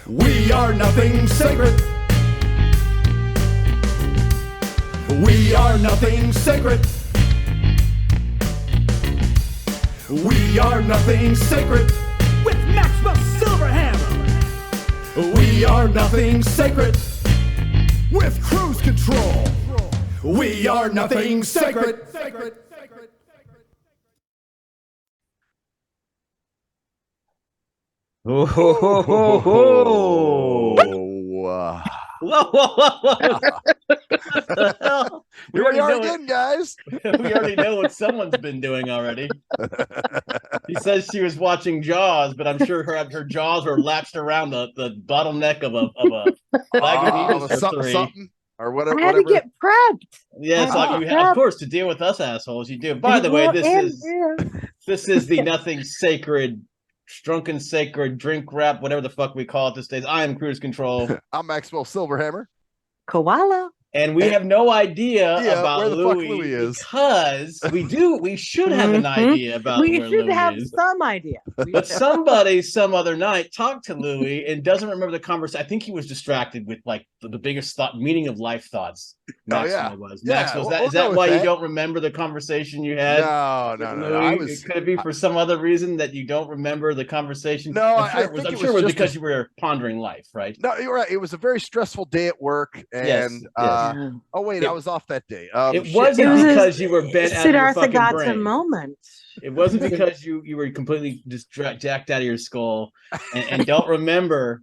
We are nothing sacred. We are nothing sacred. We are nothing sacred. With Maxwell Silverhammer. We are nothing sacred. With cruise control. We are nothing sacred. Oh, ho, ho, ho, ho. Whoa. Whoa, whoa, whoa. Here we are again, guys. We already know what someone's been doing already. He says she was watching Jaws, but I'm sure her jaws were latched around the bottleneck of a bag of needles for three. Something or whatever. I had to get prepped. Yeah, it's like of course, to deal with us assholes, you do. By the way, this is the nothing sacred, drunken sacred drink rap, whatever the fuck we call it these days. I am Cruise Control. I'm Maxwell Silverhammer. Koala. And we have no idea about where the Louie, fuck Louie is, because we should have an idea about we where should Louie have is. some idea. But somebody some other night talked to Louie and doesn't remember the conversation. I think he was distracted with like the biggest meaning of life thoughts. Maxwell was. Yeah, Maxwell, we'll is that go why with you that. don't remember the conversation you had? No. Could it be for some other reason that you don't remember the conversation? No, I'm I think sure it was just because you were pondering life, right? No, you're right. It was a very stressful day at work, and Yes. oh wait, I was off that day. It wasn't because you were bent out of your Siddhartha fucking got brain. a moment. It wasn't because you were completely jacked out of your skull and don't remember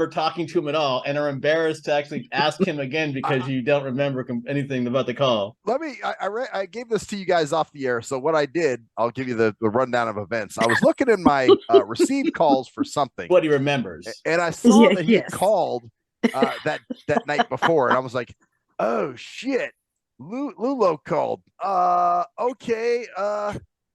talking to him at all and are embarrassed to actually ask him again because you don't remember anything about the call. I gave this to you guys off the air. So what I did, I'll give you the rundown of events. I was looking in my received calls for something. What he remembers. And I saw that he Yes. called that night before, and I was like, oh shit, Lulo called. Okay,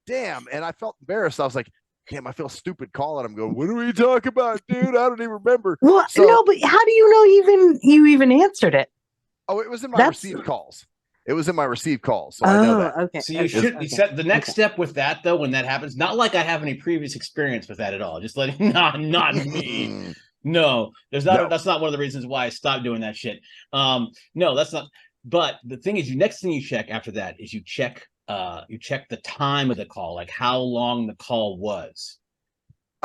damn. And I felt embarrassed. I was like, damn, I feel stupid calling him. Going, what do we talk about, dude? I don't even remember. Well, So- no, but how do you know you even answered it? Oh, it was in my received calls. It was in my received calls, so I know that. Okay. So you should you set the next step with that though. When that happens, not like I have any previous experience with that at all. Just letting not me. No, there's not. No. That's not one of the reasons why I stopped doing that shit. No, that's not. But the thing is, next thing you check after that is you check the time of the call, like how long the call was.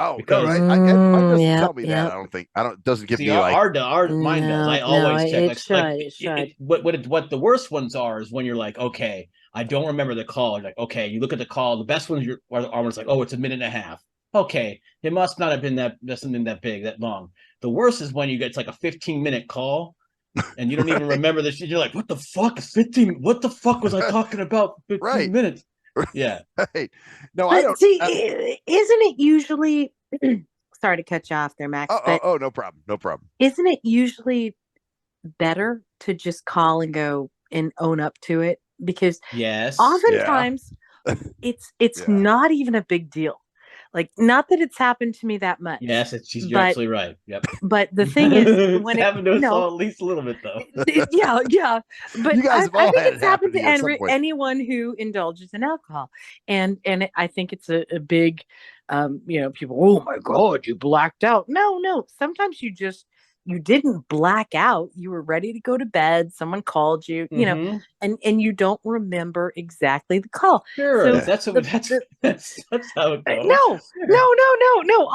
Oh, Because- no, mine doesn't yeah, tell me that. yeah. I don't think. Doesn't give See, me like. mine does. I always check. It should. What the worst ones are is when you're like, okay, I don't remember the call. You're like, okay, you look at the call. The best ones are when it's like, oh, it's a minute and a half. Okay, it must not have been something that big, that long. The worst is when you get like a 15-minute call and you don't even remember the shit. You're like, what the fuck? 15? What the fuck was I talking about? 15 Right. minutes. Yeah. Right. No, I But don't. see, isn't it usually? Sorry to cut you off there, Max. But Oh, no problem. No problem. isn't it usually better to just call and go and own up to it? Because Yes. oftentimes it's Yeah. not even a big deal. Like, not that it's happened to me that much. Yes, you're But- absolutely right. Yep. But the thing is, when it's happened to us all no, at least a little bit though. yeah. But You guys have all I think had it it's happened to happen to you at some point. anyone who indulges in alcohol, and I think it's a big, people. Oh my God, you blacked out. No. Sometimes you didn't black out. You were ready to go to bed. Someone called you, Mhm. and you don't remember exactly the call. Sure. So that's how it goes. No.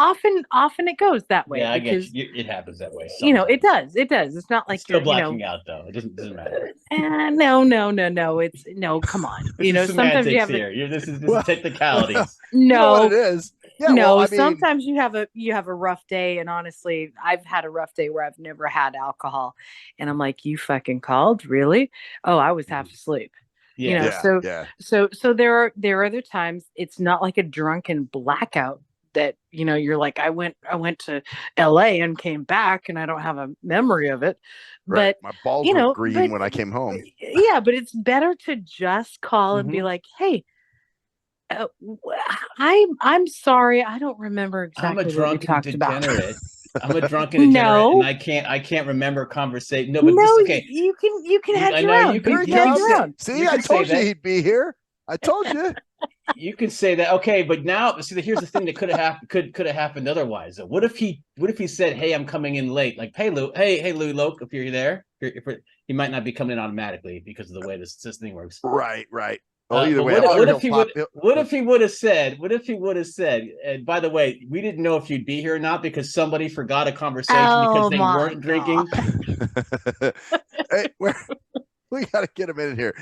Often it goes that way. Yeah, I get because, you. It happens that way. it does. It's not like It's still you're, blacking out though. It doesn't matter. No. It's no. Come on. This is Sometimes you semantics have here. This is technicalities. You know no. what it is? Yeah, No, well, I mean, sometimes you have a rough day, and honestly, I've had a rough day where I've never had alcohol, and I'm like, you fucking called, really? Oh, I was half asleep. Yeah. So there are other times it's not like a drunken blackout that you're like, I went to LA and came back and I don't have a memory of it. right. But My balls you know, were green but- when I came home. yeah, but it's better to just call and be Mhm. like, hey, I'm sorry, I don't remember I'm a exactly what we drunken talked about. degenerate. I'm a drunken degenerate, No. and I can't remember conversation. No, but No, this, okay. you can I head know around. you can- You you can head can say- around. See, You I can say told you that. he'd be here. I told you. You could say that, okay, but now see, here's the thing that could have happened. Could have happened otherwise. What if he said, "Hey, I'm coming in late." Like, "Hey, Lou, hey, Louie Loke, if you're there, he might not be coming in automatically because of the way this thing works." Right. Well, either way, what if he would? What if he would have said? What if he would have said? And by the way, we didn't know if you'd be here or not because somebody forgot a conversation because they weren't drinking. Hey, we got to get him in here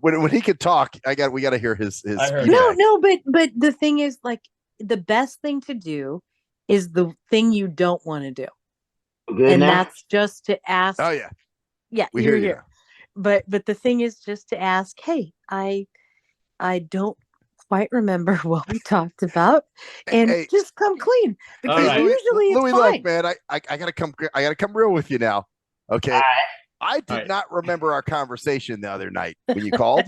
when he could talk. We got to hear his. No, but the thing is, like, the best thing to do is the thing you don't want to do, that's just to ask. Oh yeah, we hear you. But the thing is just to ask. Hey, I don't quite remember what we talked about, and just come clean because usually it's Louie, fine. look, man, I gotta come real with you now. Okay. All right. I did not remember our conversation the other night when you called.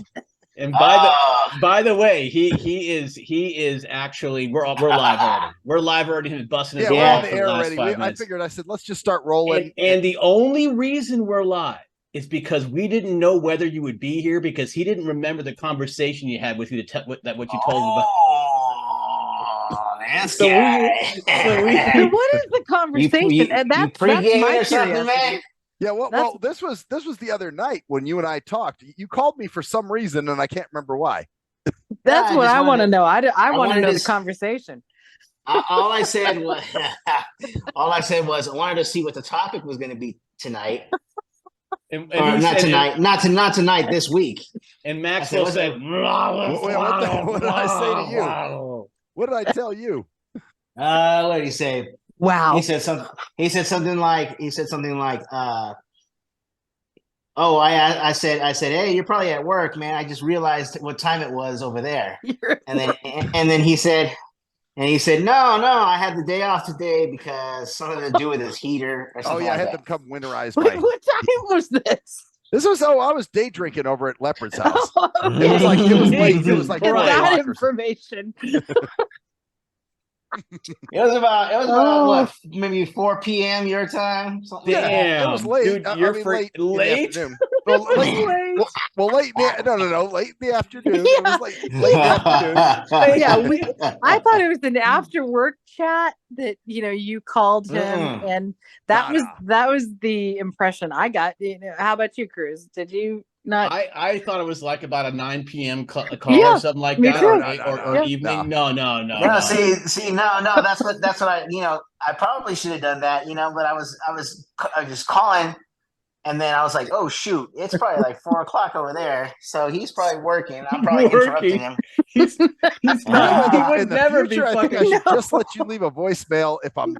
And by the way, he is actually we're live already. We're live already. He's busting his we're on the air already. I figured. I said let's just start rolling. And the only reason we're live is because we didn't know whether you would be here because he didn't remember the conversation you had with you what you told him about. So what is the conversation? And that's my curiosity. Yeah, well, this was the other night when you and I talked. You called me for some reason, and I can't remember why. That's what I want to know. I want to know the conversation. All I said was, I wanted to see what the topic was going to be tonight. And not tonight. This week. And Maxwell said, "What did I say to you? What did I tell you?" What did he say? Wow. He said something like, "Oh, I said, hey, you're probably at work, man. I just realized what time it was over there." And then he said, no, I had the day off today because something to do with his heater or something. Oh yeah, I had them come winterize my. What time was this? This was I was day drinking over at Leopard's house. It was late. It was like that information. It was about what, maybe 4 p.m. your time. Damn, it was late. Dude, late. Late in the afternoon. It was late in the afternoon. Yeah, I thought it was an after work chat that you called him, and that was the impression I got. How about you, Cruz? Did you? Not. I thought it was like about a 9 p.m. call or something like that, or evening. No. No, see, no. That's what I probably should have done that, but I was just calling, and then I was like, oh shoot, it's probably like 4 o'clock over there, so he's probably working. I'm probably interrupting him. He's not. He would never be fucking. I think I should just let you leave a voicemail if I'm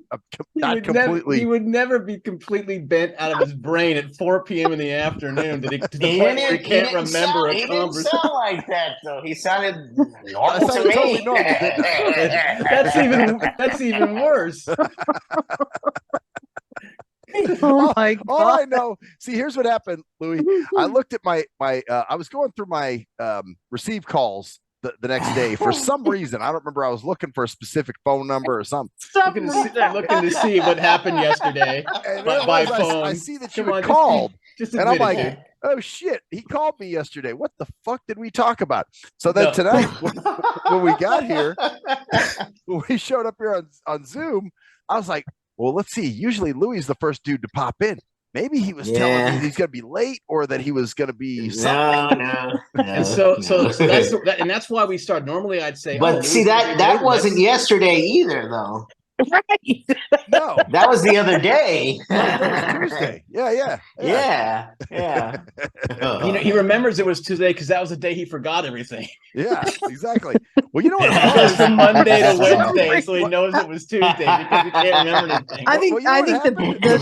not completely. He would never be completely bent out of his brain at 4 p.m. in the afternoon to the point where he can't remember a conversation. He didn't sound like that though. He sounded normal to me. Totally normal, that's even worse. Oh my God. All I know. See, here's what happened, Louie. I looked at my I was going through my receive calls the next day for some reason. I don't remember. I was looking for a specific phone number or something. Looking to see what happened yesterday by phone. I see that you had called, just and I'm like, oh shit, he called me yesterday. What the fuck did we talk about? So then tonight, when we got here, when we showed up here on Zoom, I was like, well, let's see. Usually Louie's the first dude to pop in. Maybe he was telling me he's going to be late, or that he was going to be something. No. And so that's why we start. Normally, I'd say, but see that wasn't yesterday either, though. Right. No, that was the other day. That was Tuesday. Yeah. He remembers it was Tuesday because that was the day he forgot everything. Yeah, exactly. Well, you know what? It goes from Monday to Wednesday, so he knows it was Tuesday because he can't remember anything. I think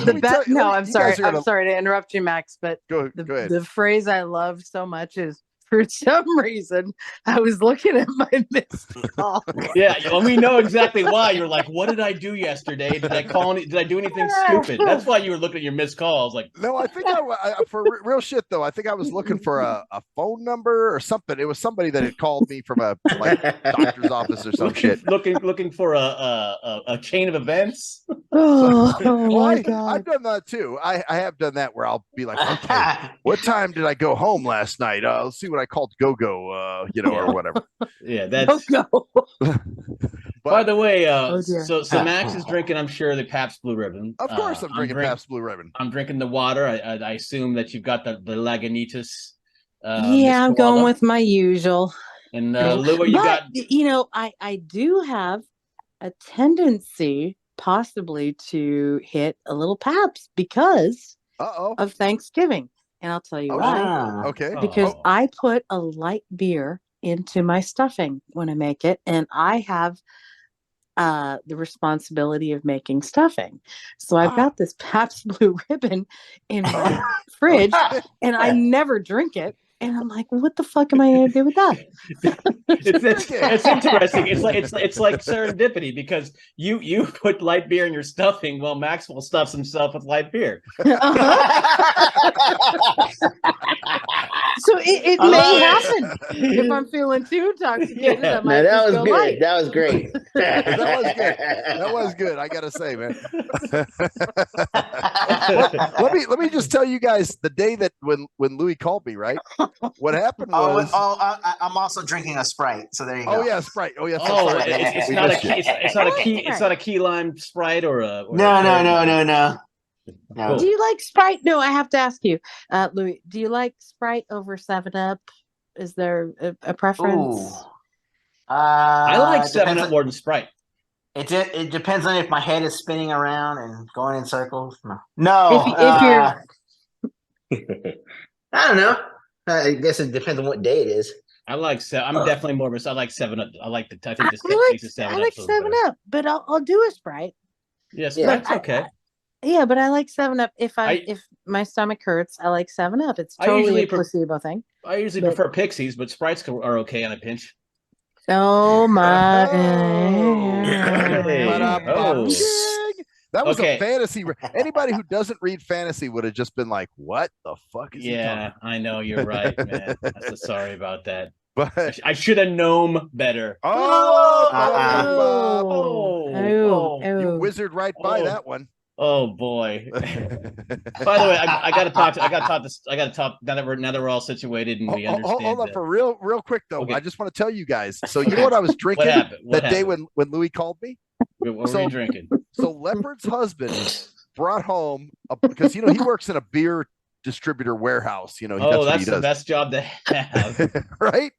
the best. No, I'm sorry. I'm sorry to interrupt you, Max, but go ahead. The phrase I love so much is, for some reason, I was looking at my missed call. Yeah, well, we know exactly why. You're like, what did I do yesterday? Did I call? Did I do anything stupid? That's why you were looking at your missed calls. Like, no, I think for real shit though. I think I was looking for a phone number or something. It was somebody that had called me from a doctor's office or some shit. Looking for a chain of events. My God. I've done that too. I have done that where I'll be like, okay, what time did I go home last night? Let's see what what I called go-go, or whatever. Yeah, that's. Go. By the way, Oh, dear. so Max is drinking. I'm sure the Pabst Blue Ribbon. Of course, I'm drinking Pabst Blue Ribbon. I'm drinking the water. I assume that you've got the Lagunitas. Yeah, I'm going with my usual. And Louie, you got. I do have a tendency possibly to hit a little Pabst because of Thanksgiving. And I'll tell you why. Okay. Because I put a light beer into my stuffing when I make it, and I have the responsibility of making stuffing. So I've got this Pabst Blue Ribbon in my fridge, and I never drink it. And I'm like, what the fuck am I going to do with that? It's interesting. It's like serendipity because you put light beer in your stuffing while Maxwell stuffs himself with light beer. So it may happen if I'm feeling too intoxicated. Yeah. I might that was go good. light. That was great. That was good. I gotta say, man. let me just tell you guys the day that when Louie called me, right? What happened was I'm also drinking a Sprite. So there you go. Oh yeah, Sprite. Oh yeah. It's not a key lime Sprite or a. No. Cool. Do you like Sprite? No, I have to ask you, Louie. Do you like Sprite over 7-Up? Is there a preference? I like 7-Up more than Sprite. It depends on if my head is spinning around and going in circles. No. If you're, I don't know. I guess it depends on what day it is. I'm definitely more of a. I like 7-Up. I think the taste of 7-Up. I like 7-Up, but I'll do a Sprite. Yes, Sprite's okay. Yeah, but I like 7-Up. If my stomach hurts, I like 7-Up. It's totally a placebo thing. I usually prefer Pixies, but Sprites are okay on a pinch. Oh my! That was a fantasy. Anybody who doesn't read fantasy would have just been like, "What the fuck is he talking?" I know you're right, man. I'm so sorry about that. But I should have known better. You wizard right by that one. Oh boy! By the way, I got to talk. Now that we're all situated and we understand. Hold on for real quick though. Okay. I just want to tell you guys. So you know what I was drinking that day when Louie called me? What were you drinking? So Leopard's husband brought home because he works in a beer distributor warehouse. That's the best job to have, right?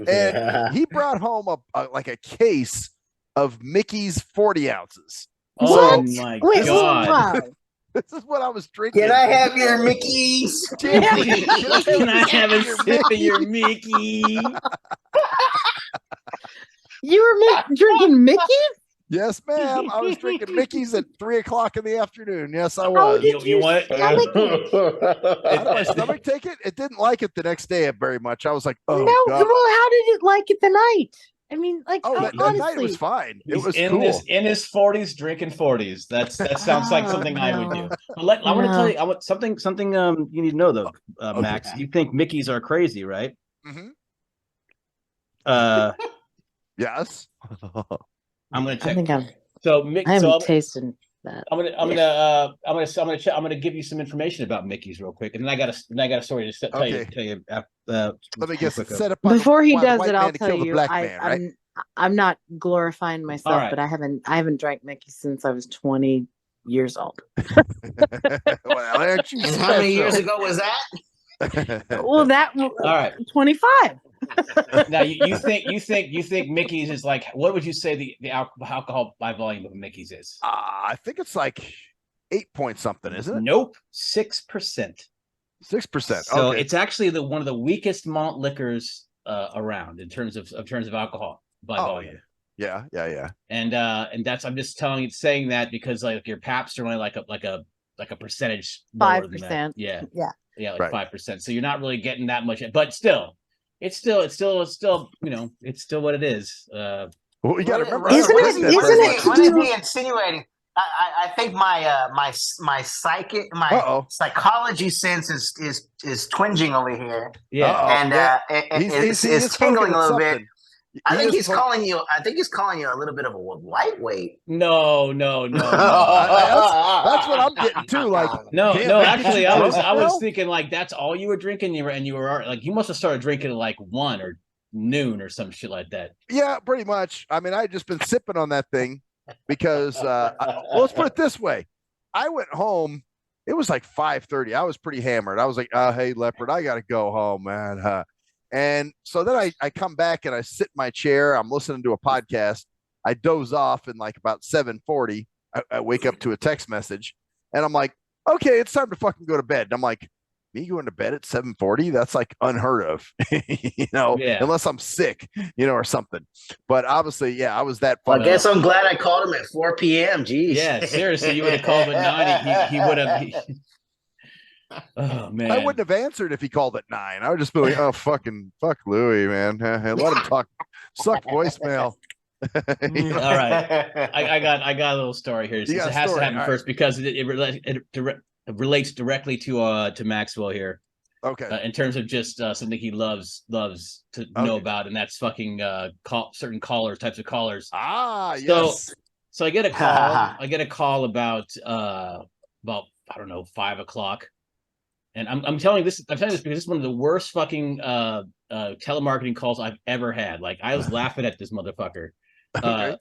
And he brought home a case of Mickey's 40 ounces. Oh my God! This is what I was drinking. Can I have your Mickey's? Can I have a sip of your Mickey? You were drinking Mickey? Yes, ma'am. I was drinking Mickey's at 3:00 in the afternoon. Yes, I was. You what? Did my stomach take it? It didn't like it the next day very much. I was like, oh, no. God. Well, how did it like it the night? I mean, like, that night it was fine. It was in cool. In his 40s, drinking 40s. That sounds like something I would do. But I want to tell you, I want something. You need to know though, Max. You think Mickeys are crazy, right? Mm-hmm. I'm Yes. gonna check. I think I haven't tasted that. I'm gonna give you some information about Mickey's real quick, and then I got a story to tell you. Let me guess. Set up before he does it. I'll tell you. Right? I'm not glorifying myself, right. but I haven't drank Mickey since I was 20 years old. Well, aren't you and how many years ago was that? Well, that all right. 25. Now you think Mickey's is like, what would you say the alcohol by volume of Mickey's is? I think it's like 8 point something, isn't it? Nope, 6%. 6%. So okay. it's actually one of the weakest malt liquors around in terms of alcohol by volume. Yeah. And that's I'm just saying that because like your Pabst are only like a percentage 5%. Yeah, like right. 5%. So you're not really getting that much, but still. It's still it's still what it is. Well, you got to remember, What is he insinuating? I think my psychology sense is twinging over here. Yeah, and it's tingling a little bit. I think he's calling you. I think he's calling you a little bit of a lightweight. No. That's what I'm getting too. Like, No, damn, no. man, Actually, you I was drunk, thinking like that's all you were drinking. You were like you must have started drinking at like 1 or noon or some shit like that. Yeah, pretty much. I mean, I just been sipping on that thing because well, let's put it this way. I went home. It was like 5:30. I was pretty hammered. I was like, hey, Leopard, I gotta go home, man. And so then I come back and I sit in my chair. I'm listening to a podcast. I doze off in like about 7:40. I wake up to a text message and I'm like, okay, it's time to fucking go to bed. And I'm like, me going to bed at 7:40? That's like unheard of, unless I'm sick, or something. But obviously, yeah, I was that Well, fucked I guess up. I'm glad I called him at 4 p.m. Jeez. Yeah, seriously, you would have called at 9. He would have. Oh man, I wouldn't have answered if he called at 9. I would just be like, oh, fuck Louie, man. Let him talk. Suck voicemail. All right, I got a little story here. It has to happen first because it relates directly to Maxwell here. Okay. In terms of just something he loves to know about, and that's fucking certain types of callers. Yes. So I get a call. I get a call about I don't know 5 o'clock, and I'm telling you this because it's one of the worst fucking telemarketing calls I've ever had. Like I was laughing at this motherfucker. Because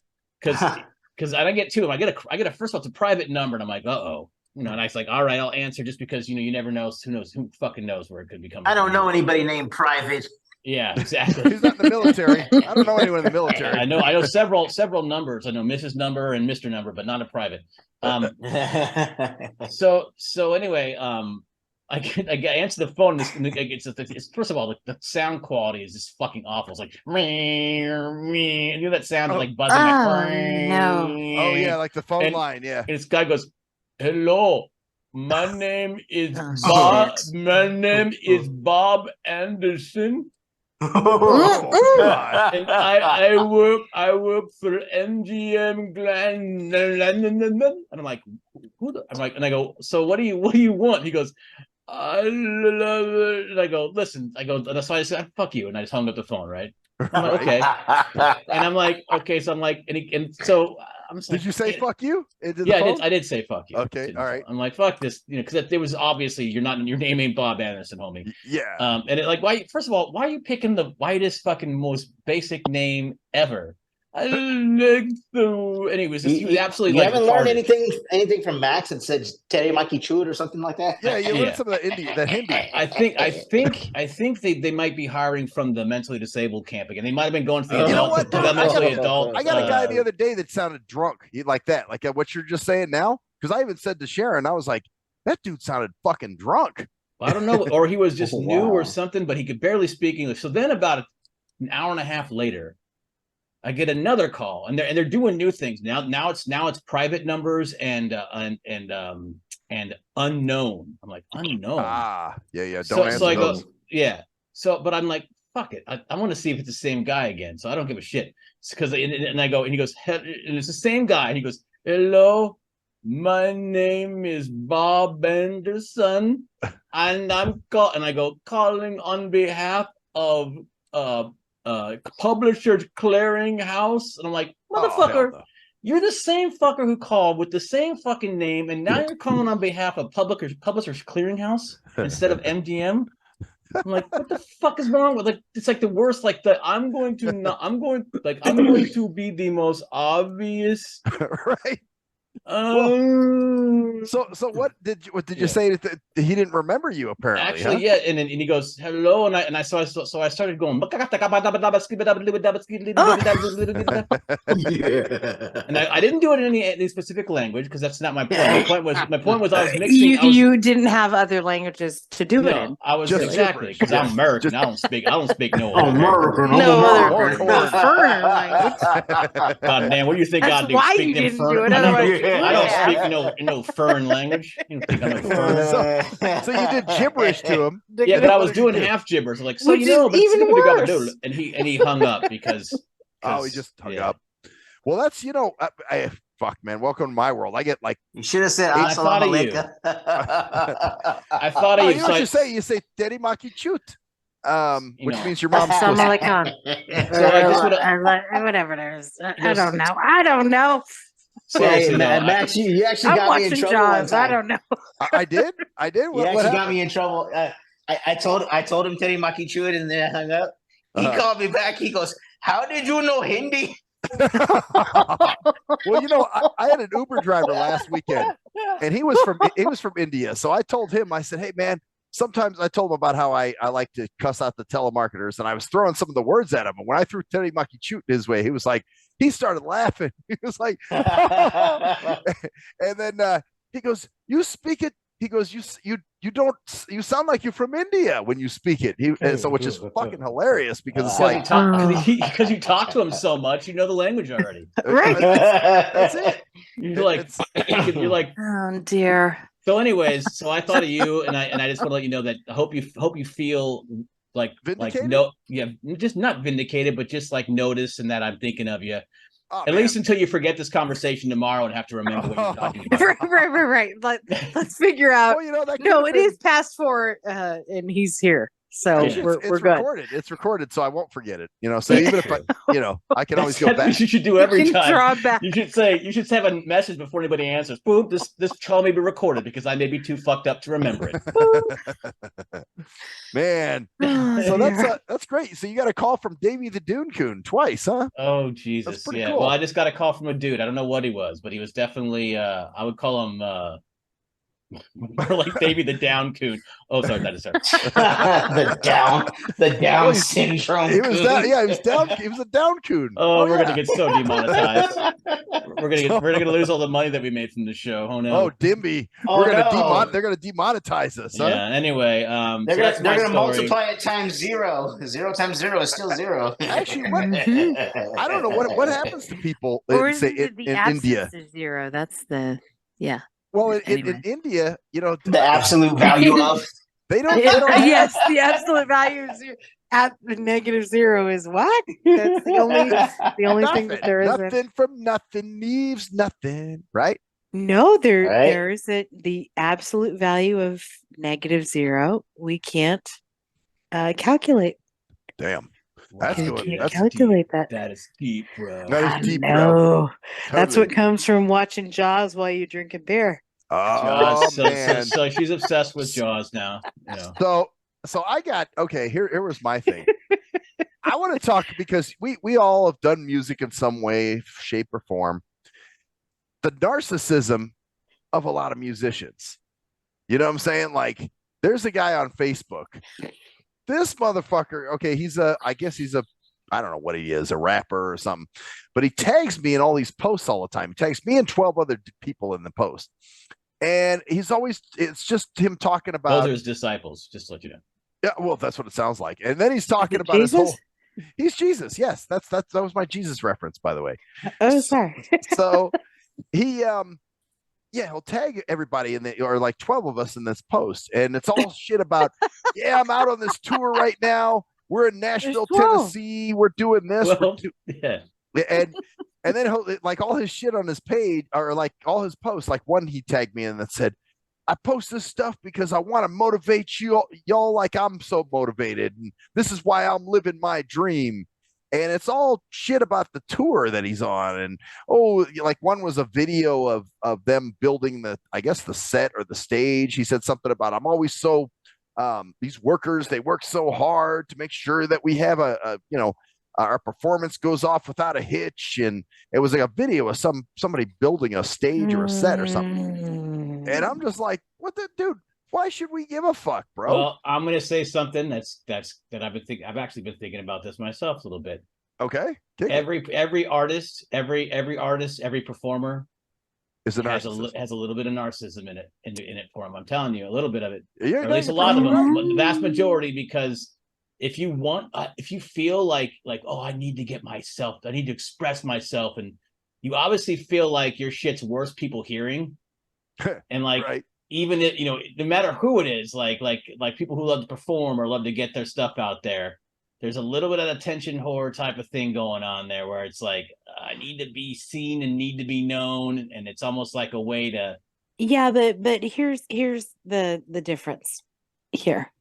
I don't get two of them. I get a first of all, it's a private number, and I'm like, and I was like, all right, I'll answer just because you never know. Who fucking knows where it could be coming. I don't know anybody named Private. Yeah, exactly. He's not in the military. I don't know anyone in the military. I know several numbers. I know Mrs. Number and Mr. Number, but not a private. So anyway, I answer the phone. It's first of all, the sound quality is just fucking awful. It's like that sound like buzzing. No. Oh yeah, like the phone line. Yeah. And this guy goes, "Hello, my name is Bob. My name is Bob Anderson, and I work for MGM Glen." And I'm like, and I go, so what do you want? He goes, I love it. And I go, listen, that's why I said, fuck you. And I just hung up the phone, right? I'm like, okay. And I'm like, okay. So I'm like, so I'm just like, did you say fuck you? Yeah, I did say fuck you. Okay, all right. I'm like, fuck this, because it was obviously your name ain't Bob Anderson, homie. Yeah. And it like, why? First of all, why are you picking the whitest fucking most basic name ever? I like so. Anyways, he was absolutely. You like haven't retarded. learned anything from Max that said Terry Maki Chud or something like that. Yeah, you learned some of the Hindi. I think they might be hiring from the mentally disabled camp again. They might have been going to the You know what? mentally adult. I got a guy the other day that sounded drunk, like that, like what you're just saying now. Because I even said to Sharon, I was like, that dude sounded fucking drunk. Well, I don't know, or he was just new or something, but he could barely speak English. So then, about an hour and a half later, I get another call, and they're doing new things now. Now it's private numbers and unknown. I'm like, unknown. Yeah. Don't answer so I those. go, yeah. So, but I'm like, fuck it. I want to see if it's the same guy again. So I don't give a shit. Because and I go, and he goes, and it's the same guy. And he goes, hello, my name is Bob Anderson, and I'm calling on behalf of Publishers Clearinghouse. And I'm like, motherfucker, you're the same fucker who called with the same fucking name, and now you're calling on behalf of Publishers Clearinghouse instead of MDM. I'm like, what the fuck is wrong with it's like the worst, I'm going to be the most obvious. Right. So what did you say that he didn't remember you apparently? Actually, yeah, and he goes hello, and I started going, and I didn't do it in any specific language because that's not my point. My point was I was mixing. You didn't have other languges to do it in. I was just exactly because I'm American. I don't speak no American. Foreign language. God damn, what do you think I do? Why Speak you them didn't fern- do it? Otherwise, I don't speak no foreign language. You don't think I'm a foreign? So you did gibberish to him. Yeah, but I was doing half gibberish. Like, so Which is even worse. And he hung up because he just hung up. Well, that's fuck, man. Welcome to my world. I get like you should have said I thought of you. I thought of you. You know what you say? You say Terry Maki Chut. which means your mom's Assalamu pussy. alaikum. So I just wanna- Whatever it is. I Yes. don't know. I don't know. Seriously, though, Max, you actually I'm got me in watching trouble one Jaws. I time. don't know. I did. You What actually got happened? me in trouble. I told him Teddy Maki Chewed, and then I hung up. He called me back. He goes, "How did you know Hindi?" Well, you know, I had an Uber driver last weekend, and he was from India. So I told him, I said, "Hey, man." Sometimes I told him about how I like to cuss out the telemarketers, and I was throwing some of the words at him. And when I threw Teddy Maki Chute his way, he started laughing. He was like, and then he goes, "You speak it." He goes, you sound like you're from India when you speak it. So which is fucking hilarious because it's like, because you talk to him so much, you know the language already. Right. That's it. You're like, Oh dear. So, anyways, so I thought of you, and I just want to let you know that I hope you feel like Vindicated? just not vindicated, but just like notice and that I'm thinking of you. Oh, At least until you forget this conversation tomorrow and have to remember what you're talking about. Right. Let's figure out. Well, you know, that No, it is past 4, and he's here, so Yeah. we're it's good. recorded. It's recorded, so I won't forget it. You know, so even if I can always go That's back. what you should do every You can time. draw back. You should have a message before anybody answers. Boop, this call may be recorded because I may be too fucked up to remember it. Man, Oh, so dear. that's great. So you got a call from Davey the Dune Coon twice, huh? Oh Jesus, pretty yeah. cool. Well, I just got a call from a dude. I don't know what he was, but he was definitely I would call him more like Davey the Down Coon. Oh, sorry, that is sorry. the Down syndrome. He was down. Yeah, he was down. He was a Down Coon. Oh, we're yeah. gonna get so demonetized. We're gonna lose all the money that we made from the show. Oh no. Oh, Dimby. Oh, They're gonna demonetize us, huh? Yeah. Anyway, They're so that's my gonna story. multiply it times 0. 0 times 0 is still 0. Actually, I don't know what happens to people Or in, is say, it the in absence India. of 0? That's the Well, Anyway. in India, you know, The absolute value of. they don't. Yes, the absolute value of 0 at the -0 is what? That's the only thing that there is. Nothing from nothing leaves nothing, right? No, Right. there is the absolute value of -0. We can't calculate. Damn, that's You good. can't That's calculate that. That is deep, bro. That is deep, bro. No, that's Totally. what comes from watching Jaws while you're drinking beer. Oh Jaws. man. So she's obsessed with Jaws now. You know. So I got okay. Here was my thing. I want to talk because we all have done music in some way, shape, or form. The narcissism of a lot of musicians. You know what I'm saying? Like, there's a guy on Facebook. This motherfucker. Okay, I don't know what he is, a rapper or something, but he tags me in all these posts all the time. He tags me and 12 other people in the post. And it's just him talking about. Those are his disciples, just to let you know. Yeah, well, that's what it sounds like. And then he's talking about Jesus? he's Jesus. Yes, that was my Jesus reference, by the way. Oh, sorry. So he'll tag everybody or like 12 of us in this post. And it's all shit about, I'm out on this tour right now. We're in Nashville, Tennessee. We're doing this. Yeah. And then he'll, like, all his shit on his page, or like all his posts, like one he tagged me in that said, I post this stuff because I want to motivate y'all like I'm so motivated. And this is why I'm living my dream. And it's all shit about the tour that he's on. And like one was a video of them building the set or the stage. He said something about, I'm always so these workers, they work so hard to make sure that we have our performance goes off without a hitch. And it was like a video of somebody building a stage or a set or something. And I'm just like, what the dude? Why should we give a fuck, bro? Well, I'm gonna say something that I've actually been thinking about this myself a little bit. Okay. Every artist, every performer has a little bit of narcissism in it for him. I'm telling you, a little bit of it. Yeah, or at least a lot of them, the vast majority, because if you feel like, I need to express myself, and you obviously feel like your shit's worth people hearing, and like, right. even if, no matter who it is, like people who love to perform or love to get their stuff out there, there's a little bit of attention whore type of thing going on there, where it's like, I need to be seen and need to be known, and it's almost like a way to. Yeah, but here's the difference here.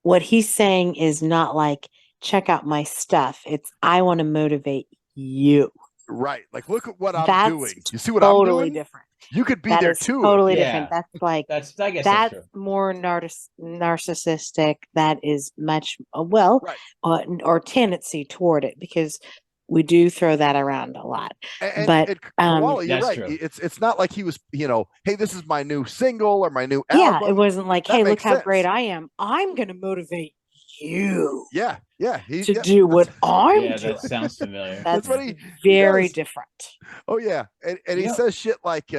what he's saying is not like, check out my stuff. It's, I want to motivate you. Right. Like, look at what I'm That's doing. You see what totally I'm doing? different. You could be That there is too. totally Yeah. different. That's like, I guess that's that's true. more narcissistic. That is much, well, Right. or tendency toward it, because we do throw that around a lot. But Koala, you're That's right. true. It's not like he was, hey, this is my new single or my new yeah, album. it wasn't like, That hey, look makes how sense. great I am. I'm going to motivate you Yeah. to do what I'm Yeah, doing. that sounds familiar. That's what he very does. different. Oh yeah, and he Yeah. says shit like,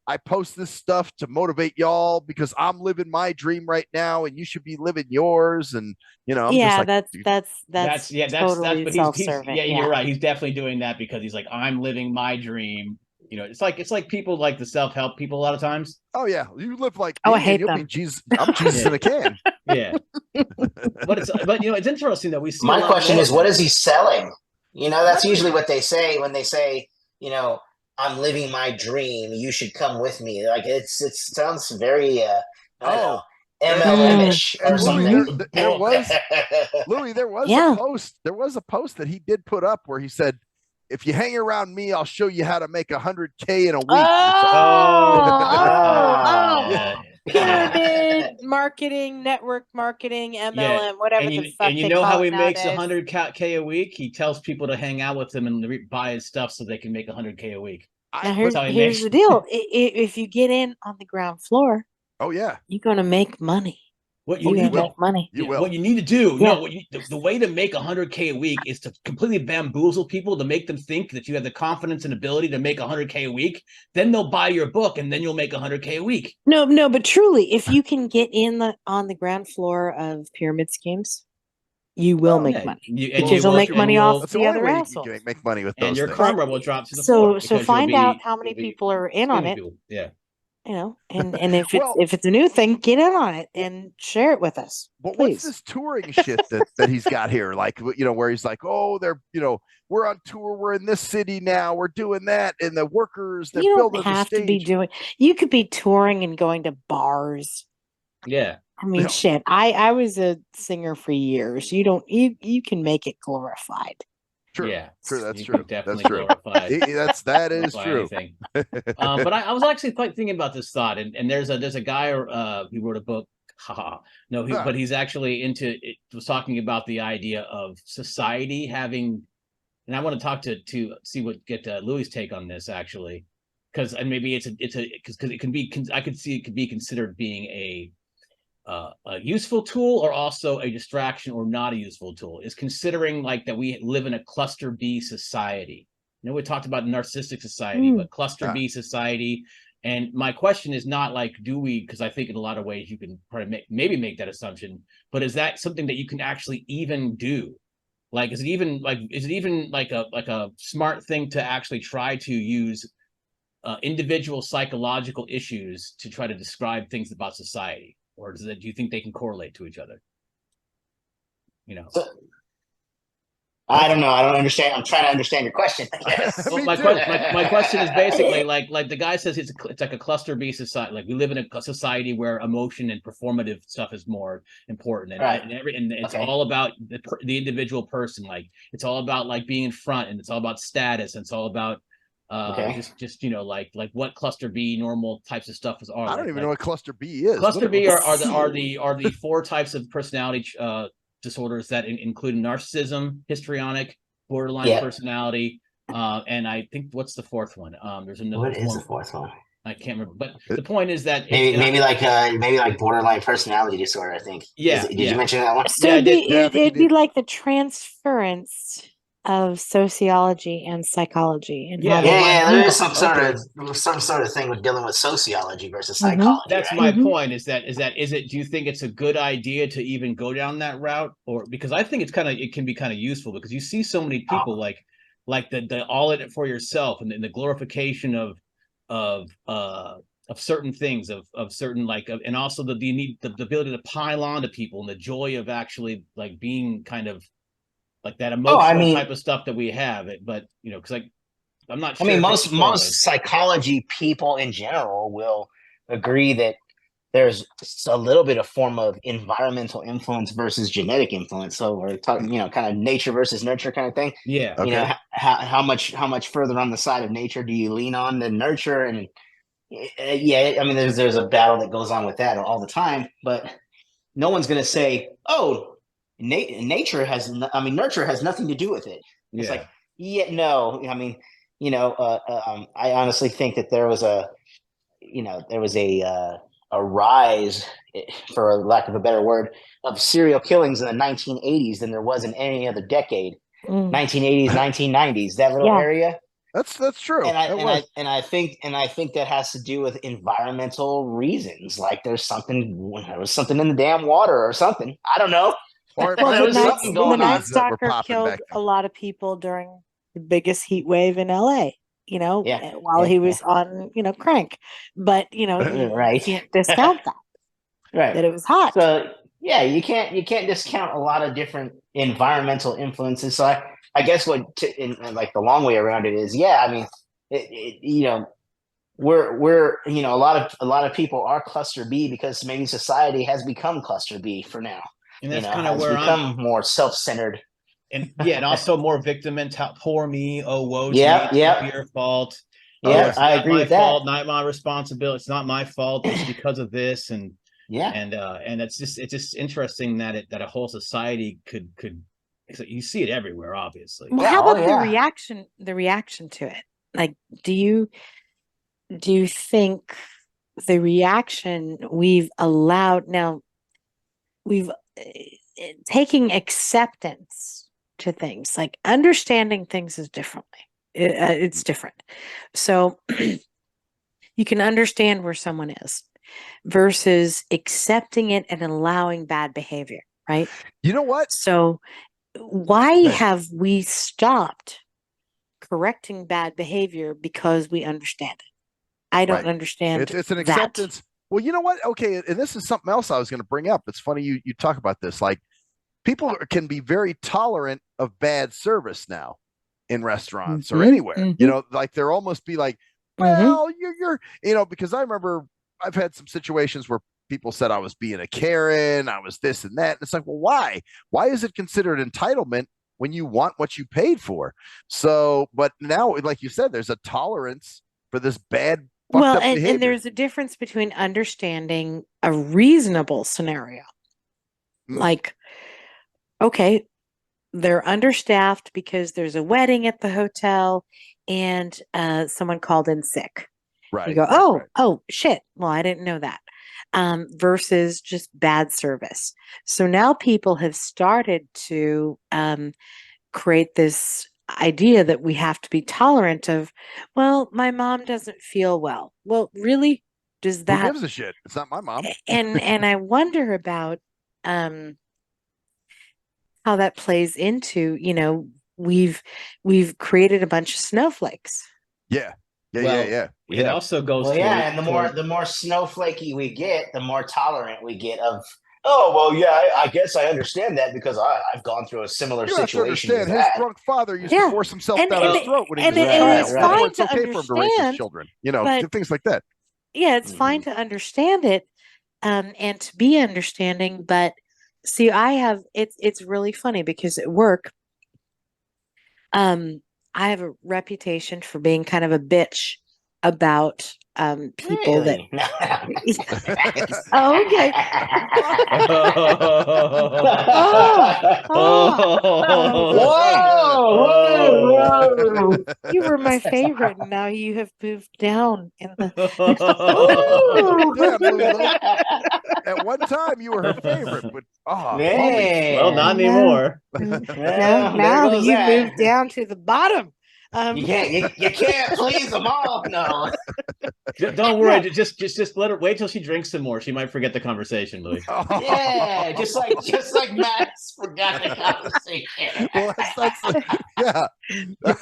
"I post this stuff to motivate y'all because I'm living my dream right now, and you should be living yours." And I'm Yeah, just like, that's but totally he's self-serving. yeah, you're right. He's definitely doing that because he's like, I'm living my dream. It's like people like the self-help people a lot of times. "Oh yeah, you live like Oh, me, I hate and you'll be them. Jesus. I'm Jesus Yeah. in a can." Yeah. but it's interesting that we see. My a lot question more is, of what that. is he selling? That's Exactly. usually what they say when they say, I'm living my dream. You should come with me. Like it sounds very, I don't know, Oh, there- MLM-ish or Louis, something. there was Louis, there was Yeah. a post. There was a post that he did put up where he said, "If you hang around me, I'll show you how to make 100K in a week." Yeah. Pyramid marketing, network marketing, MLM, whatever and the fuck you they know call how it he makes nowadays. 100K a week? He tells people to hang out with him and buy his stuff so they can make 100K a week. Now That's how he here's makes. the deal. If you get in on the ground floor, Oh yeah, you're gonna make money. What You're you gonna will. make money. you will. What you need to do, Yeah. no, the way to make 100K a week is to completely bamboozle people to make them think that you have the confidence and ability to make 100K a week. Then they'll buy your book, and then you'll make 100K a week. No, but truly, if you can get on the ground floor of pyramid schemes, you will make money because you'll make money off That's the only other way assholes. You can make money with and those your things. karma will drop to the floor. So find out how many people are in on it. People. Yeah. And if it's a new thing, get in on it and share it with us. But please. what's this touring shit that he's got here? Like, where he's like, oh, we're on tour, we're in this city now, we're doing that, and the workers, they're you building don't have the to be stage. doing. You could be touring and going to bars. Yeah. I mean, shit. I was a singer for years. You can make it glorified. True. Yeah. True. That's You true. can definitely That's true. glorify. That is true. But I was actually quite thinking about this thought, and there's a guy who wrote a book. But he's actually into it. Was talking about the idea of society having, and I want to talk to see get Louie's take on this actually, because maybe because it can be, I could see it could be considered being a useful tool or also a distraction or not a useful tool, is considering like that we live in a cluster B society. We talked about narcissistic society, but cluster B society. And my question is not like, do we, because I think in a lot of ways you can probably maybe make that assumption, but is that something that you can actually even do? Like, is it even like a smart thing to actually try to use individual psychological issues to try to describe things about society? Or do you think they can correlate to each other? I don't know. I don't understand. I'm trying to understand your question. Yes. Well, my question is basically like the guy says it's like a cluster B society. Like we live in a society where emotion and performative stuff is more important, and right. and it's all about the individual person. Like it's all about like being in front, and it's all about status, and it's all about just like what cluster B normal types of stuff are. I don't even know what cluster B is. Cluster B are the four types of personality disorders that include narcissism, histrionic, borderline personality, and I think what's the fourth one? There's another. What is the fourth one? I can't remember, but the point is that maybe like borderline personality disorder. I think. Yeah. Did you mention that one? So it'd be like the transference of sociology and psychology, and there is some sort of thing with dealing with sociology versus psychology. That's my point. Is it? Do you think it's a good idea to even go down that route, or because I think it can be kind of useful because you see so many people like the all in it for yourself and the glorification of certain things of certain and also the ability to pile on to people and the joy of actually like being kind of like that emotional type of stuff that we have. But because I'm not sure. I mean, most psychology people in general will agree that there's a little bit of form of environmental influence versus genetic influence. So we're talking, kind of nature versus nurture kind of thing. Yeah. Okay. How much further on the side of nature do you lean on than nurture? And yeah, I mean, there's a battle that goes on with that all the time, but no one's going to say, oh, nature has, nurture has nothing to do with it. It's like, yeah, no, I mean, I honestly think that there was a rise, for lack of a better word, of serial killings in the 1980s than there was in any other decade. 1980s, 1990s, that little area. That's true. I think that has to do with environmental reasons. Like there was something in the damn water or something. I don't know. Or Well, there was the something going Night on. that were Stalker popping killed back a then. lot of people during the biggest heat wave in LA, while he was on, crank. But, you Right. can't discount that. Right. That it was hot. So yeah, you can't discount a lot of different environmental influences. So I guess like the long way around it is, I mean, we're a lot of people are cluster B because maybe society has become cluster B for now. And that's kind of where become more self-centered. And also more victim mentality. Poor me. Oh, woe to me. Yep. It's not your fault. Yeah, it's I not agree my with that. fault, not my responsibility. It's not my fault. It's because of this. And it's just interesting that a whole society could you see it everywhere, obviously. Well, how about the reaction to it? Like, do you think the reaction we've allowed now, we've taking acceptance to things, like understanding things is differently. It's different. So you can understand where someone is versus accepting it and allowing bad behavior, right? You know what? So why have we stopped correcting bad behavior? Because we understand it. I don't understand. It's an acceptance. Well, you know what? Okay, and this is something else I was going to bring up. It's funny you talk about this. Like, people can be very tolerant of bad service now in restaurants or anywhere. Like they're almost be like, well, you're because I remember I've had some situations where people said I was being a Karen, I was this and that. And it's like, well, why? Why is it considered entitlement when you want what you paid for? So, but now, like you said, there's a tolerance for this bad. Well, and there's a difference between understanding a reasonable scenario. Like, okay, they're understaffed because there's a wedding at the hotel and someone called in sick. Right. You go, oh, shit. Well, I didn't know that. Versus just bad service. So now people have started to create this idea that we have to be tolerant of, well, my mom doesn't feel well. Well, really? Does that? Who gives a shit? It's not my mom. And I wonder about how that plays into, we've created a bunch of snowflakes. Yeah. It also goes and the more snowflakey we get, the more tolerant we get of, oh, well, yeah, I guess I understand that because I've gone through a similar situation. His drunk father used to force himself down his throat when he was a child. It's okay for him to raise his children, things like that. Yeah, it's fine to understand it and to be understanding. But see, it's really funny because at work, I have a reputation for being kind of a bitch about people that. Oh, okay. Whoa! You were my favorite, and now you have moved down. At one time, you were her favorite, but well, not anymore. Now you moved down to the bottom. You can't please them all. No. Don't worry. Just let her wait till she drinks some more. She might forget the conversation, Louie. Yeah, just like Max forgot the conversation. Well, yeah.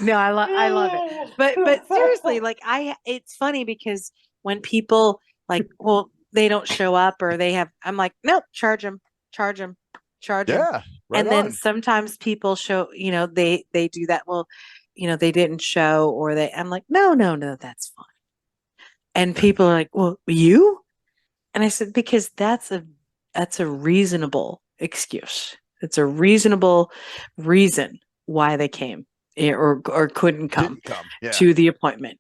No, I love it. But seriously, like it's funny because when people like, well, they don't show up or I'm like, nope, charge them. Yeah. And then sometimes people show, they do that. Well, they didn't show I'm like, no, that's fine. And people are like, well, you? And I said, because that's a reasonable excuse. It's a reasonable reason why they came or couldn't come Didn't come. Yeah. to the appointment.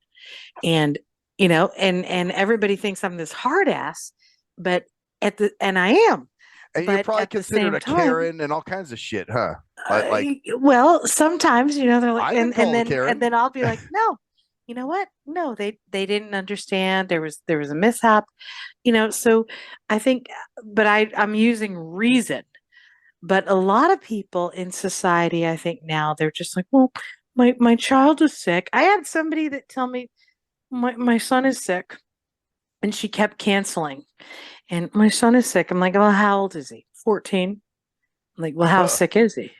And and everybody thinks I'm this hard ass, but and I am. And you're But probably at the considered same a time, Karen and all kinds of shit, huh? Like well, sometimes they're like, I've been and called a then Karen. I'll be like, no, you know what? No, they didn't understand. There was a mishap, So I think, but I'm using reason. But a lot of people in society, I think now they're just like, well, my child is sick. I had somebody that tell me my son is sick, and she kept canceling. And my son is sick. I'm like, well, how old is he? 14. I'm like, well, how sick is he?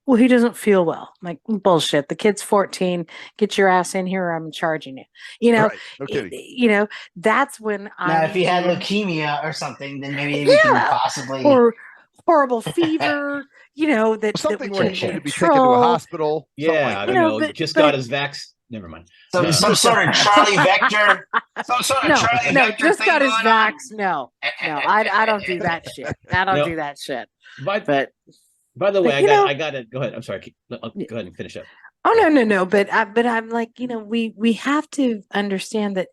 Well, he doesn't feel well. I'm like, bullshit. The kid's 14. Get your ass in here or I'm charging you. Right. No kidding. That's when Now, I'm if he had doing, leukemia or something, then maybe we can possibly. or horrible fever, that Something we where can't he needed to be taken to a control. hospital. Yeah, Like I You don't know, know. but- Just but- got his vax. Never mind. Some sort of Charlie Vector. Some sort of Charlie no, Vector just thing got his going on. vax. No, I don't do that shit. I don't No. do that shit. By, But by the way, but, I got to go ahead. I'm sorry. I'll go ahead and finish up. oh no. But I'm like, we have to understand that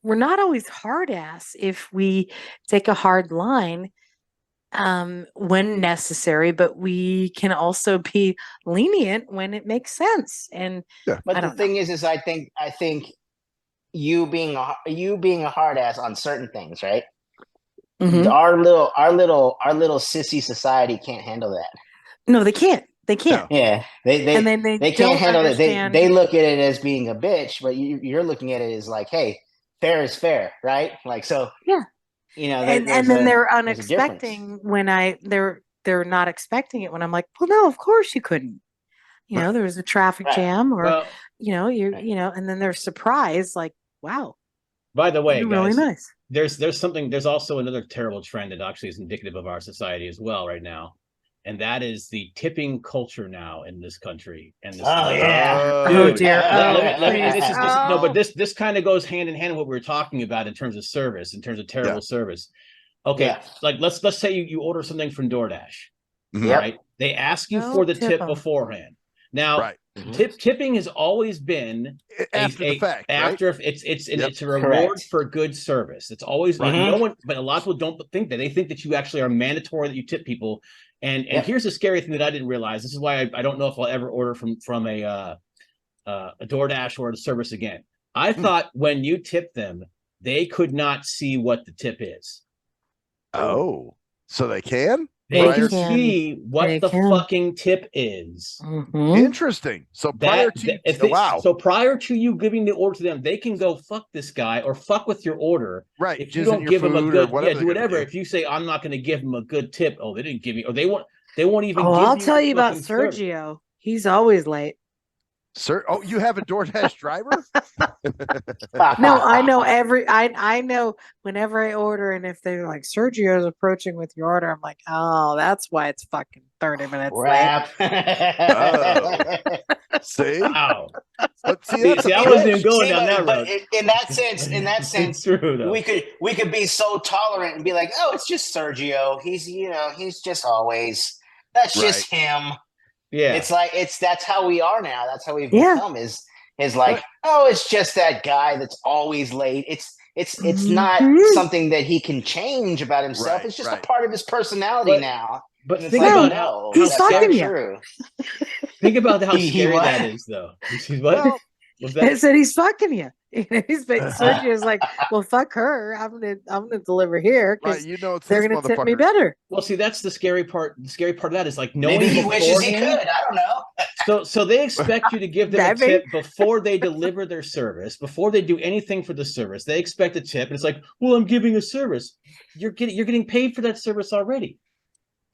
we're not always hard ass if we take a hard line when necessary, but we can also be lenient when it makes sense. And But the thing is I think you being a hard ass on certain things, right? Mhm. Our little sissy society can't handle that. No, they can't. They can't. Yeah, they And then they can't don't handle it. understand. They look at it as being a bitch, but you're looking at it as like, hey, fair is fair, right? Like so. Yeah. And then they're unexpecting when they're not expecting it when I'm like, well, no, of course you couldn't. There was a traffic jam or Well, and then they're surprised, like, wow, by the way, you're guys, really nice. there's also another terrible trend that actually is indicative of our society as well right now. And that is the tipping culture now in this country. And this Oh dear. No, but this kind of goes hand in hand with what we were talking about in terms of service, in terms of terrible service. Okay, like let's say you order something from DoorDash, right? They ask you for the tip beforehand. Now, tipping has always been after the fact. After it's a reward for good service. It's always no one, but a lot of people don't think that. They think that you actually are mandatory that you tip people. And here's the scary thing that I didn't realize. This is why I don't know if I'll ever order from a DoorDash or a service again. I thought when you tip them, they could not see what the tip is. Oh, so they can? They can see what the fucking tip is. Interesting. So prior to so prior to you giving the order to them, they can go fuck this guy or fuck with your order. Right. If you don't give them a good do whatever. If you say I'm not going to give them a good tip, they didn't give me, or they won't even. Oh, give I'll you tell you about service. Sergio. He's always late. Sir, you have a DoorDash driver? No, I know I know whenever I order, and if they're like Sergio's approaching with your order, I'm like, oh, that's why it's fucking 30 minutes late. See? Wow. But see, I wasn't even going down that road. In that sense, true, we could be so tolerant and be like, oh, it's just Sergio. He's just always. That's just him. Yeah, it's like that's how we are now. That's how we've become. Is like, oh, it's just that guy that's always late. It's not something that he can change about himself. It's just a part of his personality now. But think about no, he's fucking you. True. Think about how scary that is, though. What? I said he's fucking you. Sergio's like, well, fuck her. I'm gonna deliver here because they're gonna tip me better. Well, see, that's the scary part. The scary part of that is like knowing maybe he wishes he could. I don't know. So they expect you to give them a tip before they deliver their service, before they do anything for the service. They expect a tip, and it's like, well, I'm giving a service. You're getting paid for that service already.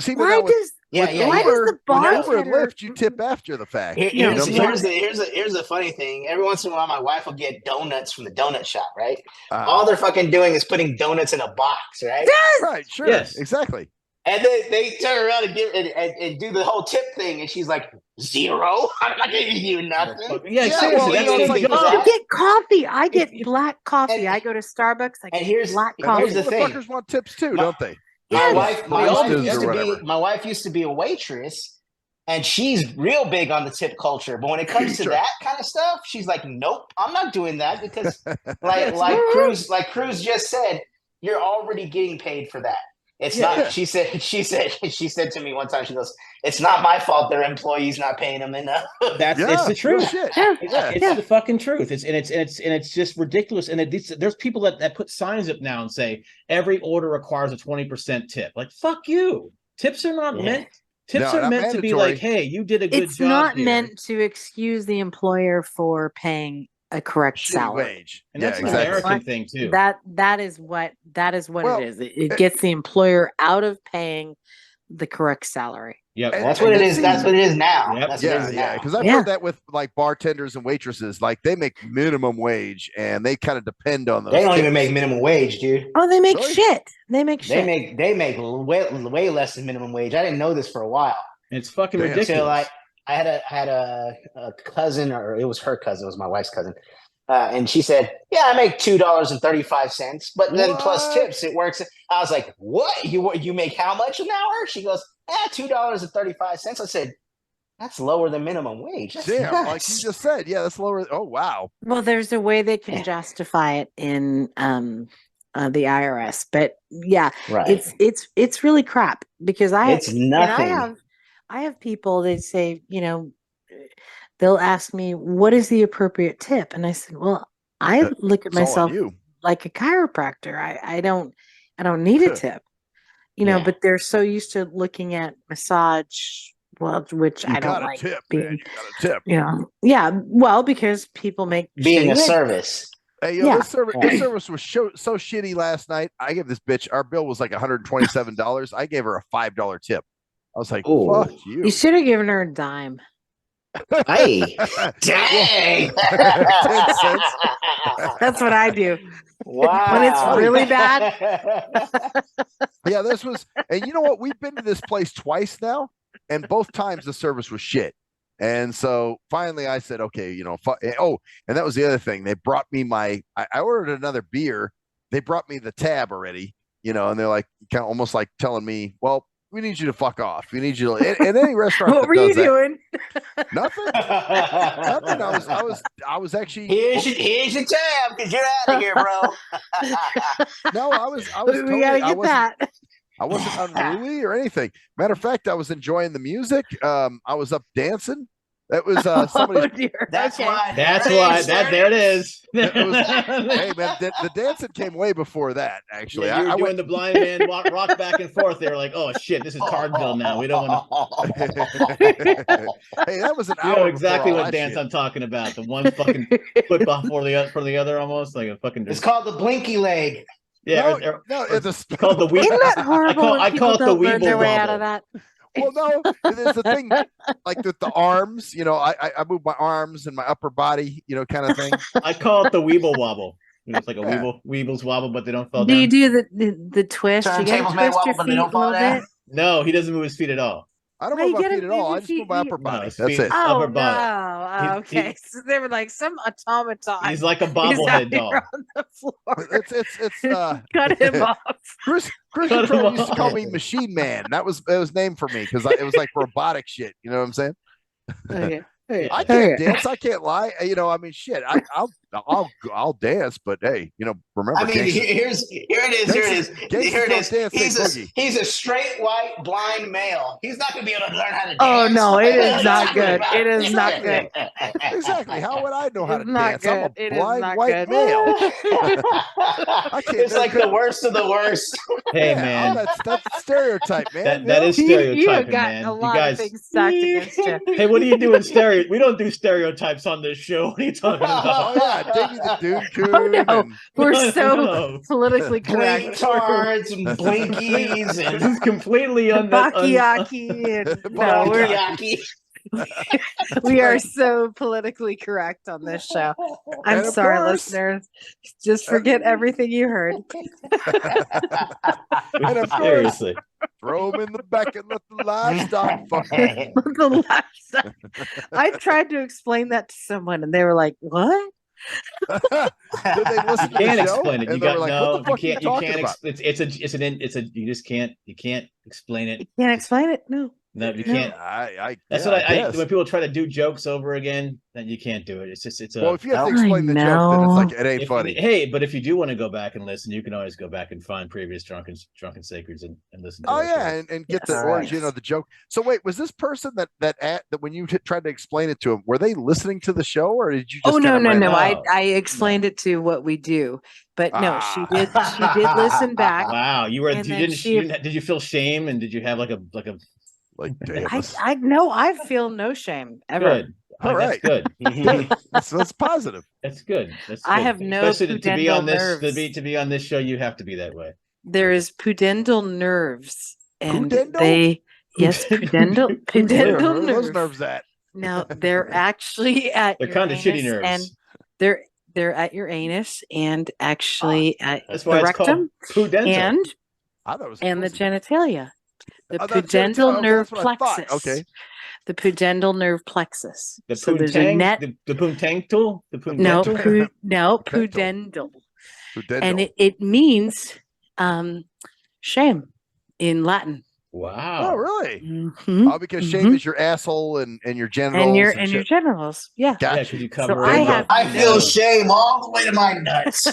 See, why does the bartender and Lyft you tip after the fact? Here's the funny thing. Every once in a while, my wife will get donuts from the donut shop. Right, all they're fucking doing is putting donuts in a box. Right, right, sure, yes, exactly. And then they turn around and give and do the whole tip thing, and she's like, 0. I'm not giving you nothing. Yeah, Yeah, seriously, well, that's you know, his it's like- job. I get coffee. I get black coffee. And- I go to Starbucks. I and get here's- black and And coffee. here's those the thing. motherfuckers want tips too, My- don't they? My Yes. wife, my They all wife do. used to Whatever. be, my wife used to be a waitress, and she's real big on the tip culture. But when it comes to Sure. that kind of stuff, she's like, "Nope, I'm not doing that because, Yes. like Cruz just said, you're already getting paid for that. It's Yeah. not." She said to me one time, she goes, "It's not my fault their employees not paying them enough." That's Yeah, it's the truth. no shit. Yeah. Yeah. It's the fucking truth. It's just ridiculous. And there's people that put signs up now and say every order requires a 20% tip. Like, fuck you. Tips are not Yeah. meant. Tips No, are not meant to be mandatory. like, hey, you did a good It's job. not here. meant to excuse the employer for paying a correct Shitty salary. wage. And Yeah, that's an exactly. American thing too. That is what Well, it is. It gets the employer out of paying the correct salary. Yep. And- That's what it is. see- That's what it is now. Yep. That's what it Yeah, is yeah. now. Because I've Yeah. heard that with like bartenders and waitresses, like they make minimum wage and they kind of depend on those. They don't tips. even make minimum wage, dude. Oh, they make Really? shit. They make shit. They make way less than minimum wage. I didn't know this for a while. It's fucking Damn. ridiculous. Until I had a cousin, or it was her cousin, it was my wife's cousin. And she said, "Yeah, I make $2.35, but then plus What? tips, it works." I was like, "What? You make how much an hour?" She goes, $2.35. I said, "That's lower than minimum wage." That's Damn, like nuts. you just said. Yeah, that's lower. Oh, wow. Well, there's a way they can justify it in the IRS, but yeah, Right. it's really crap because It's nothing. I have people that say, they'll ask me, what is the appropriate tip? And I said, well, I look at It's all on myself you. like a chiropractor. I don't need a tip, Yeah. but they're so used to looking at massage, well, which You I don't got a like tip, being, man. You got a tip. yeah, well, because people make Being a shitty living. service. Hey, yo, Yeah. this service was so shitty last night. I gave this bitch, our bill was like $127. I gave her a $5 tip. I was like, Ooh. fuck you. You should have given her a dime. Hey, dang. 10 cents. That's what I do. Wow. When it's really bad. Yeah, this was, and you know what? We've been to this place twice now, and both times the service was shit. And so finally I said, okay, oh, and that was the other thing. They brought me I ordered another beer. They brought me the tab already, and they're like, kind of almost like telling me, well, we need you to fuck off. We need you to, and any restaurant What that were you does that, doing? nothing. Nothing. I was actually Here's your tab, because you're out of here, bro. no, I was We gotta I get wasn't that. I wasn't unruly or anything. Matter of fact, I was enjoying the music. I was up dancing. That was Oh somebody's. dear. That's Okay. why. That's why. There it is. Hey man, the dancing came way before that. Actually, Yeah, you were I doing went. the blind man rock back and forth. They were like, "Oh shit, this is Cardville now. We don't want to." Hey, that was an You hour. know exactly before all what that dance shit. I'm talking about. The one fucking foot before the other, almost like a fucking. It's called the blinky leg. Yeah, No, it's a called the weeb. Isn't that horrible when I people call it the don't learn their Weeble way out wobble. of that? Well, no, there's the thing like with the arms. I move my arms and my upper body, kind of thing. I call it the Weeble wobble. It's like a Yeah. Weeble's wobble, but they don't fall Do down. you do the twist? You gotta Turntables may twist your wobble, but they feet don't a fall little down. bit. No, he doesn't move his feet at all. I don't Well, move you my feet gotta at all. move I your just move feet- my you- upper No, body. his That's feet- it. Oh Upper body. no! Oh, He's- okay, so they were like some automaton. He's like a He's bobblehead out here doll. on the floor. It's Cut him off. Chris Cut Control him used to call off. me Machine Man. It was named for me because it was like robotic shit. You know what I'm saying? Okay. I can't dance. I can't lie. I mean, shit. I'll dance, but hey, remember. I mean, here it is. Gangsters. He's a straight white blind male. He's not going to be able to learn how to dance. Oh, no, it is What not are you talking good. about? It is not good. Exactly. How would I know how to It's not dance? I'm a good. It is blind not white good. male. It's like the worst of the worst. Hey Yeah, man, that's stereotype, man. that is You stereotyping, have got man. a You lot guys. of things stacked against you. Hey, what are you doing? We don't do stereotypes on this show. What are you talking Oh about? yeah, Diggy the Dune Coon. Oh, no. and- We're No, so no. politically Blink correct. tards and blinkies This and is completely Bakiyaki and no, Bakiyaki. we are so politically correct on this show. I'm And of sorry, course- listeners. Just forget everything you heard. And of course, Seriously. Throw them in the back and let the livestock fuck. The livestock. I tried to explain that to someone, and they were like, "What?" Did they listen You to can't the show? explain it. You And they were got like, no. "What the fuck you are can't. you You talking can't. about?" It's an. You just can't. You can't explain it. You can't explain it. No. No, you No. can't. That's yeah, what I guess. when people try to do jokes over again, then you can't do it. It's a. Well, if you have to I explain the joke, then it's like it ain't if- funny. Hey, but if you do want to go back and listen, you can always go back and find previous drunken sacreds and listen to. Oh our yeah, shows. and get Yes. the origin of the joke. So wait, was this person that when you tried to explain it to them, were they listening to the show, or did you just? Oh no, kinda no, random- no! No. I explained it to what we do, but no, she Ah. did. She did listen back. Wow, you were. And You then didn't. she- You didn't. Did you feel shame? And did you have like a? Like, damn, I no, I feel no shame ever. Good. All That's good. that's positive. That's good. That's I good. have no Especially to be on pudendal this nerves. to be on this show, you have to be that way. There is pudendal nerves, and Pudendal? they yes, pudendal Where pudendal are those nerves. nerves at? Now they're actually at They're your kind of shitty anus, and nerves. they're at your anus and actually at That's the why it's rectum called pudendal. and I thought it was the pussy. genitalia. The Oh, that's pudendal okay, nerve that's what I thought. plexus. Okay. The pudendal nerve plexus. the So there's a poontang, net. the poontang tool, the No, poontang. no, Pudendal. pudendal. And it means shame in Latin. Wow. Oh, really? Mhm, Oh, because shame mhm. is your asshole and your genitals and your and your shit. genitals. Yeah. Yeah, Gotcha. because you cover. I it have up. I feel no- shame all the way to my nuts.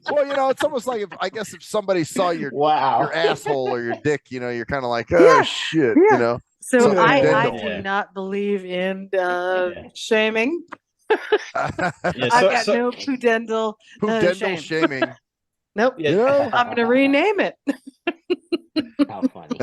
Well, it's almost like if somebody saw your Wow. asshole or your dick, you're kind of like, oh Yeah, shit, yeah. So So I pudendal. do Yeah. not believe in Yeah. shaming. Yeah, I got no pudendal. Pudendal shame. shaming. Nope. Yeah, I'm gonna rename it. How funny.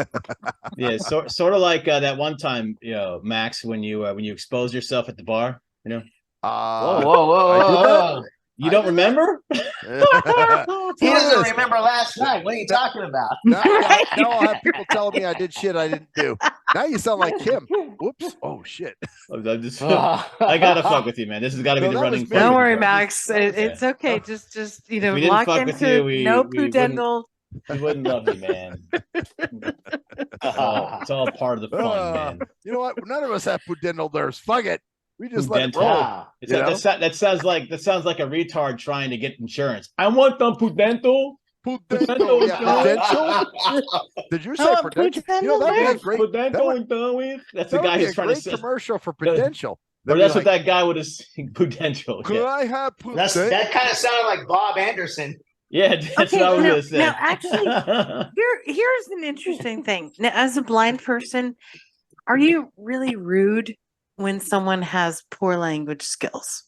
yeah, sort of like that one time, Max, when you exposed yourself at the bar. Whoa, Uh, whoa, whoa, I did whoa, that? whoa. You don't remember? He doesn't remember last night. What are you talking about? now I'll have people telling me I did shit I didn't do. Now you sound like Kim. Whoops. Oh shit. I gotta fuck with you, man. This has got to be No, the that running. was me. thing. Don't worry, Yeah. Max. It's okay. Oh. Just we didn't lock fuck with into you, no we wouldn't- pudendal. You wouldn't love me, man. It's all part of the fun, man. You know what? None of us have pudendal nerves. Fuck it. We just let it Pudendal. roll. Ah. It's You like, know? that sounds like a retard trying to get insurance. I want the pudendal. Pudendal. Yeah, Pudendal. prudential. Did you say Oh, prudential? pudendal That'd be a nerve. great. Pudendal and done with. That's the That would guy be who's a trying to great say. commercial for prudential. Or They'd that's be what that guy would have seen. Prudential. Could Yeah, I have prudential? That kind of sounded like Bob Anderson. yeah, that's Okay, what I was now- gonna say. now, actually- Here's an interesting thing. Now, as a blind person, are you really rude when someone has poor language skills?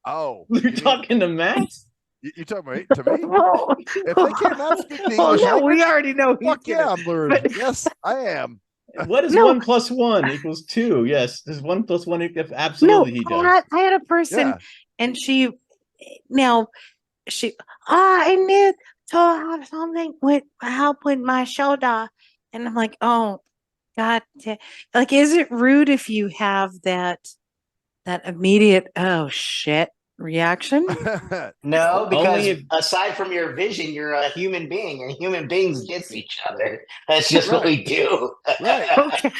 Oh, You're talking to Max? You talking about to me? If they cannot speak the Well, English no, language, we already know he's fuck yeah, gonna- I'm learning. but- Yes, I am. What is No. 1 + 1 = 2? Yes, does 1 + 1 absolutely he does. I had a person, Yeah. and she I need to have something with help with my shoulder, and I'm like, oh God, like, is it rude if you have that immediate oh shit reaction? No, because Only if- aside from your vision, you're a human being, and human beings diss each other. That's just what we do. Right. Okay,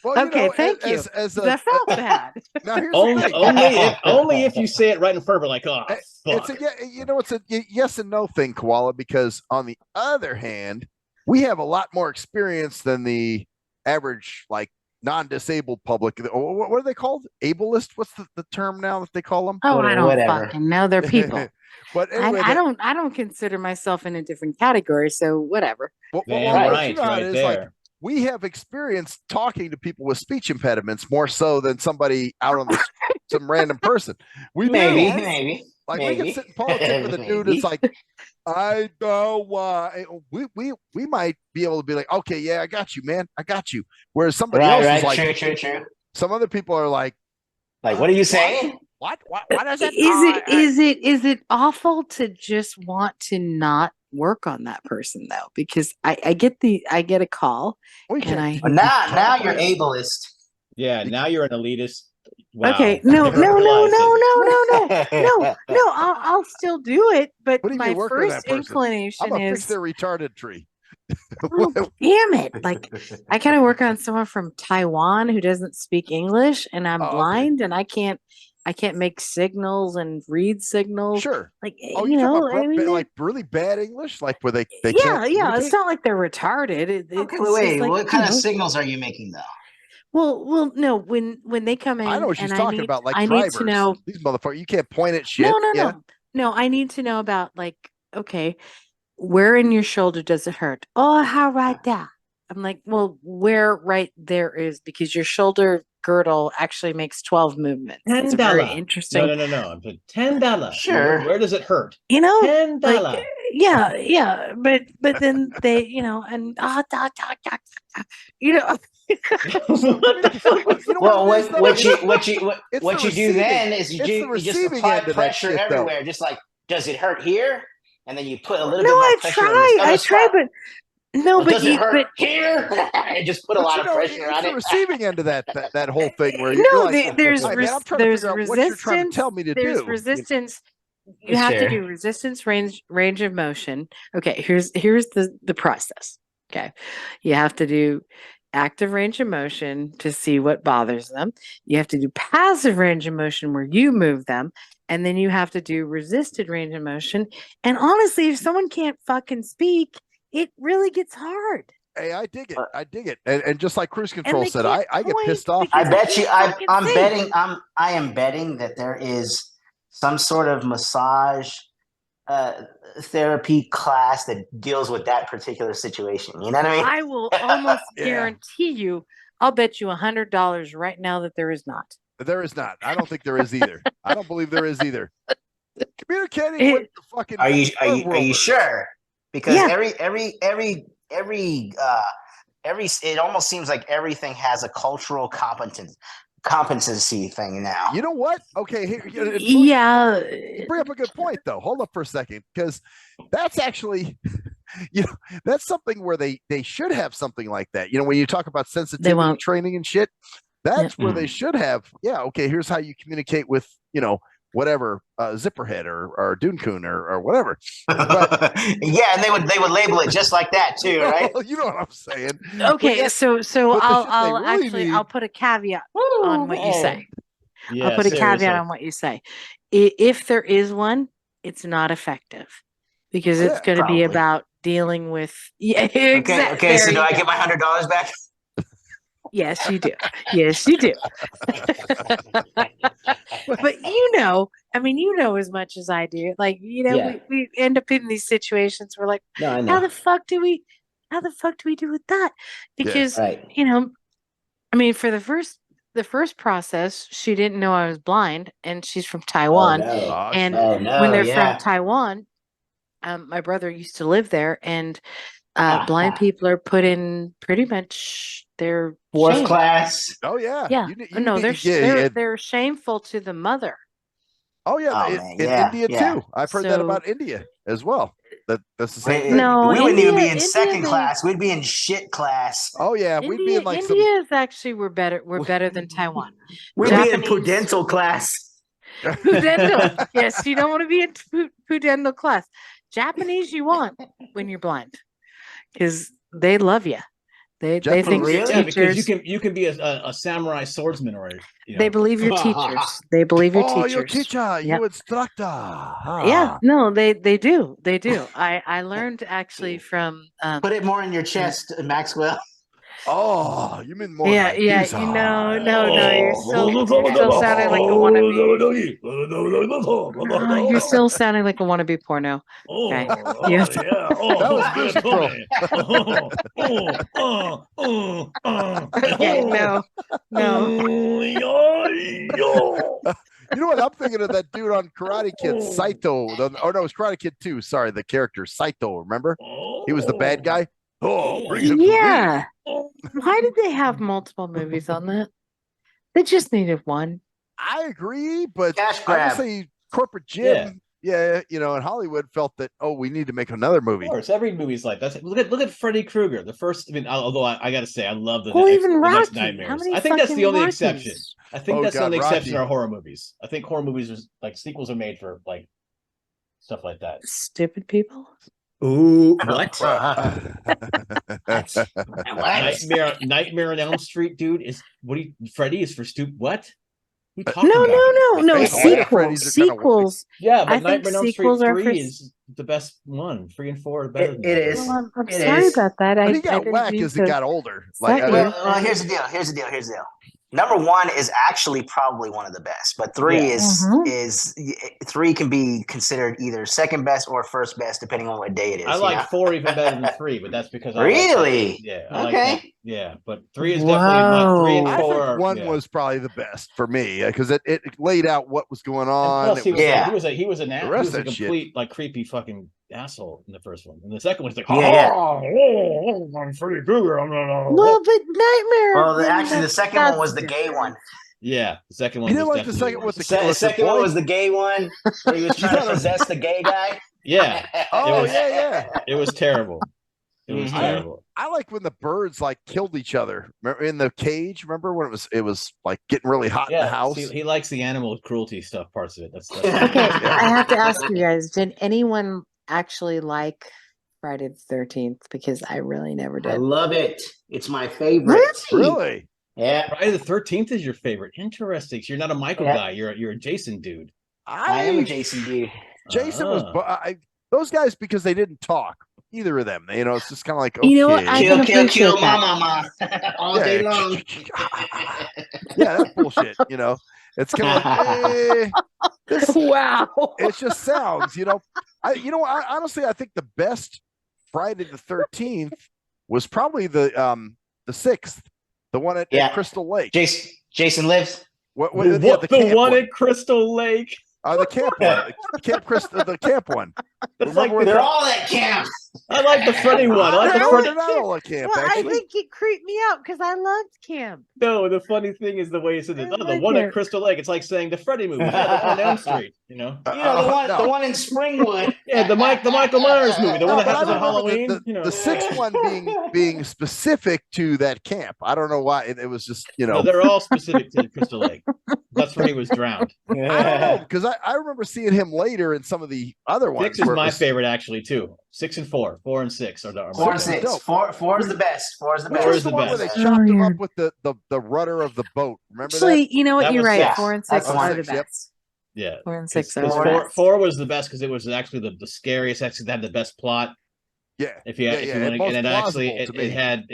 Well, Okay, thank you. As I felt bad. now here's the Only, thing. only if you say it right in front of her, like, oh, It's fuck. it's a yes and no thing, Koala. Because on the other hand, we have a lot more experience than the average, like non-disabled public. What are they called? Ableist? What's the term now that they call them? Oh, I don't Whatever. fucking know. They're people. But anyway, I don't consider myself in a different category, so whatever. Damn Right. right, you know how it right is, like, there. we have experience talking to people with speech impediments more so than somebody out on the some random person. We Maybe, do. maybe. Like we maybe. can sit in politics with a dude Maybe. that's like, I know why. We might be able to be like, okay, yeah, I got you, man, I got you. Whereas somebody else is like, true. some other people are like, Like, what are you saying? what is it? Is it awful to just want to not work on that person though? Because I get a call We and can't. I Well, now you're ableist. Yeah, now you're an elitist. Wow. Okay, no, Never no, no, no, realized it. no, no, no, no. I'll still do it, but What do you my mean work with that first person? I'm inclination gonna fix is, their retarded tree. oh, damn it! Like I kind of work on someone from Taiwan who doesn't speak English, and I'm Oh, okay. blind, and I can't make signals and read signals. Sure. Like Oh, you you talking know, about I mean, like really bad English, like where they yeah, can't yeah. It's communicate? not like they're retarded. Okay, It's wait. just like What kind of signals are you making though? well, no. When they come I know in, what she's and talking about, like I need to drivers. know. These motherfuckers, you can't point at shit. No, no, Yeah. no. I need to know about like, okay, where in your shoulder does it hurt? Oh, how right there. I'm like, well, where right there is because your shoulder girdle actually makes 12 movements. It's a very $10. interesting. No. I'm saying $10. Sure. Where does it hurt? You know, $10. like yeah, but then they, and you know, What the fuck was You know Well, what it is, though? It's what the you do then receiving. is It's the you just receiving apply end of that pressure shit, though. everywhere. Just like, does it hurt here? And then you put a little no, bit more I pressure on this try, other spot. but no, Well, but does it hurt but here? And just put a But lot you of know, pressure it's on the it. receiving end of that whole thing where you're no, like, there's all right, man, I'm trying to there's figure out what you're trying to resistance. tell me to There's do. resistance. You have to Sure. do resistance range of motion. Okay, here's the process. Okay, you have to do active range of motion to see what bothers them. You have to do passive range of motion where you move them, and then you have to do resisted range of motion. And honestly, if someone can't fucking speak, it really gets hard. Hey, I dig it. I dig it. And just like cruise And control they said, can't I get point pissed off. I because they bet you. can't fucking I'm see. betting. I am betting that there is some sort of massage therapy class that deals with that particular situation. You know what I mean? I will almost Yeah. guarantee you, I'll bet you $100 right now that there is not. There is not. I don't think there is either. I don't believe there is either. Communicating with the fucking Are you worlders. sure? Because Yeah. it almost seems like everything has a cultural competency thing now. You know what? Okay, here, Yeah. you bring up a good point though. Hold up for a second, because that's actually, that's something where they should have something like that. When you talk about sensitivity won't. training and shit, that's where they should have. Yeah, okay. Here's how you communicate with whatever Zipperhead or Drunken or whatever. But yeah, and they would label it just like that too, right? You know what I'm saying? Okay, But so but the shit I'll they really need- I'll put a caveat on what you say. Yeah, I'll put a caveat seriously. on what you say. If there is one, it's not effective because it's going to be probably. about dealing with. Yeah, exactly. Okay. So do I get my $100 back? Yes, you do. Yes, you do. But I mean, as much as I do. Like, Yeah. we end up in these situations where like, No, I know. how the fuck do we do with that? Because Right. I mean, for the first process, she didn't know I was blind, and she's from Taiwan. Oh, no. And Oh, no, when they're yeah. from Taiwan, my brother used to live there, and blind people are put in pretty much their Fourth shame. class. Oh yeah. Yeah. No, they're shameful to the mother. Oh yeah, Oh, in man, yeah, India yeah. too. I've heard that So- about India as well. That's the same thing. No, we wouldn't even be in India, second they- class. We'd be in shit class. Oh yeah, we'd be in like India is actually we're better than Taiwan. We'd be in Japanese- pudental class. Pudendal. Yes, you don't want to be in pudendal class. Japanese you want when you're blind, because they love you. They think Really? you're Yeah, because teachers. you can be a samurai swordsman or They believe you're teachers. They believe you're oh, teachers. your teacher, Yep. you instructor. Yeah, no, they do. They do. I learned actually from Put it more in your chest, Maxwell. Oh, you mean more yeah, like yeah, this, no, you're still sounding like a wannabe. You're still sounding like a wannabe porno. Okay. Yes. That was cruise control. Okay, no. You know what? I'm thinking of that dude on Karate Kid, Saito. No, it was Karate Kid 2. Sorry, the character Saito. Remember? He was the bad guy. Oh, bring him to me. Yeah. Why did they have multiple movies on that? They just needed one. I agree, but Cash I would grab. say corporate Jim. yeah, and Hollywood felt that, oh, we need to make another movie. Of course, every movie's like that. Look at Freddy Krueger. The first, I mean, although I got to say, I love the Well, even the next Rocky. Nightmares. How many I think that's the fucking only Rockies? exception. I think Oh, that's the God, only exception Rocky. are horror movies. I think horror movies are like sequels are made for like stuff like that. Stupid people. Ooh, what? What? Nightmare on Elm Street, dude. Freddy is for stupid. What? Who talking No, about? no. All the Sequels. Freddy's are kinda Sequels. Yeah, I but think Nightmare on Elm Street sequels are 3 for- is the best one. 3 and 4 are better than It that. is. Well, I'm It sorry is. about that. But I he got didn't whack mean as he to got older. suck you. Well, here's the deal. Number 1 is actually probably one of the best, but 3 Yeah. is 3 can be considered either second best or first best depending on what day it is. I like 4 even better than 3, but that's because I Really? like that. Yeah. I Okay. like that. Yeah, but 3 is definitely my 3 and Whoa. I 4. think one yeah. was probably the best for me because it laid out what was going And on. plus, he was Yeah. a rest of that complete like creepy fucking asshole in the first one, and the second one's like, Yeah. I'm Freddy Krueger. Well, but Nightmare. Well, then actually, the that's- second one that's was the gay different. one. Yeah, the second one. You didn't was like the definitely second with the The second one was the gay one where he was trying to possess the gay guy. Yeah, Oh, was- yeah. it was terrible. It was Mhm. terrible. I like when the birds like killed each other. Remember in the cage. Remember when it was like getting really hot in the Yeah, house. he likes the animal cruelty stuff parts of it. That's Okay, Yeah. I have to ask you guys: did anyone actually like Friday the 13th? Because I really never I did. love it. It's my favorite. Really? Yeah. Friday the 13th is your favorite. Interesting. So you're not a Michael Yeah. guy. You're a Jason dude. I am a Jason dude. Jason was those guys because they didn't talk. Either of them. It's just kind of like, okay. You know what? I can Kill, appreciate my that. mama all day long. Yeah, that's bullshit. It's kind of like, this, Wow. it just sounds, honestly, I think the best Friday the 13th was probably the 6th, the one at Crystal Lake. Jason lives. What, the camp one at Crystal Lake. The camp one, the camp one. That's like They're all at camp. I like the Freddy one. I like the No, Freddy. they're not all at camp. Well, I Actually, think it creeped me out because I loved camp. No, the funny thing is the way you said it. I Oh, the like one it. at Crystal Lake. It's like saying the Freddy movie. Yeah, the one on Elm Street. The no. one in Springwood. Yeah, the Michael Myers movie. The one that but I happens on remember Halloween. the sixth one being specific to that camp. I don't know why it was just No, they're all specific to Crystal Lake. That's where he was drowned. I don't know because I remember seeing him later in some of the other ones. 6 is my favorite actually too. 6 and 4, 4 and 6 are the 4 and Six is 6. dope. 4 is the best. 4 is the Which Four was is the the one where best. they chopped him yeah. up with the rudder of the boat. Remember Actually, you know what? That You're was right. six. 4 and That's 6 the are one. the Yep. best. Yeah. 4 and 6 are Because the best. 4 was the best because it was actually the scariest. Actually, had the best plot. that? If you want to, most and it actually plausible to me. it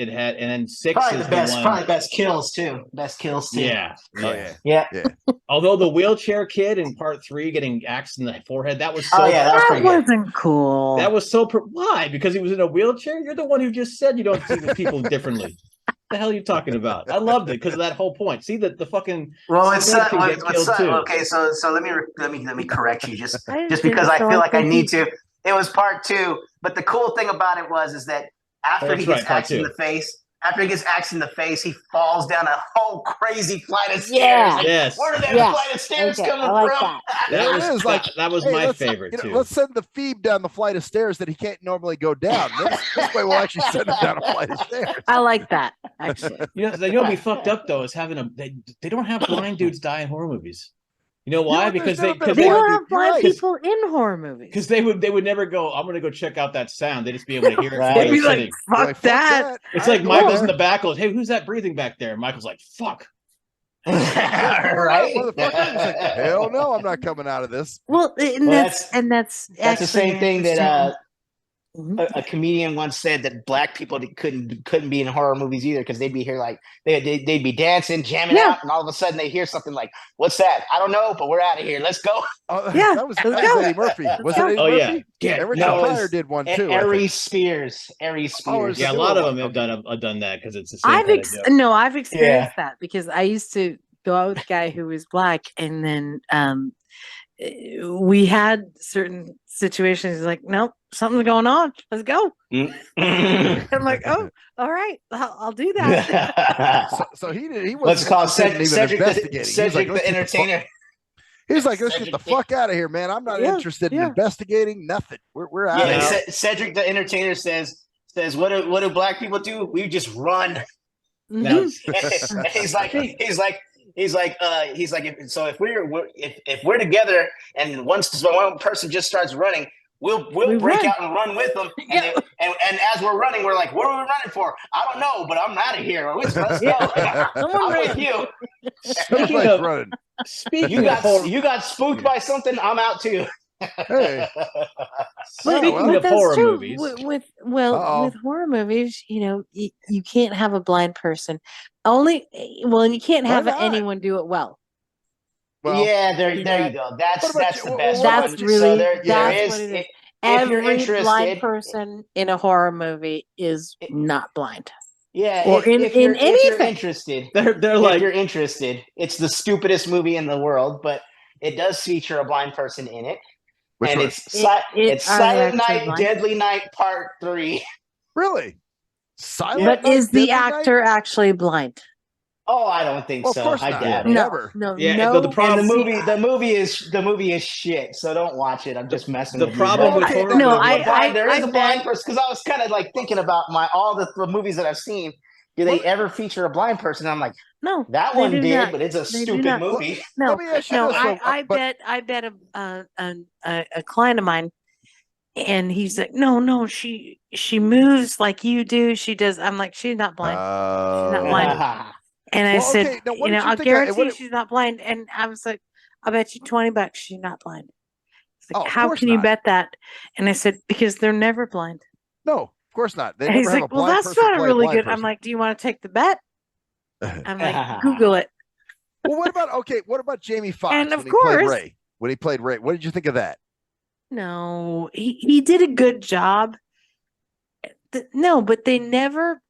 had, and then 6 Probably is the best. one. Probably best kills too. Best kills too. Yeah, Oh yeah. yeah. Yeah. Although the wheelchair kid in part 3 getting axed in the forehead, that was so. Oh yeah, that was That pretty good. wasn't cool. That was so. Why? Because he was in a wheelchair. You're the one who just said you don't see the people differently. What the hell are you talking about? I loved it because of that whole point. See the fucking. Well, it's Someone can get killed, too. okay. So let me correct you just I just didn't because I feel feel like like I they need did. to. It was part 2, but the cool thing about it is that after That's he gets right, part axed in 2. the face, he falls down a whole crazy flight of stairs. Yeah. Like, Yes. where did that Yeah. flight of stairs Okay, coming I like from? that. That It was is like, that was hey, my let's- favorite too. Let's send the Phoebe down the flight of stairs that he can't normally go down. This way, we'll actually send him down a flight of stairs. I like that, actually. What'd be fucked up though is having they don't have blind dudes die in horror movies. You know You why? know, Because there's they never been a They because don't dude, have you're blind right. people in horror movies. they would never go. I'm gonna go check out that sound. They'd just be able to hear it. Right. From They'd where be they're like, sitting. fuck Like, that. It's I like go Michael's there. in the back. Goes, hey, who's that breathing back there? And Michael's like, fuck. Right? Motherfucker, he's like, hell no, I'm not coming out of this. Well, and Well, that's that's the actually same thing that interesting. Mhm. a comedian once said that black people couldn't be in horror movies either because they'd be here like they'd be dancing, jamming Yeah. out, and all of a sudden they hear something like, "What's that? I don't know, but we're out of here. Let's go." Yeah, that was let's go. Eddie Murphy. Was go. it Eddie Oh yeah, Murphy? yeah. And Richard No, it was Pryor did one too. I Ari think. Spears. Yeah, a lot of them have done that because it's the same. I've kind of joke. I've experienced that because I used to go out with a guy who was black, and then we had certain situations like, nope, something's going on. Let's go. I'm like, oh, all right, I'll do that. So he did. He What's wasn't it called? interested in even Cedric investigating. He was Cedric like, the "Let's get the fuck-" Entertainer. He's like, let's get the fuck out of here, man. I'm not interested in investigating nothing. We're out of here. Cedric the Entertainer says, what do black people do? We just run. Now, And he's like, if we're together and one person just starts running, we'll break out and run with them. And, and as we're running, we're like, what are we running for? I don't know, but I'm out of here. Let's go. I'm with you. You got spooked by something. I'm out too. Hey. Speaking of horror movies, with horror movies, you can't have a blind person. You can't have anyone do it well. Yeah, there you go. That's the best. That's one. really So that's what it is. Every blind person in a horror movie is not blind. Yeah, or in anything. If you're interested, they're like, if you're interested, it's the stupidest movie in the world, but it does feature a blind person in it. Which one? It's Silent Night, blind? Deadly Night Part 3. Really? Silent But Night, is the Deadly actor Night? actually blind? Oh, I don't think so. Of course I not. doubt it. Never. No. The problem. The movie is shit. So don't watch it. I'm just messing with you. The problem with horror movies. There is a blind person, because I was kind of like thinking about all the movies that I've seen. Do they ever feature a blind person? I'm like, no, that one did, not. but it's a stupid movie. No, I bet a client of mine, and he's like, no, she moves like you do. She does. I'm like, she's not blind. She's not blind. And I said, I'll guarantee she's not blind. And I was like, I'll bet you $20 she's not blind. He's like, how can you bet that? And I said, because they're never blind. No, of course not. They and never he's have like, a blind well, that's person not play really a blind good. person. I'm like, do you want to take the bet? I'm like, Google it. Well, what about Jamie Foxx? And of when course, he played Ray. When he played Ray, what did you think of that? No, he did a good job. No, but they never.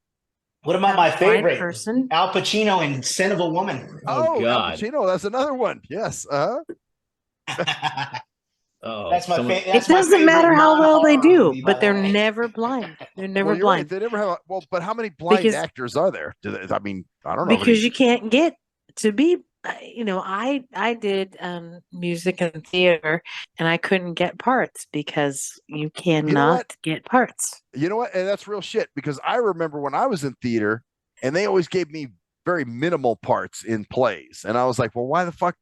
What about my favorite person? Al Pacino in Sin of a Woman. Oh God, Al Pacino, that's another one. Yes. That's my favorite. It doesn't matter how well they do, but they're never blind. They're never blind. Right. They never have. But how many blind actors are there? I mean, I don't know. Because you can't get to be. I did music and theater, and I couldn't get parts because you cannot get parts. You know what? And that's real shit, because I remember when I was in theater, and they always gave me very minimal parts in plays, and I was like, well, why the fuck?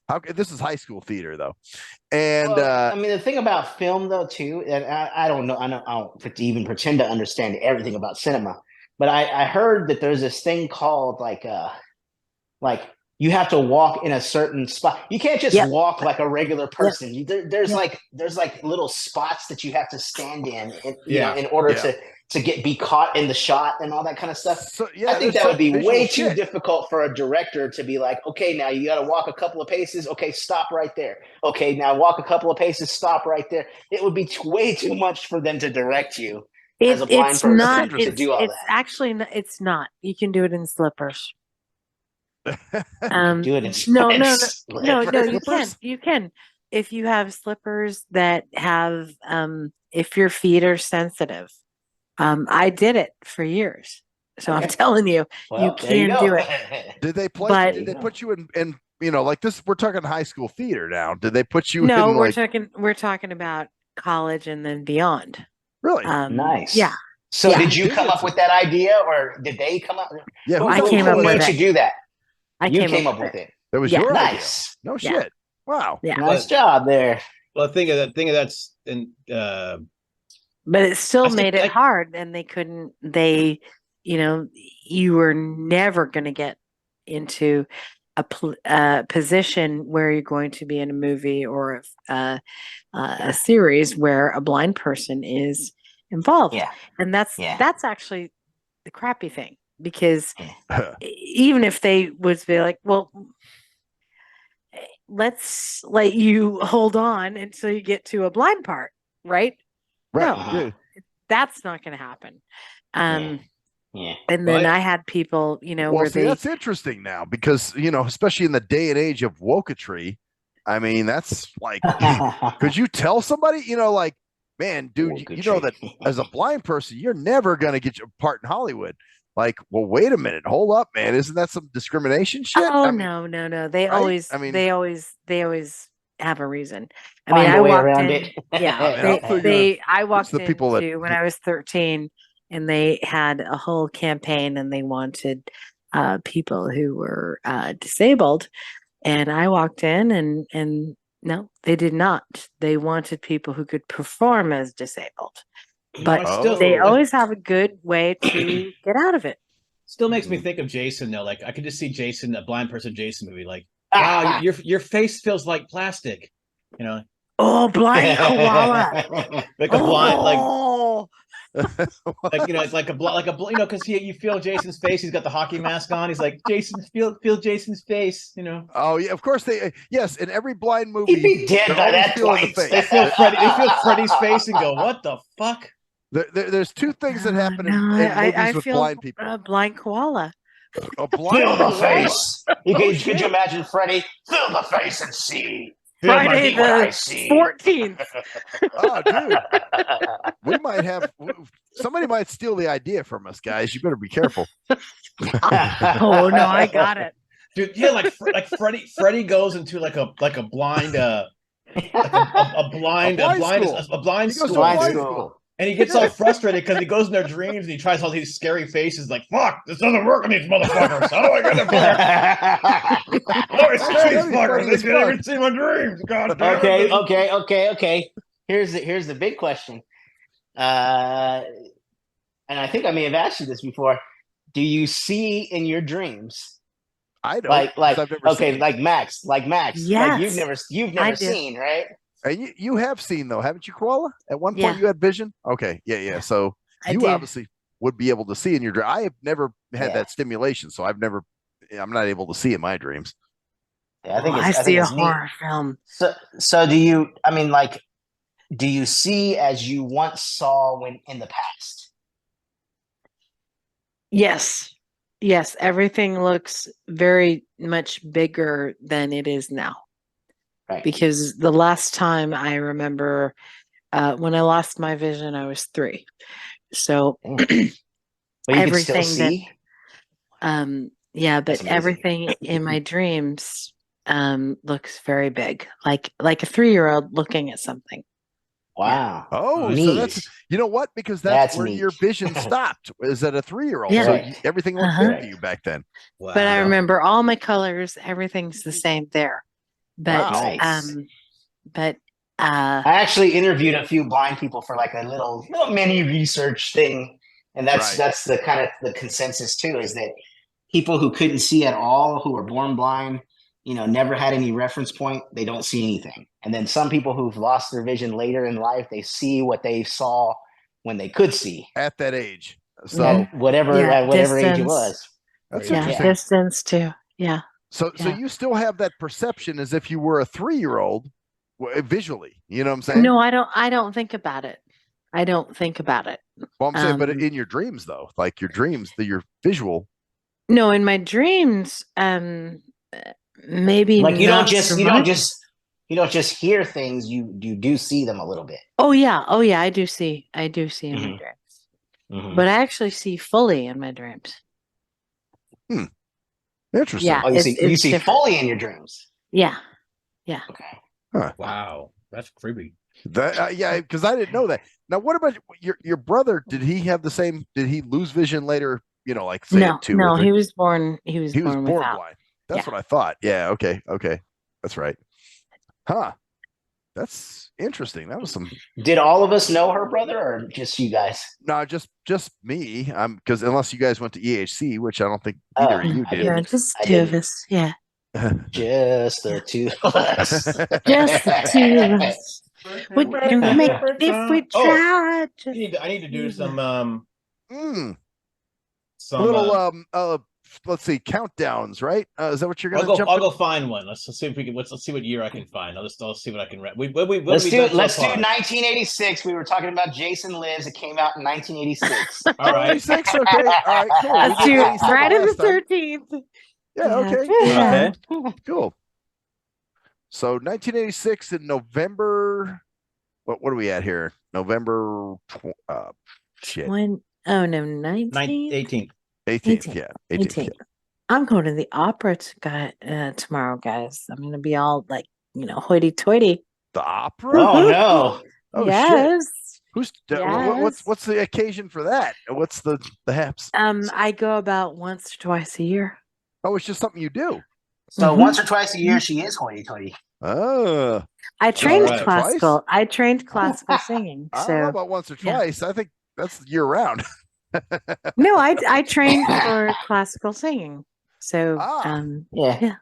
How this is high school theater though. And the thing about film though too, and I don't know, I don't even pretend to understand everything about cinema, but I heard that there's this thing called like you have to walk in a certain spot. You can't just walk like a regular person. There's like little spots that you have to stand in order to be caught in the shot and all that kind of stuff. So, I think that would be way too difficult for a director to be like, okay, now you got to walk a couple of paces. Okay, stop right there. Okay, now walk a couple of paces. Stop right there. It would be way too much for them to direct you as a blind person to do all that. Actually, it's not. You can do it in slippers. Do it in no, you can if you have slippers that have if your feet are sensitive. I did it for years, so I'm telling you, you can do it. Did they play? Did they put you in like this? We're talking high school theater now. Did they put you? No, in, we're talking about college and then beyond. Really? Nice. Yeah. So did you come up with that idea, or did they come up? Yeah, I came up with it. You do that. You came up with it. That was your idea. Nice. No shit. Wow. Yeah. Nice job there. Well, think of that's in. But it still made it hard, and they couldn't. You were never going to get into a position where you're going to be in a movie or a series where a blind person is involved. Yeah. And that's actually the crappy thing, because even if they would be like, well, let's let you hold on until you get to a blind part, right? Right. No, that's not going to happen. And then I had people, where that's interesting now, because, especially in the day and age of Wokatry, I mean, that's like, could you tell somebody, like, man, dude, you know that as a blind person, you're never going to get your part in Hollywood. like, well, wait a minute, hold up, man, isn't that some discrimination shit? Oh I mean, no. They right? always I mean, they always have a reason. I mean, Find I a way walked around in. it. Yeah, I mean, I'm thinking I it's walked the people that into when I was 13, and they had a whole campaign, and they wanted people who were disabled. And I walked in, and no, they did not. They wanted people who could perform as disabled, but It's still they Oh. always have a good way to get out of it. still makes me Mhm. think of Jason though. Like I could just see Jason, a blind person Jason movie. Like, wow, your face feels like plastic. You know, Oh, blind koala. like a blind Oh, like you know, like you know, because you feel Jason's face. He's got the hockey mask on. He's like Jason, feel Jason's face. You know, Oh yeah, of course they. Yes, in every blind He'd movie, be dead they're by always that feeling the point. they face. feel Freddy's face and go, what the fuck? There's two things that happen in I movies with feel blind people. blind koala. A blind Feel the koala. face. Oh, Could shit. you imagine Freddy? Feel the face and see. Friday See what I the see. 14th. Oh, dude, we might have somebody might steal the idea from us, guys. You better be careful. Oh no, I got it. Dude, yeah, like Freddy goes into like a blind like a blind A blind blind school. a blind He goes to school, Blind blind dude. school. And he gets all frustrated because he goes in their dreams and he tries all these scary faces like, fuck, this doesn't work on these motherfuckers. How do I get them back? How do I scare these That'd be fuckers? funny They as can't fuck. even see my dreams. God damn Okay. Here's the big question. And I think I may have asked you this before. Do you see in your dreams? I don't. Like 'cause I've never okay, seen. like Max. Like Yes. you've I never do. seen, right? And you have seen though, haven't you, Koala? At one point, Yeah. you had vision. Okay, yeah. So I you do. obviously would be able to see in your dream. I have never had Yeah. that stimulation, so I'm not able to see in my dreams. Yeah, I think see a it's neat. horror film. So do you? I mean, like, do you see as you once saw when in the past? Yes. Yes, everything looks very much bigger than it is now. Right. Because the last time I remember when I lost my vision, I was 3. So But you can still everything see. yeah, That's but amazing. everything in my dreams looks very big, like a 3-year-old looking at something. Wow. Oh, Neat. so that's you know what? Because That's where neat. your vision stopped. Is at a 3-year-old. Yeah. So Right. everything looked Uh-huh. big to you back then. Wow. But I remember all my colors, everything's the same there. But Wow. Nice. but I actually interviewed a few blind people for like a little mini research thing, and Right. that's the kind of the consensus too, is that people who couldn't see at all, who were born blind, never had any reference point, they don't see anything. And then some people who've lost their vision later in life, they see what they saw when they could see, At that age. So Yeah. whatever Yeah, at whatever age it distance. was. that's yeah, interesting. distance too. Yeah. So Yeah. you still have that perception as if you were a 3-year-old visually. You know what I'm saying? No, I don't think about it. I don't think about it. Well, I'm saying, but Um, in your dreams though, like your dreams, your visual. No, in my dreams, maybe Like you not don't so much. just hear things, you do see them a little bit. Oh yeah, I do see in my Mhm. dreams, Mhm. but I actually see fully in my dreams. Interesting. Yeah, Oh, you see it's different. fully in your dreams. Yeah, Okay. Wow. That's creepy. That yeah, because I didn't know that. Now, what about your brother? Did he have the same? Did he lose vision later? Like say no, at 2 no, or 3? he was born. He was He was born born without. blind. That's Yeah. what I thought. Yeah. Okay. That's right. Huh. That's interesting. That was some. Did all of us know her brother, or just you guys? No, just me. Because unless you guys went to EHC, which I don't think either of you I did. Yeah, didn't. just I 2 of didn't. us. Yeah, Just the two of us. just the 2 of us. We can make it if we Oh, try. I need to do some Mm, some little let's see, countdowns, right? Is that what you're gonna jump? I'll go find one. Let's see if we can. Let's see what year I can find. I'll see what I can read. Let's do 1986. We were talking about Jason Lives. It came out in 1986. All right. 86? Okay. All right. Cool. We Let's did do it 87 Friday the last time. 13th. Yeah. Okay. Yeah. Okay. Cool. So 1986 in November. What are we at here? November. Shit. Oh no, 19. 18th. 18th, yeah. 18th. 18th. I'm going to the opera tomorrow, guys. I'm going to be all like, hoity-toity. The opera? Oh no. Oh, yes. shit. Who's Yes. what's the occasion for that? What's the haps? I go about once or twice a year. Oh, it's just something you do. So Mhm. once or twice a year, she is hoity-toity. Oh. I trained right. classical. I trained classical singing. I don't know So about once or yeah. twice. I think that's year round. no, I trained for classical singing. So Yeah.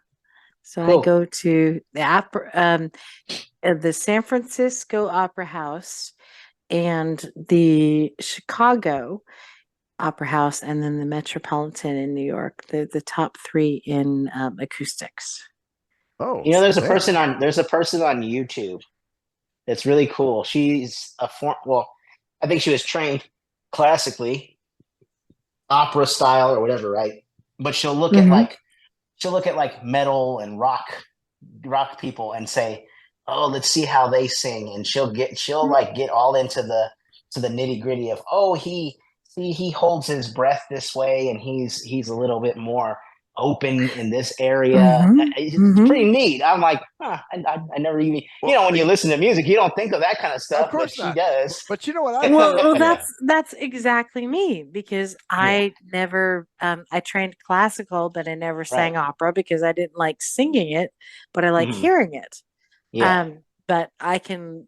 So Cool. I go to the San Francisco Opera House and the Chicago Opera House, and then the Metropolitan in New York. The top three in acoustics. Oh. There's a man. person on YouTube that's really cool. She's I think she was trained classically, opera style or whatever, right? But she'll look at like metal and rock people and say, "Oh, let's see how they sing." And she'll get all into the nitty-gritty of, "Oh, he holds his breath this way and he's a little bit more open in this area." It's pretty neat. I'm like, I never even, when you listen to music, you don't think of that kind of stuff, Of course but not. she does. But you know what? Well, Yeah. that's exactly me, because I never I trained classical, but I never sang opera because I didn't like singing it, but I like hearing it. Yeah. But I can,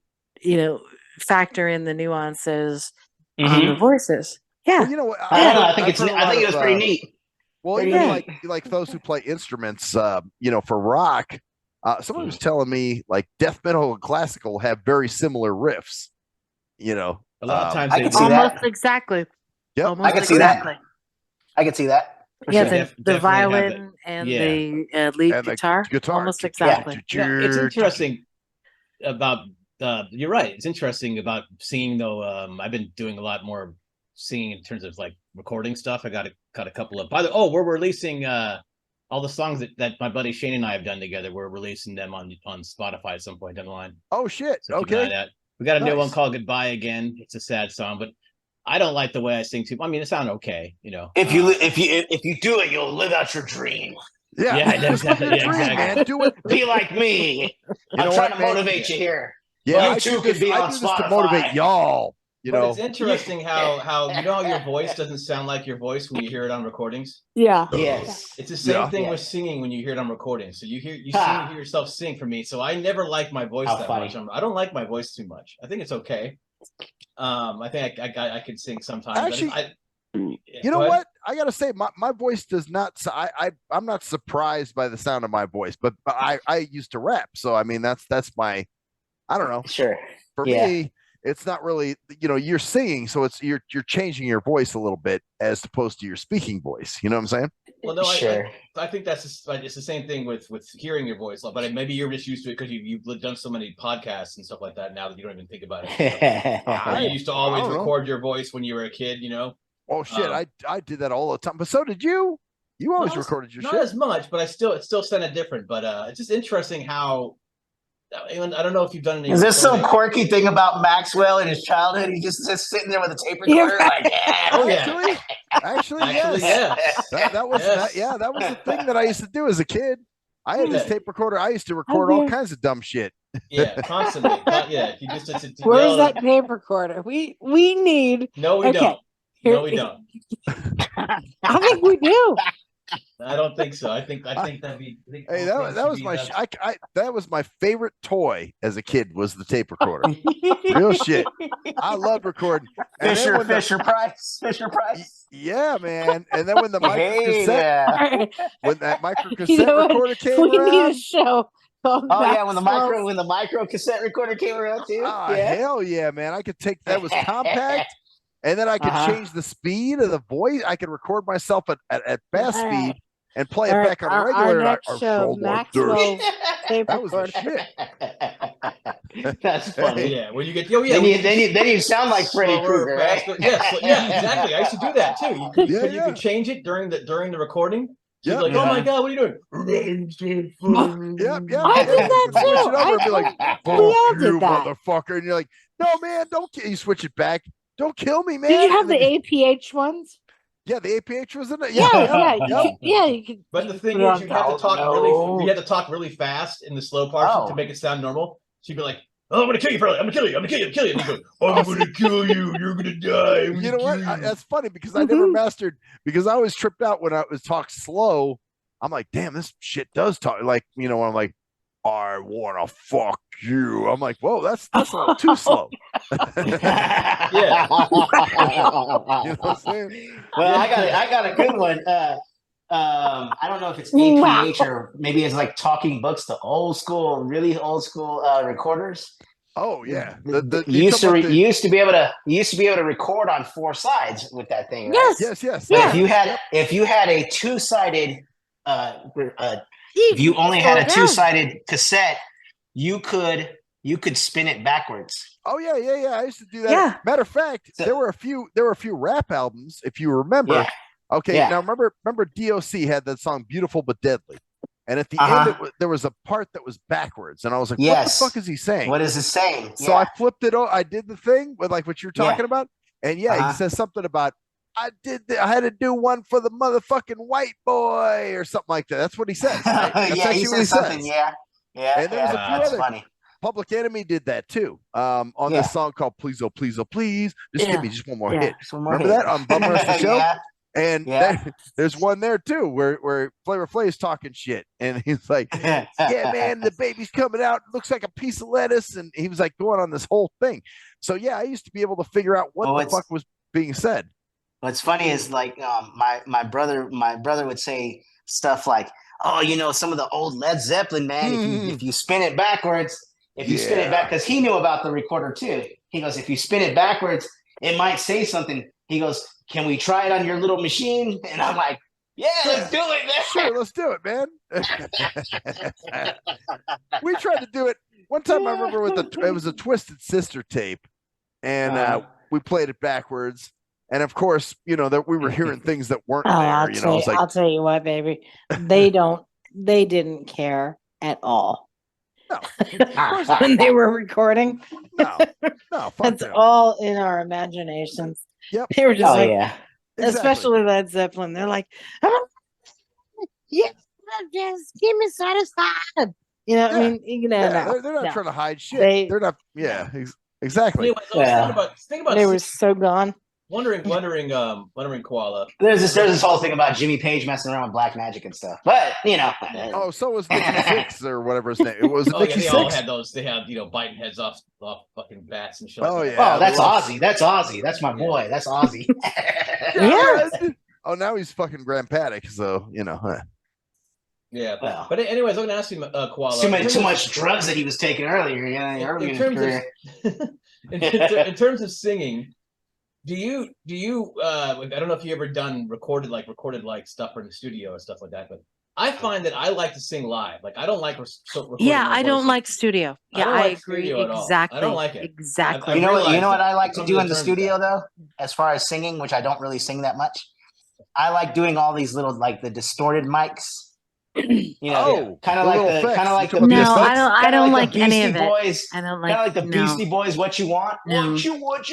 factor in the nuances on the voices. Yeah. Well, you know what? I don't know. I think it was pretty neat. Well, Pretty even neat. like those who play instruments, for rock, someone was telling me like death metal and classical have very similar riffs. A lot of times I they can do. see that. Almost exactly. Yep. Almost I can see exactly. that. I can see that. For Yeah, sure. the Definitely violin and Yeah. the lead And the guitar. guitar. Almost exactly. It's interesting about you're right. It's interesting about singing though. I've been doing a lot more singing in terms of like recording stuff. I got a couple of we're releasing all the songs that my buddy Shane and I have done together. We're releasing them on Spotify at some point down the line. Oh shit. So keep an eye on Okay. that. We got a new Nice. one called Goodbye Again. It's a sad song, but I don't like the way I sing too. I mean, it sounds okay, If you do it, you'll live out your dream. Yeah. Yeah, Just live your exactly. dream, man. Do it. Be like me. I'm trying to motivate you here. Yeah, Well, I you do too could this, be I on do this to Spotify. motivate y'all. But it's interesting how your voice doesn't sound like your voice when you hear it on recordings. Yeah. Yes. It's the same thing Yeah. with singing when you hear it on recordings. So you hear yourself sing for me. So I never like my voice How that funny. much. I don't like my voice too much. I think it's okay. I think I could sing sometimes. Actually, but you know what? I gotta say, my voice does not. I'm not surprised by the sound of my voice, but I used to rap, so I mean that's my. I don't know. Sure. For me, it's not really. You're singing, so it's you're changing your voice a little bit as opposed to your speaking voice. You know what I'm saying? Well, no, Sure. I think it's the same thing with hearing your voice, but maybe you're just used to it because you've done so many podcasts and stuff like that now that you don't even think about it. You used to always record your voice when you were a kid, Oh shit, I did that all the time. But so did you. You always recorded your not shit. as much, but it still sounded different. But it's just interesting how. I don't know if you've done any. Is there some quirky thing about Maxwell in his childhood? He's just sitting there with a tape recorder, like, Oh yeah. Actually, yes. That was that was the thing that I used to do as a kid. I had this tape recorder. I used to record all kinds of dumb shit. Yeah, constantly. You just Where's that tape recorder? We need. No, we don't. No, we don't. I think we do. I don't think so. I think that'd be. Hey, that was my that was my favorite toy as a kid was the tape recorder. Real shit. I loved recording. And Fisher Price. Yeah, man. And then when the micro cassette, when that micro cassette recorder came we around, need a show. Oh yeah, when the micro cassette recorder came around too. Hell yeah, man! I could take that was compact, and then I could change the speed of the voice. I could record myself at fast speed and play it back on regular. Our next show, Maxwell's tape that was the recorder. shit. That's funny. Yeah, when you get then you sound like Freddy Krueger, right? Yeah, exactly. I used to do that too. You could change it during the recording. Yeah. Like, oh my god, what are you doing? Yep. I did that too. Switch it over and be like, we all "Fuck did you, that. motherfucker!" And you're like, "No, man, don't." You switch it back. Don't kill me, man. Did you have And then the APH ones? Yeah, the APH was in it. Yeah, Yeah, you could. But the thing put it is, on you have to top. talk No. really. You have to talk really fast in the slow parts Oh. to make it sound normal. So you'd be like, "Oh, I'm gonna kill you, Furley. I'm gonna kill you. I'm gonna kill you. I'm gonna kill you." And you go, "I'm gonna kill you. You're gonna die. I'm You gonna know what? kill you." That's funny because I never mastered because I always tripped out when I was talk slow. I'm like, damn, this shit does talk like when I'm like, I wanna fuck you. I'm like, whoa, that's a little too slow. Yeah. You know what I'm saying? Well, I got a good one. I don't know if it's APH or maybe it's like talking books, the old school, really old school recorders. Oh yeah. You used to be able to record on 4 sides with that thing, right? Yes. Yes. But Yeah. if you had a 2-sided if you only had a 2-sided cassette, you could spin it backwards. Oh yeah. I used to do that. Yeah. Matter of fact, So- there were a few rap albums, if you remember. Yeah. Okay, Yeah. now remember DOC had that song "Beautiful but Deadly," and at the Uh-huh. end there was a part that was backwards, and I was like, Yes. "What the fuck is he saying?" What is it saying? So I flipped it. I did the thing with like what you're talking Yeah. about, and he Uh-huh. says something about I had to do one for the motherfucking white boy or something like that. That's what he says. Right? That's Yeah, he actually what said something. says. Yeah. And there was a few that's other- funny. Public Enemy did that too. On Yeah. this song called "Please Oh Please Oh Please." Just give me just one more Yeah. hit. Just one more Remember hit. that on Bum Rush the Show? Yeah. And Yeah. there's one there too where Flavor Flav is talking shit, and he's like, "Yeah, man, the baby's coming out. Looks like a piece of lettuce," and he was like going on this whole thing. So yeah, I used to be able to figure out what the fuck was being said. What's funny is like my brother would say stuff like, "Oh, some of the old Led Zeppelin, man. If you spin it backwards, spin it back," because he knew about the recorder too. He goes, "If you spin it backwards, it might say something." He goes, "Can we try it on your little machine?" And I'm like, "Yeah, let's do it, man." Sure, let's do it, man. We tried to do it one time. I remember it was a Twisted Sister tape, and we played it backwards. And of course, that we were hearing things that weren't there. I'll tell you what, baby. They didn't care at all. No, when they were recording. no, fuck That's them. all in our imaginations. Yep. They were just Yeah. Exactly. especially Led Zeppelin. They're like, yes, just give me satisfied. Yeah. I mean, Yeah, they're not no. trying to hide shit. They- They're not. Yeah, exactly. Anyway, so I was thinking about they were so gone. wondering Koala. There's this whole thing about Jimmy Page messing around with black magic and stuff, but Oh, so was Nikki Six or whatever his name. It was Oh yeah, Nikki they all Six. had those. They had Oh, biting heads off fucking bats and shit. Yeah. Oh, that's Well, Ozzy. That's Ozzy. That's my boy. That's Ozzy. Yeah. Oh, now he's fucking Grand Paddock. So Yeah, Well. but anyways, I'm gonna ask you, Koala. too much drugs that he was taking earlier. Earlier in his career. in terms of singing, do you I don't know if you ever done recorded stuff in the studio or stuff like that, but I find that I like to sing live. Like I don't like recording Yeah, my I don't voice. like studio. I Yeah, don't I like agree studio at all. exactly. I don't like it. Exactly. I You know what realize I that. like It to comes do with in the terms of studio that. though, as far as singing, which I don't really sing that much. I like doing all these little like the distorted mics. Oh, kind of the like little the effects. kind of like You the talking No, about I don't. I kinda don't like like any Beastie of it. Boys. I don't Kind of like like the no. Beastie Boys. What you want? No. What you want?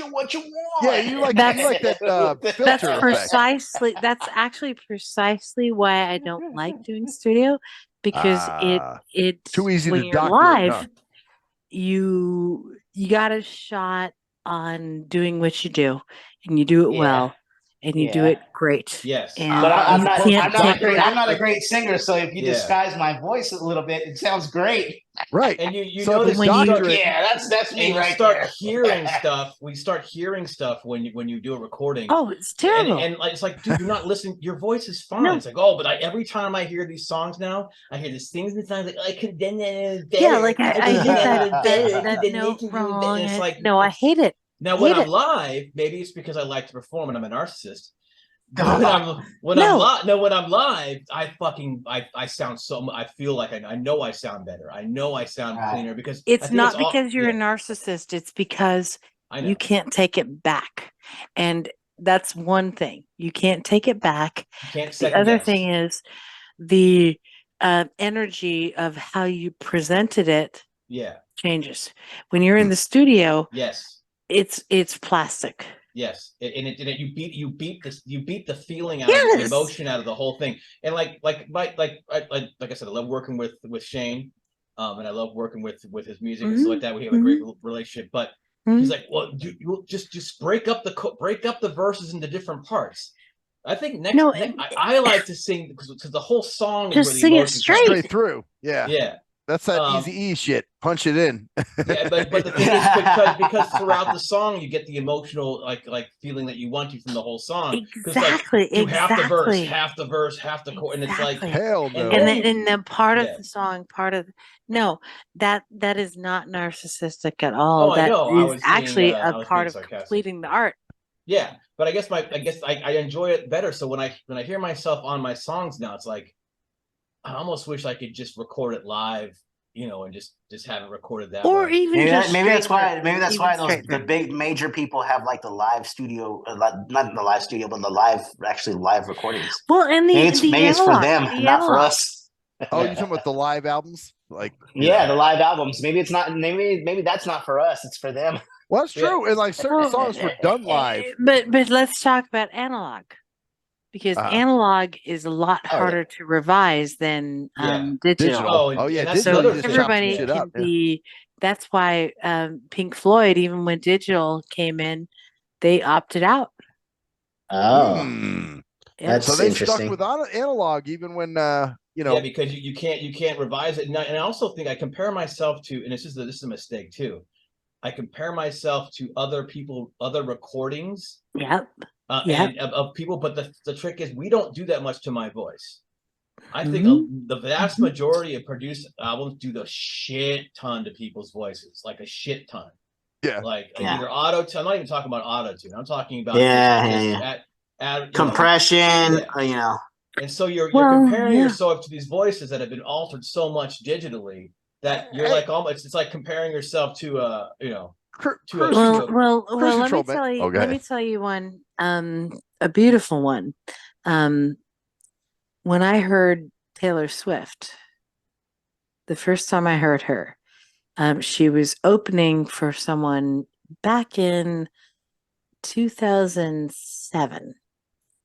Yeah, you like That's- that filter That's effect. precisely. That's actually precisely why I don't like doing studio, because it too easy when to you're doctor it, live, huh? you got a shot on doing what you do, and you do it Yeah. well, and you do Yeah. it great. Yes. And But I'm you not. can't I'm not take a great. it I'm not a great singer. So if you Yeah. disguise my voice a little bit, it sounds great. Right. And you So notice when you you- start, Yeah, that's and me you right start there. hearing stuff. We start hearing stuff when you do a recording. Oh, it's terrible. And like, it's like, dude, you're not listening. Your voice is fine. No. It's like, oh, but every time I hear these songs now, I hear these things and sounds like I could then Yeah, like I hit that note wrong. And it's like, no, I hate it. now when hate I'm it. live, maybe it's because I like to perform and I'm a narcissist. Oh. When I'm live, I sound I feel like I know I sound better. I know I sound Right. cleaner because I It's think not all- because you're a yeah, narcissist. It's because I know. you can't take it back. And that's one thing. You can't take it back. You can't The second other guess. thing is the energy of how you presented it Yeah. changes. When you're in the studio, Yes. it's plastic. Yes, you beat the feeling out of the Yes. emotion out of the whole thing, and like I said, I love working with Shane, and I love working with his music and stuff like that. We have a great relationship, but he's like, well, you just break up the verses into different parts. I think I like to sing because the whole song is Just where the sing it emotion comes. Straight through. Yeah. Yeah. That's that easy E shit. Punch it in. Yeah, but the thing is because throughout the song you get the emotional like feeling that you want to from the whole song. Exactly. Do half the verse, Exactly. half the verse, half the chord, and it's like Hell no. And then then the part of Yeah. the song, no, that is not narcissistic at all. I That know. I is was actually being, I a was part being of sarcastic. completing the art. Yeah, but I guess I enjoy it better. So when I hear myself on my songs now, it's like I almost wish I could just record it live, and just have it recorded that Or way. even just maybe that's why even those straight the through. big major people have like the live studio, not the live studio, but the live recordings. Well, and Maybe it's for analog, them, the not for analog. us. Oh, Yeah. you talking about the live albums? Like Yeah, the live albums. Maybe it's not. Maybe that's not for us. It's for them. Well, that's true. And like certain Well, songs were done live. But let's talk about analog, because analog is a lot harder to revise than digital. Oh, yeah, and that's digital. So another You just thing. chop some everybody shit can up. Yeah. be. That's why Pink Floyd, even when digital came in, they opted out. Oh, Yeah. So they stuck with analog even when Yeah, because you can't revise it. And I also think I compare myself to, and this is a mistake too. I compare myself to other recordings. Yep. And of people, but the trick is we don't do that much to my voice. I think the vast majority of produced albums do the shit ton to people's voices, like a shit ton. Yeah. Like either auto tune. I'm not even talking about auto tune. I'm talking about just compression. And so you're comparing yourself to these voices that have been altered so much digitally that you're like almost it's like comparing yourself to well, let me tell you one, a beautiful one. When I heard Taylor Swift, the first time I heard her, she was opening for someone back in 2007.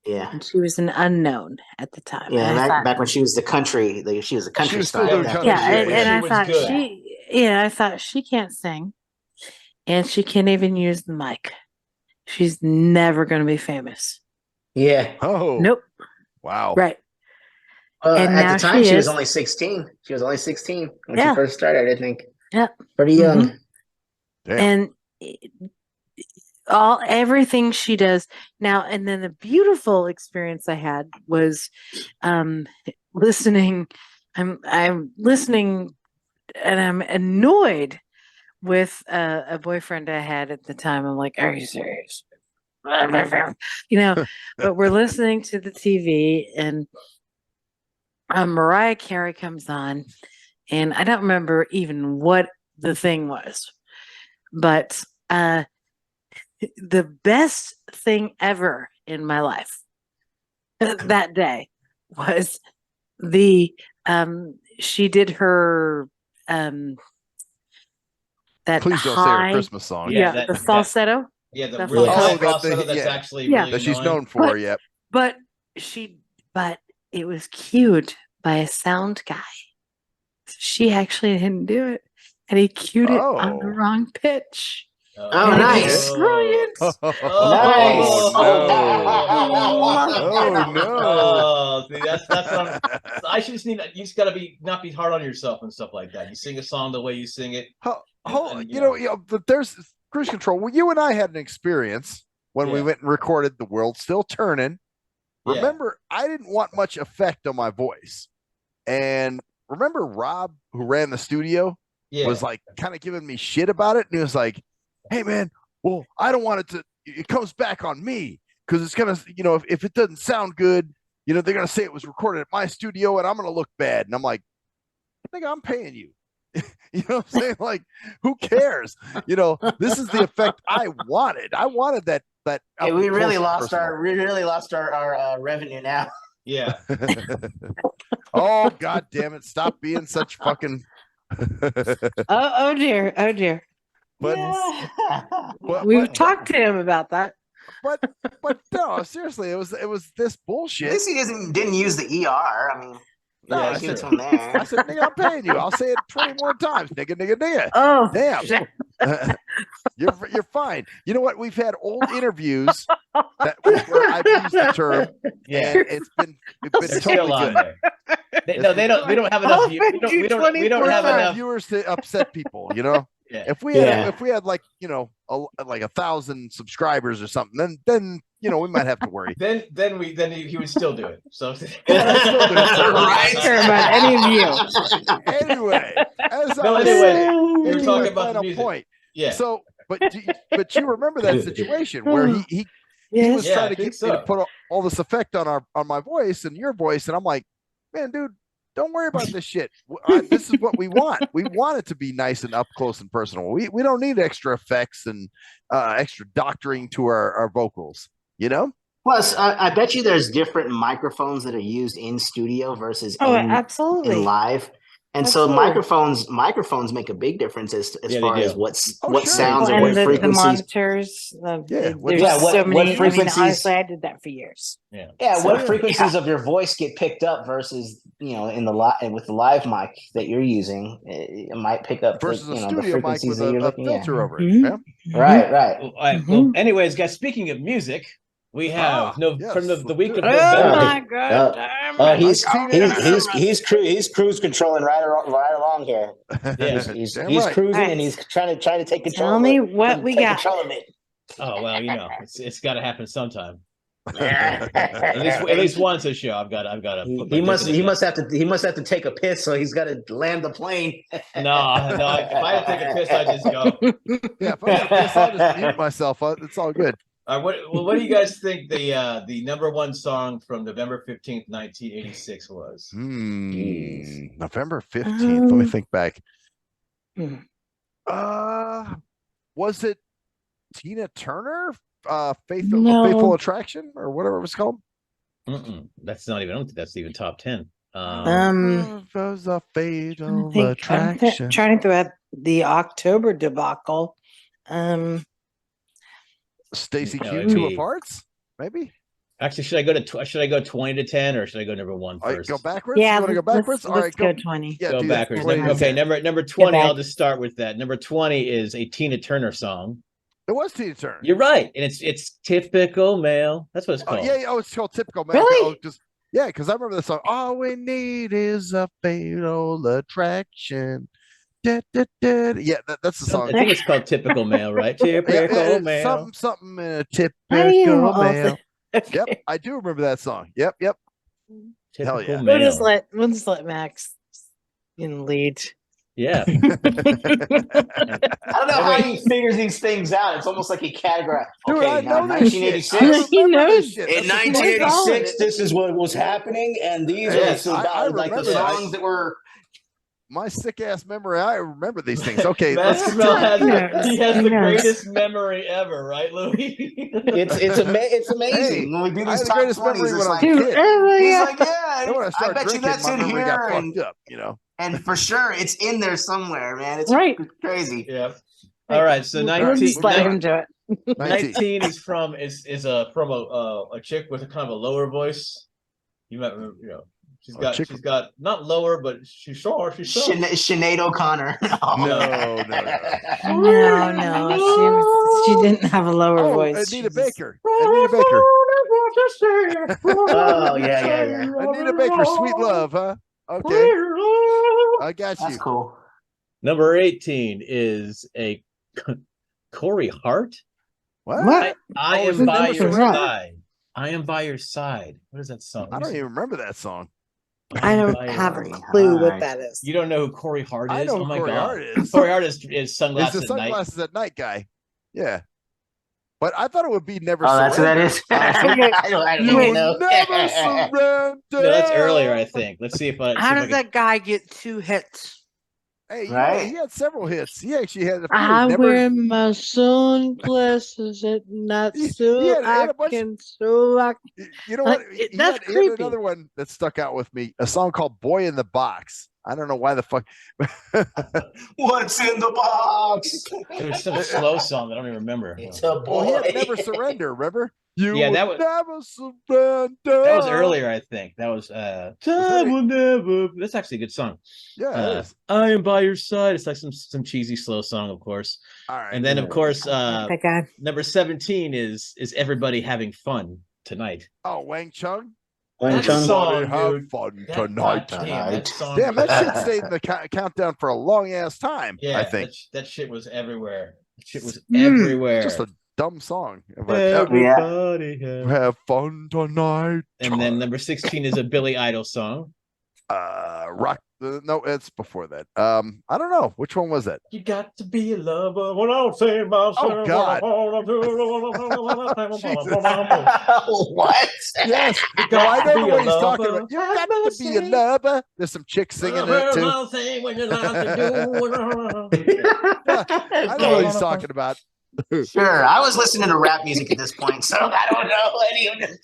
Yeah, and she was an unknown at the time. Yeah, back when she was the country, she was a country star. And I thought I thought she can't sing, and she can't even use the mic. She's never going to be famous. Yeah. Oh. Nope. Wow. Right. And at the time, she was only 16. She was only 16 when she first started, I think. Yeah. Pretty young. Damn. And everything she does now, and then the beautiful experience I had was listening. I'm listening, and I'm annoyed with a boyfriend I had at the time. I'm like, are you serious? But we're listening to the TV, and Mariah Carey comes on, and I don't remember even what the thing was, but the best thing ever in my life that day was she did her that Please don't say her Christmas song. Yeah, the falsetto. The really high falsetto that's actually really that she's known for. But it was cued by a sound guy. She actually didn't do it, and he cued it on the wrong pitch. Oh, nice! Brilliant! Nice! Oh no! Oh, see, that's what I should just need. You just gotta not be hard on yourself and stuff like that. You sing a song the way you sing it. But there's Cruise Control. Well, you and I had an experience when we went and recorded "The World's Still Turning." Remember, I didn't want much effect on my voice, and remember Rob, who ran the studio, was like kind of giving me shit about it, and he was like, hey man, well, I don't want it comes back on me because it's gonna, if it doesn't sound good, they're gonna say it was recorded at my studio and I'm gonna look bad. And I'm like, I think I'm paying you. You know what I'm saying? Like, who cares? This is the effect I wanted. I wanted that. Hey, we really lost our revenue now. Yeah. Oh God damn it! Stop being such fucking. Oh dear. But we've talked to him about that. but no, seriously, it was this At bullshit. least he didn't use the ER. I mean, No, Yeah, I give it said, to him there. I said, nigga, I'm paying you. I'll say it 20 more times, nigga, nigga, nigga. Oh, Damn. shit. You're fine. You know what? We've had old interviews where I've used the term, Yeah, and it's been they're totally still on good. there. No, they don't. We don't have enough. I'll We offend don't. you We don't. We don't 24 have times. enough. Viewers to upset people, you know. Yeah. If we had like like 1,000 subscribers or something, then we might have to worry. Then he would still do it. So Right. Care about any of you. Anyway, as No, I was anyway, saying, we were here's talking my about the final music. point. Yeah. So, but you remember that situation where he was Yeah, trying I to think get me to so. put all this effect on my voice and your voice, and I'm like, man, dude, don't worry about this shit. This is what we want. We want it to be nice and up close and personal. We don't need extra effects and extra doctoring to our vocals. You know? Plus, I bet you there's different microphones that are used in studio versus absolutely. in live. And Absolutely. so microphones make a big difference as Yeah, far they as do. what sure. sounds or and what the frequencies. monitors. Yeah, There's yeah, so what many. I mean, frequencies- honestly, I did that for years. Yeah. Yeah, So, what frequencies of your voice get picked up versus in the with the live mic that you're using, it might pick up versus the a the studio mic frequencies with that you're a looking at. filter over it. Mhm. Yeah? Right. Well, anyways, guys. Speaking of music, we have yes, from the let's week do of it. Oh November. my god! He's cruise controlling right along here. Yeah. He's Damn he's right. cruising Right. and he's trying to take control. Tell me what we take got. control of it. Oh well, it's got to happen sometime. At least once a show. I've got to. He must have to take a piss, so he's got to land the plane. No. If I take a piss, I just go. Yeah, if I get this, I'll just mute myself. It's all good. What do you guys think the number one song from November 15th, 1986 was? November 15th. Let me think back. Was it Tina Turner? Faithful Attraction or whatever it was called? That's not even. I don't think that's even top 10. Was a fatal I'm attraction. trying to throw out the October debacle. Stacy No, Q, it'd Two be- of Hearts, maybe. Actually, should I go 20 to 10 or should I go number one All right, first? go backwards. Yeah, you want to go backwards? All right, let's go 20. Yeah, Go do that. backwards. 20 to Okay, 10. number 20. back. I'll just start with that. Number 20 is a Tina Turner song. It was Tina Turner. You're right, and it's typical male. That's what it's Oh, called. yeah. Oh, it's called Typical Man. Really? Because I remember the song. All we need is a fatal attraction. Da, da, da. Yeah, that's the I song. think it's called typical male, right? Typical it's male. something in a How do you know typical all male. that? Yep, I do remember that song. Yep. Hell Typical yeah. male. We'll just let Max in lead. Yeah. I don't know how he figures these things out. It's almost like he categorized. Dude, Okay, I now know this shit. 1986. I He remember this knows. shit. In That's the point. 1986, this is what was happening, and these Yes, are I like the remember that. songs that were. My sick ass memory, I remember these things. Okay, Max let's Mel He knows. he has He the knows. greatest memory ever, right, Louie? It's Hey, amazing when we do I had these the top greatest 20s. memory It's when I like, was a Dude, kid. he's yeah. like, yeah, Then when I I started bet you drinking, that's my in memory here, got and, fucked up. and for sure it's in there somewhere, man. It's Right. crazy. Yeah. All right, so We'll 19, just let him do it. 19 is from a chick with a kind of a lower voice. You might remember, she's got not lower, but she's short. She's short. Sinead O'Connor. No. No. She didn't have a lower Oh, voice. Anita She just- Baker. Anita Baker. Oh yeah. Anita Baker, Sweet Love, huh? Okay, I got That's you. cool. Number 18 is a Corey Hart. What? I Oh, is am it by Never your Surrender? side. I am by your side. What is that song? I don't even remember that song. I am don't by your have a side. clue what Alright. that is. You don't know who Corey Hart is? I know Oh who my Corey god. Hart is. Corey Hart is It's sunglasses the at night. sunglasses at night guy. Yeah, but I thought it would be Never Oh, that's what that Surrender. is. I don't You even know. never surrender. No, that's earlier, I think. Let's see if I. How does that guy get 2 hits? Hey, Right? he had several hits. He actually had a few. I Never, wear my sunglasses at night He so had I a bunch- can. You know what? That's he had creepy. another one that stuck out with me. A song called "Boy in the Box." I don't know why the fuck. What's in the box? It was some slow song that I don't even remember. It's a Well, he boy. had Never Surrender, remember? You Yeah, that would was- never surrender. That was earlier, I think. That was Time Will Never. That's actually a good song. Yeah, it is. I Am by Your Side. It's like some cheesy slow song, of course. All right. And then of course That guy. number 17 is Everybody Having Fun Tonight. Oh, Wang Chung. Wang Chung. song, Have dude. fun That- tonight. God damn, that song- Damn, that shit stayed in the countdown for a long ass time. Yeah, I think that shit was everywhere. That shit was everywhere. just a dumb song. But, Everybody have fun tonight. And then number 16 is a Billy Idol song. Rock. No, it's before that. I don't know which one was that. You got to be a lover when I'm saying myself. Oh, God. What? Yes, no, I know the one he's talking about. You got to be a lover. There's some chicks singing it too. I know what he's talking about. Sure. I was listening to rap music at this point, so I don't know any of this.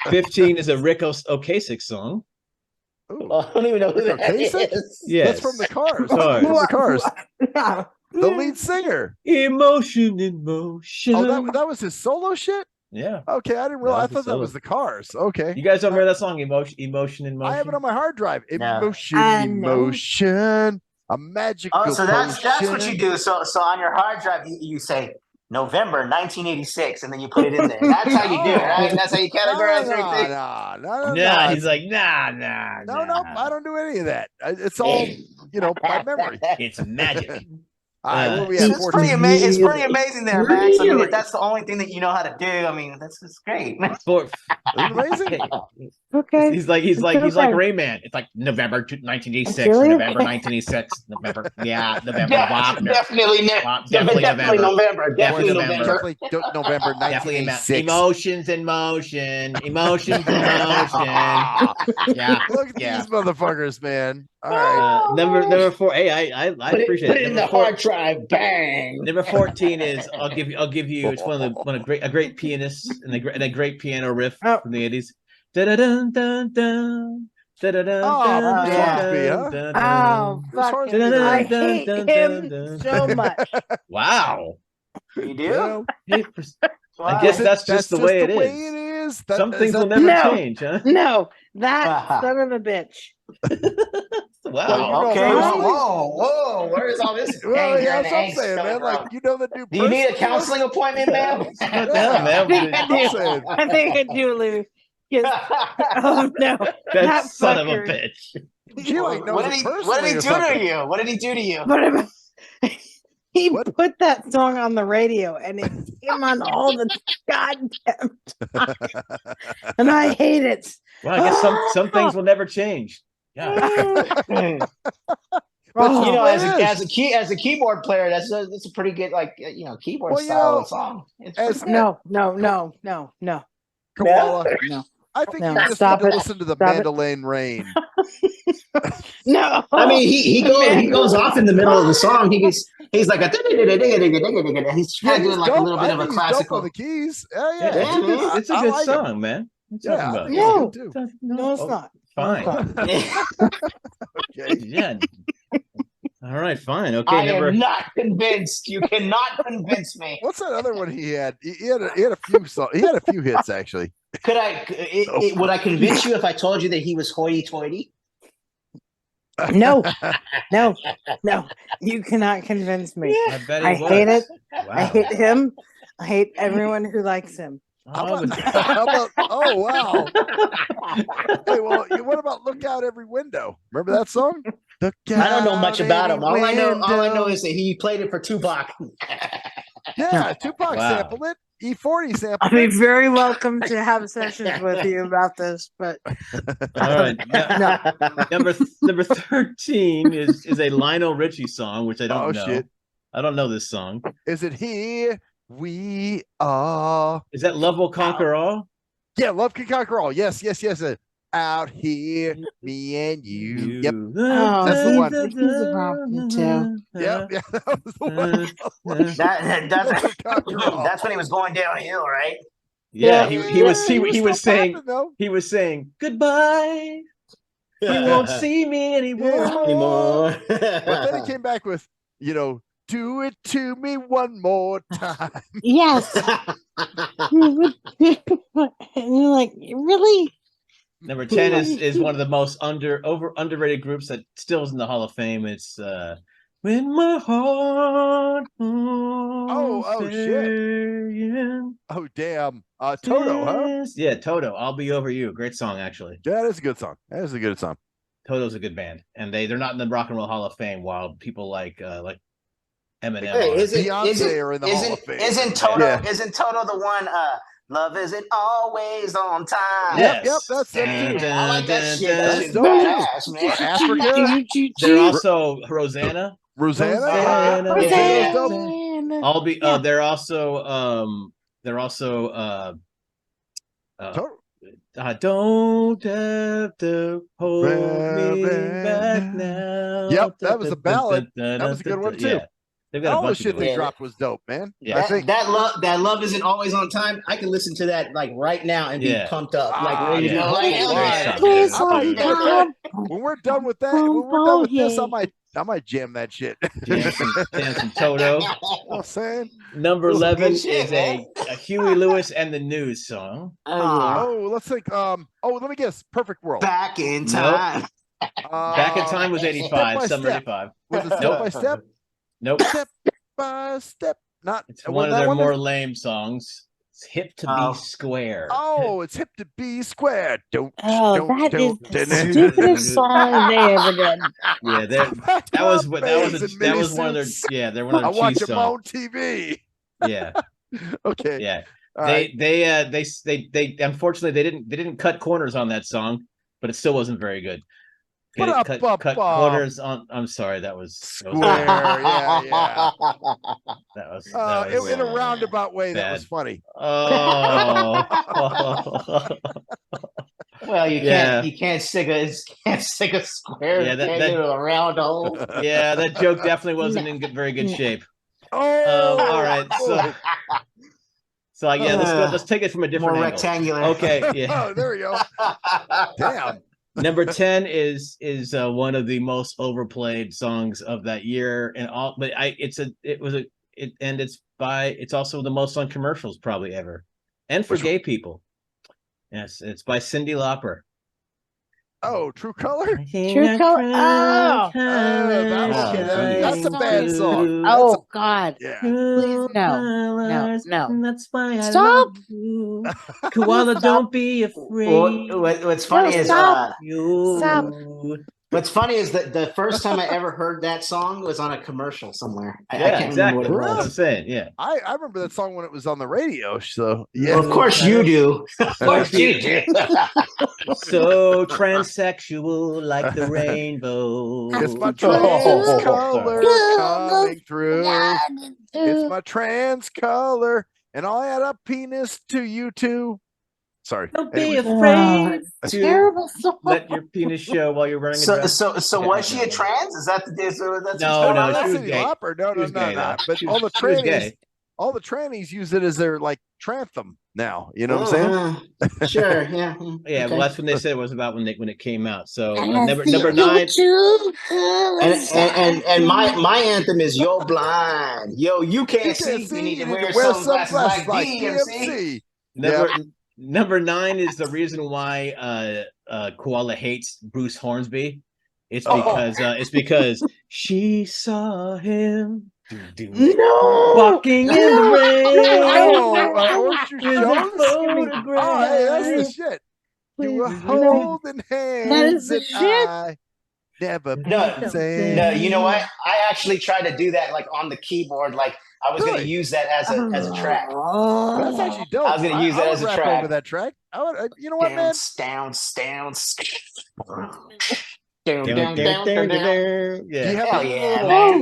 15 is a Rick Ocasek song. Ooh, I don't even know who that Ocasek? is. Yes. that's from the Cars. Cars. From the Cars. The lead singer. Emotion in motion. Oh, that was his solo shit. Yeah. Okay, I didn't realize. I was his thought that solo. was the Cars. Okay, You guys don't remember that song, Emotion in Motion? I have it on my hard drive. No. Emotion, I know. emotion, a magical. Oh, so that's what potion. you do. So on your hard drive, you say November 1986, and then you put it in there. That's how you do it, right? That's how you categorize everything. No. Nah, he's like, nah. No, I don't do any of that. It's all, by memory. It's magic. All right, what are we at? It's pretty 14? amazing. It's pretty amazing there, Max. I mean, if that's the only thing that you know how to do, I mean, that's great. For- Isn't it amazing? Okay. he's like okay. Rayman. It's like November 1986, Really? November 1986, November. Yeah, November. Wapner. Definitely Definitely November. Definitely November. November. Definitely November Definitely 1986. emotions in motion. Emotions in motion. Yeah. Look at Yeah. these motherfuckers, man. All right. Number 4. Hey, I appreciate Put it it. in the Number four- hard drive. Bang. Number 14 is I'll give you. It's one of a great pianist and a great piano riff Oh. from the 80s. Da-da-dun, dun, dun. Da-da-dun, Oh, dun, Bruce dun, Hornsby, huh? dun, Oh, dun. Bruce fuck. Hornsby. I Dun, hate dun, him dun, so dun. much. Wow. You do? You know, I guess that's just the way it way is. it is. Some is things will that- never No. change, huh? No, that son of a bitch. Wow. Okay. Honestly- Whoa. Where is all this? Well, anger yeah, and that's what I'm angst saying, coming man. Like, from? you know the dude. Do you need a personally? counseling appointment, ma'am? What the hell, man? I I'm saying. do. I think I do, Lou. Yes. Oh no, That that son of a fucker. bitch. She like knows What did it he personally or do something. to you? What did he do to you? But about- he What? put that song on the radio, and it came on all the goddamn time, and I hate it. Well, I guess some things will never change. Yeah. Oh, You know, It as is. a keyboard player, that's a pretty good keyboard Well, you style know, song. It's as- pretty good. no. Koala. No. I think No, you just stop need to it. listen to the Stop it. Mandolin Rain. No. I mean, he goes off in the middle of the song. He's like a he's kind of doing like a dope. little bit I of a think he's dope on classical. the keys. Yeah, Yeah. it's a I good like him. song, man. What you Yeah, talking I about? think No. it's good too. No, it's Oh, not. Fine. Okay. Yeah. All right, fine. Okay, I number am not convinced. You cannot convince me. What's that other one he had? He had a few songs. He had a few hits actually. Would I convince you if I told you that he was hoity-toity? No. You cannot convince me. I bet I he was. hate it. Wow. I hate him. I hate everyone who likes him. Oh, How about, oh wow. Hey, well, what about Look Out Every Window? Remember that song? Look I don't know out much about him. every All I know window. is that he played it for Tupac. Yeah, Tupac Wow. sampled it. E40 sampled I'd be it. very welcome to have sessions with you about this, but all right. no. Number 13 is a Lionel Richie song, which I don't Oh, know. shit. I don't know this song. Is it Here We Are? Is that Love Will Conquer All? Yeah, Love Can Conquer All. Yes. Out here, me and you. Yep. Oh, That's the one. He's a problem, too. Yep. Yeah, that was the one. That's when he was going downhill, right? Yeah, Yeah. he was still saying popping, though. he was saying goodbye. You won't see me anymore. Anymore. But then he came back with, do it to me one more time. Yes. And you're like, really? Number 10 is one of the most underrated groups that still is in the Hall of Fame. It's With My Heart. Oh shit. Oh damn. Toto, huh? Yeah, Toto. I'll Be Over You. Great song, actually. Yeah, that's a good song. That is a good song. Toto's a good band, and they're not in the Rock and Roll Hall of Fame. While people like Eminem. Hey, Beyonce are in the Hall of Fame. Isn't Toto the one? Love isn't always on time. Yes. Yep, that's it too. I like that shit. That shit's dope, badass, man. Africa. They're also Rosanna. Rosanna. Rosanna. I'll be. Yeah. They're also. Don't have to hold me back now. Yep, that was a ballad. That was a good one too. Yeah. They've got a All the bunch of shit good they ones. dropped was dope, man. Yeah. That love isn't always on time. I can listen to that like right now and be pumped up. Like, yeah. like, hell Great yeah. song. When we're done with that, when we're done with this, I might jam that shit. Jam some Toto. I'm saying. Number This is 11 good shit, is man. a Huey Lewis and the News song. Oh, let's think. Let me guess. Perfect World. Back in time. Back in Time was 85, Step Summer by Step. 85. Was it Step Nope. by Step? Nope. Step by Step. Not. It's one of their more lame songs. It's Hip to Oh. Be Square. Oh, it's Hip to Be Square. Don't. That is the stupidest song they ever did. Yeah, that was one of their they're one I of their watch cheese them on songs. TV. Yeah, Okay. yeah. All right. They unfortunately they didn't cut corners on that song, but it still wasn't very good. Cut corners on. I'm sorry, that was Square. Yeah. that was In a roundabout way, that was bad. funny. Oh. Well, you can't stick a square Yeah, that- into a round hole. Yeah, that joke definitely wasn't in very good shape. Oh, All right, so yeah, let's take it from a different More angle. rectangular. Okay, yeah. Oh, there we go. Damn. Number 10 is one of the most overplayed songs of that year, and it's also the most on commercials probably ever, and for gay people. Yes, it's by Cyndi Lauper. Oh, True Color. True Color. Oh. That's a bad song. Oh God. Yeah. Please no. That's why I Stop. love you. Koala, don't be afraid. What's funny is stop. Stop. what's funny is that the first time I ever heard that song was on a commercial somewhere. I Yeah, can't exactly. remember what it That's what I'm was. saying. Yeah. I remember that song when it was on the radio. So yeah. Well, of course you do. Of course you do. So transsexual like the rainbow. It's my Oh, trans color sorry. coming through. It's my trans color, and I'll add a penis to you too. Sorry. Don't be Anyways. afraid to Terrible song. let your penis show while you're wearing a dress. So was she a trans? Is that the that's No, what's no, going on? that's she was Cyndi gay. Lauper. No, She was gay, though. But She all the was- she was trannies, gay. all the trannies use it as their like trantham now. You know what I'm saying? Sure, yeah. Yeah, okay. well, that's when they said it was about when it came out. So And number the 9. YouTube And my anthem is "Yo blind, yo you can't see. You need to wear sunglasses like DMC." Number 9 is the reason why Koala hates Bruce Hornsby. It's because she saw him walking in the rain. Orange with Juice a Jones? photograph. Oh, hey, that's the shit. You were holding hands, is the and shit. I never No, been saying. No, you know what? I actually tried to do that like on the keyboard. Like I was going to Really? use that as a track. That's actually dope. I was gonna use that would as a rap track. over that track. I would. You know what, man? Down. Yeah. Do you have Hell a yeah, little-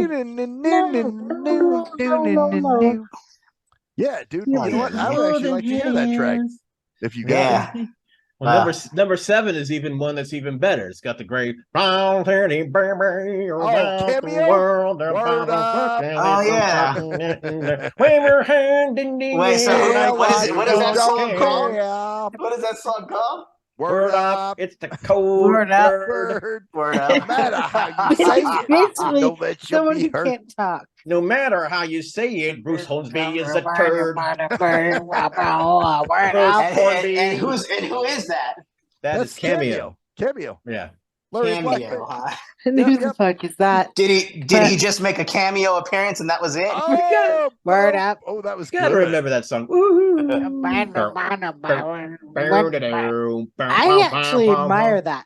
Yeah, dude. You know what? I would actually like to hear that track if you got it. Yeah. Well, number 7 is even one that's even better. It's got the great cameo. Word up. Oh, yeah. Wave your hand in the Wait, so air what is like it? What is that you song don't called? care. What is that song called? Word up. It's the cold Word up. Word. Word No up. matter how you say It's it, basically don't let you someone be who hurt. can't talk. No matter how you say it, Bruce Hornsby is a turd. Word Bruce up. Hornsby. And who is that? That's Cameo. Cameo. Yeah. Larry Cameo, Blackburn. huh? And Yep, who the yep. fuck is that? Did he But- just make a cameo appearance and that was it? Oh, Word bro. up. Oh, that was You gotta good. remember that song. I actually admire that.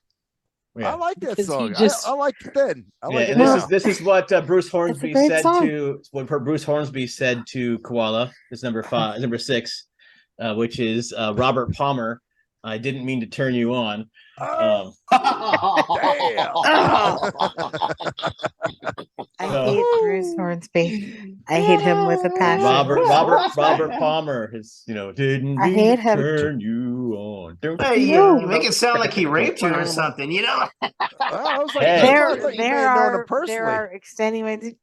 I Yeah. like that Because he song. just- I liked it then. I like Yeah, it and now. this is what Bruce Hornsby great said song. to Bruce Hornsby said to Koala. This number 6, which is Robert Palmer. I didn't mean to turn you on. Oh, damn. I hate Bruce Hornsby. I hate him with a passion. Robert Palmer has didn't I mean hate to him. turn you on. Hey, No. you make it sound like he raped you or something, you know? I was like, Hey. I thought you may have known him personally. There are extenuating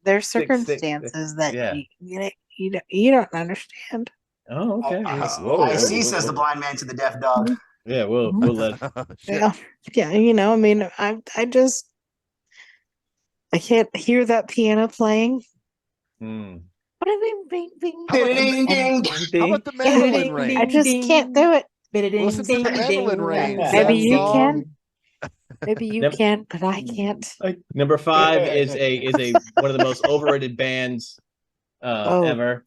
there's circumstances that yeah. you don't understand. Oh, okay. I see, says the blind man to the deaf dog. Yeah, we'll let. Shit. Yeah, I mean, I can't hear that piano playing. Hmm. Ding, ding. How about the mandolin I range? just can't do it. Listen to the mandolin range. Maybe that you song. can. Maybe you Yep. can, but I can't. Number 5 is a one of the most overrated bands ever,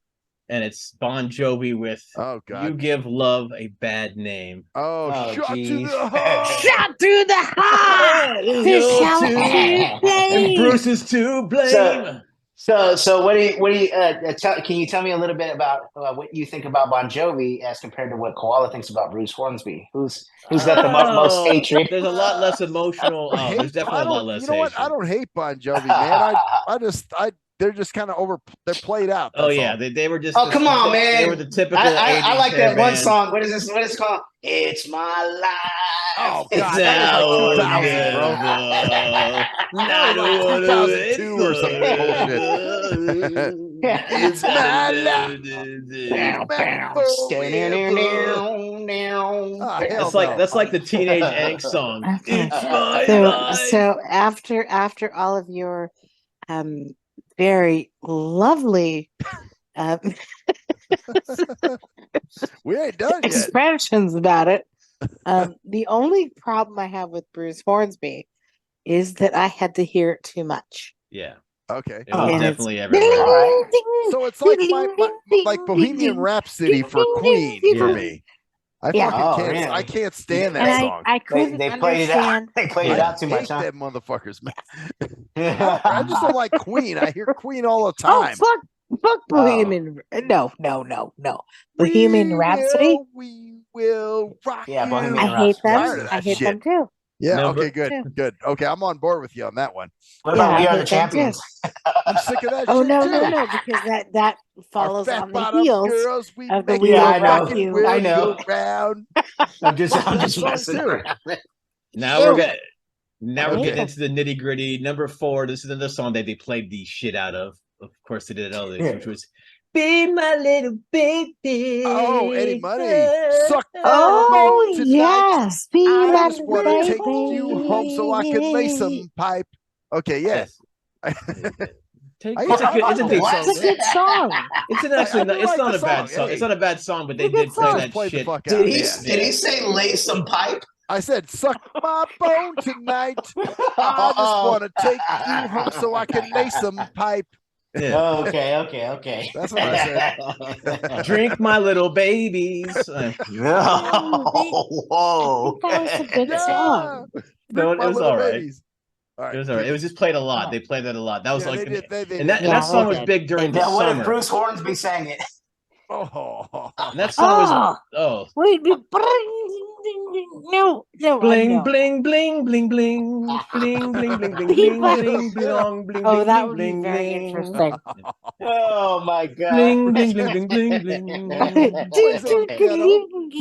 and it's Bon Jovi with Oh "You God. Give Love a Bad Name." Oh, Oh, shot to geez. the heart. Shot through the heart. This shall And play. Bruce is to blame. So what do you can you tell me a little bit about what you think about Bon Jovi as compared to what Koala thinks about Bruce Hornsby? Who's got the most hatred? There's a lot less emotional. Oh, there's definitely a lot less. You know what? I hatred. don't hate Bon Jovi, man. They're just kind of they're played out. Oh that's yeah, all. they were just. Oh, come on, man. They were the typical. I 80s like hair that one band. song. What is this? What is it called? It's my life. Oh It's God, that was like 2000, bro. That was like 2002 or some bullshit. It's my life. That's like the teenage angst song. Okay. It's my life. So after all of your very lovely We ain't done yet. expressions about it, the only problem I have with Bruce Hornsby is that I had to hear it too much. Yeah, Okay. it was And it's- definitely everywhere. So it's like like Bohemian Rhapsody for Queen for Yeah. me. I Yeah. fucking Oh, can't. really? I can't stand And that song. I couldn't They played it out. understand. They played it Yeah. out too I much, hate huh? them motherfuckers, man. I just don't like Queen. I hear Queen all the Oh time. fuck Bohemian! No. Bohemian Rhapsody. We will rock Yeah, you. Bohemian I hate them. Tired of that I hate shit. them too. Yeah. Number- Okay. Good. Okay. I'm on board with you on that one. What about Yeah, We I Are the hate them too. Champions? I'm sick of that Oh shit no, too. because that Our follows fat on the bottom heels. girls, we of the make We you Are rock Rock and You. we'll I know. go round. I'm just Song messing too. around. Now No. we're getting Okay. into the nitty gritty. Number 4. This is another song that they played the shit out of. Of course, they did it all this, which was "Be My Little Baby." Oh, Eddie Money. Suck my Oh bone tonight. yes, be I my just want to take baby. you home so I can lay some pipe. Okay, yeah. Yes. Take, I- it's a good. I It's a like good that song. It's a good song. It's an actually. I do It's like not the a bad song, song. hey. It's not a bad song, but they It's a good did play song. that Play the shit. fuck Did out. he, Yeah. did he say lay some pipe? I said, suck my bone tonight. I just want to take you home so I can lay some pipe. Yeah. Oh, okay. That's what I said. Drink my little babies. Whoa. That was a good song. No, Drink my it was little all right. babies. All right. It was all right. It was just played a lot. They played that a lot. That was Yeah, like, they did. They and that did. and that Yeah, song they was did. big during the Now, what if summer. Bruce Hornsby sang it? Oh. And that song was Wait, no, bling no. bling bling bling bling bling bling bling bling bling bling blong bling Oh, bling that bling would be bling very bling interesting. Oh my god. bling bling bling bling bling bling.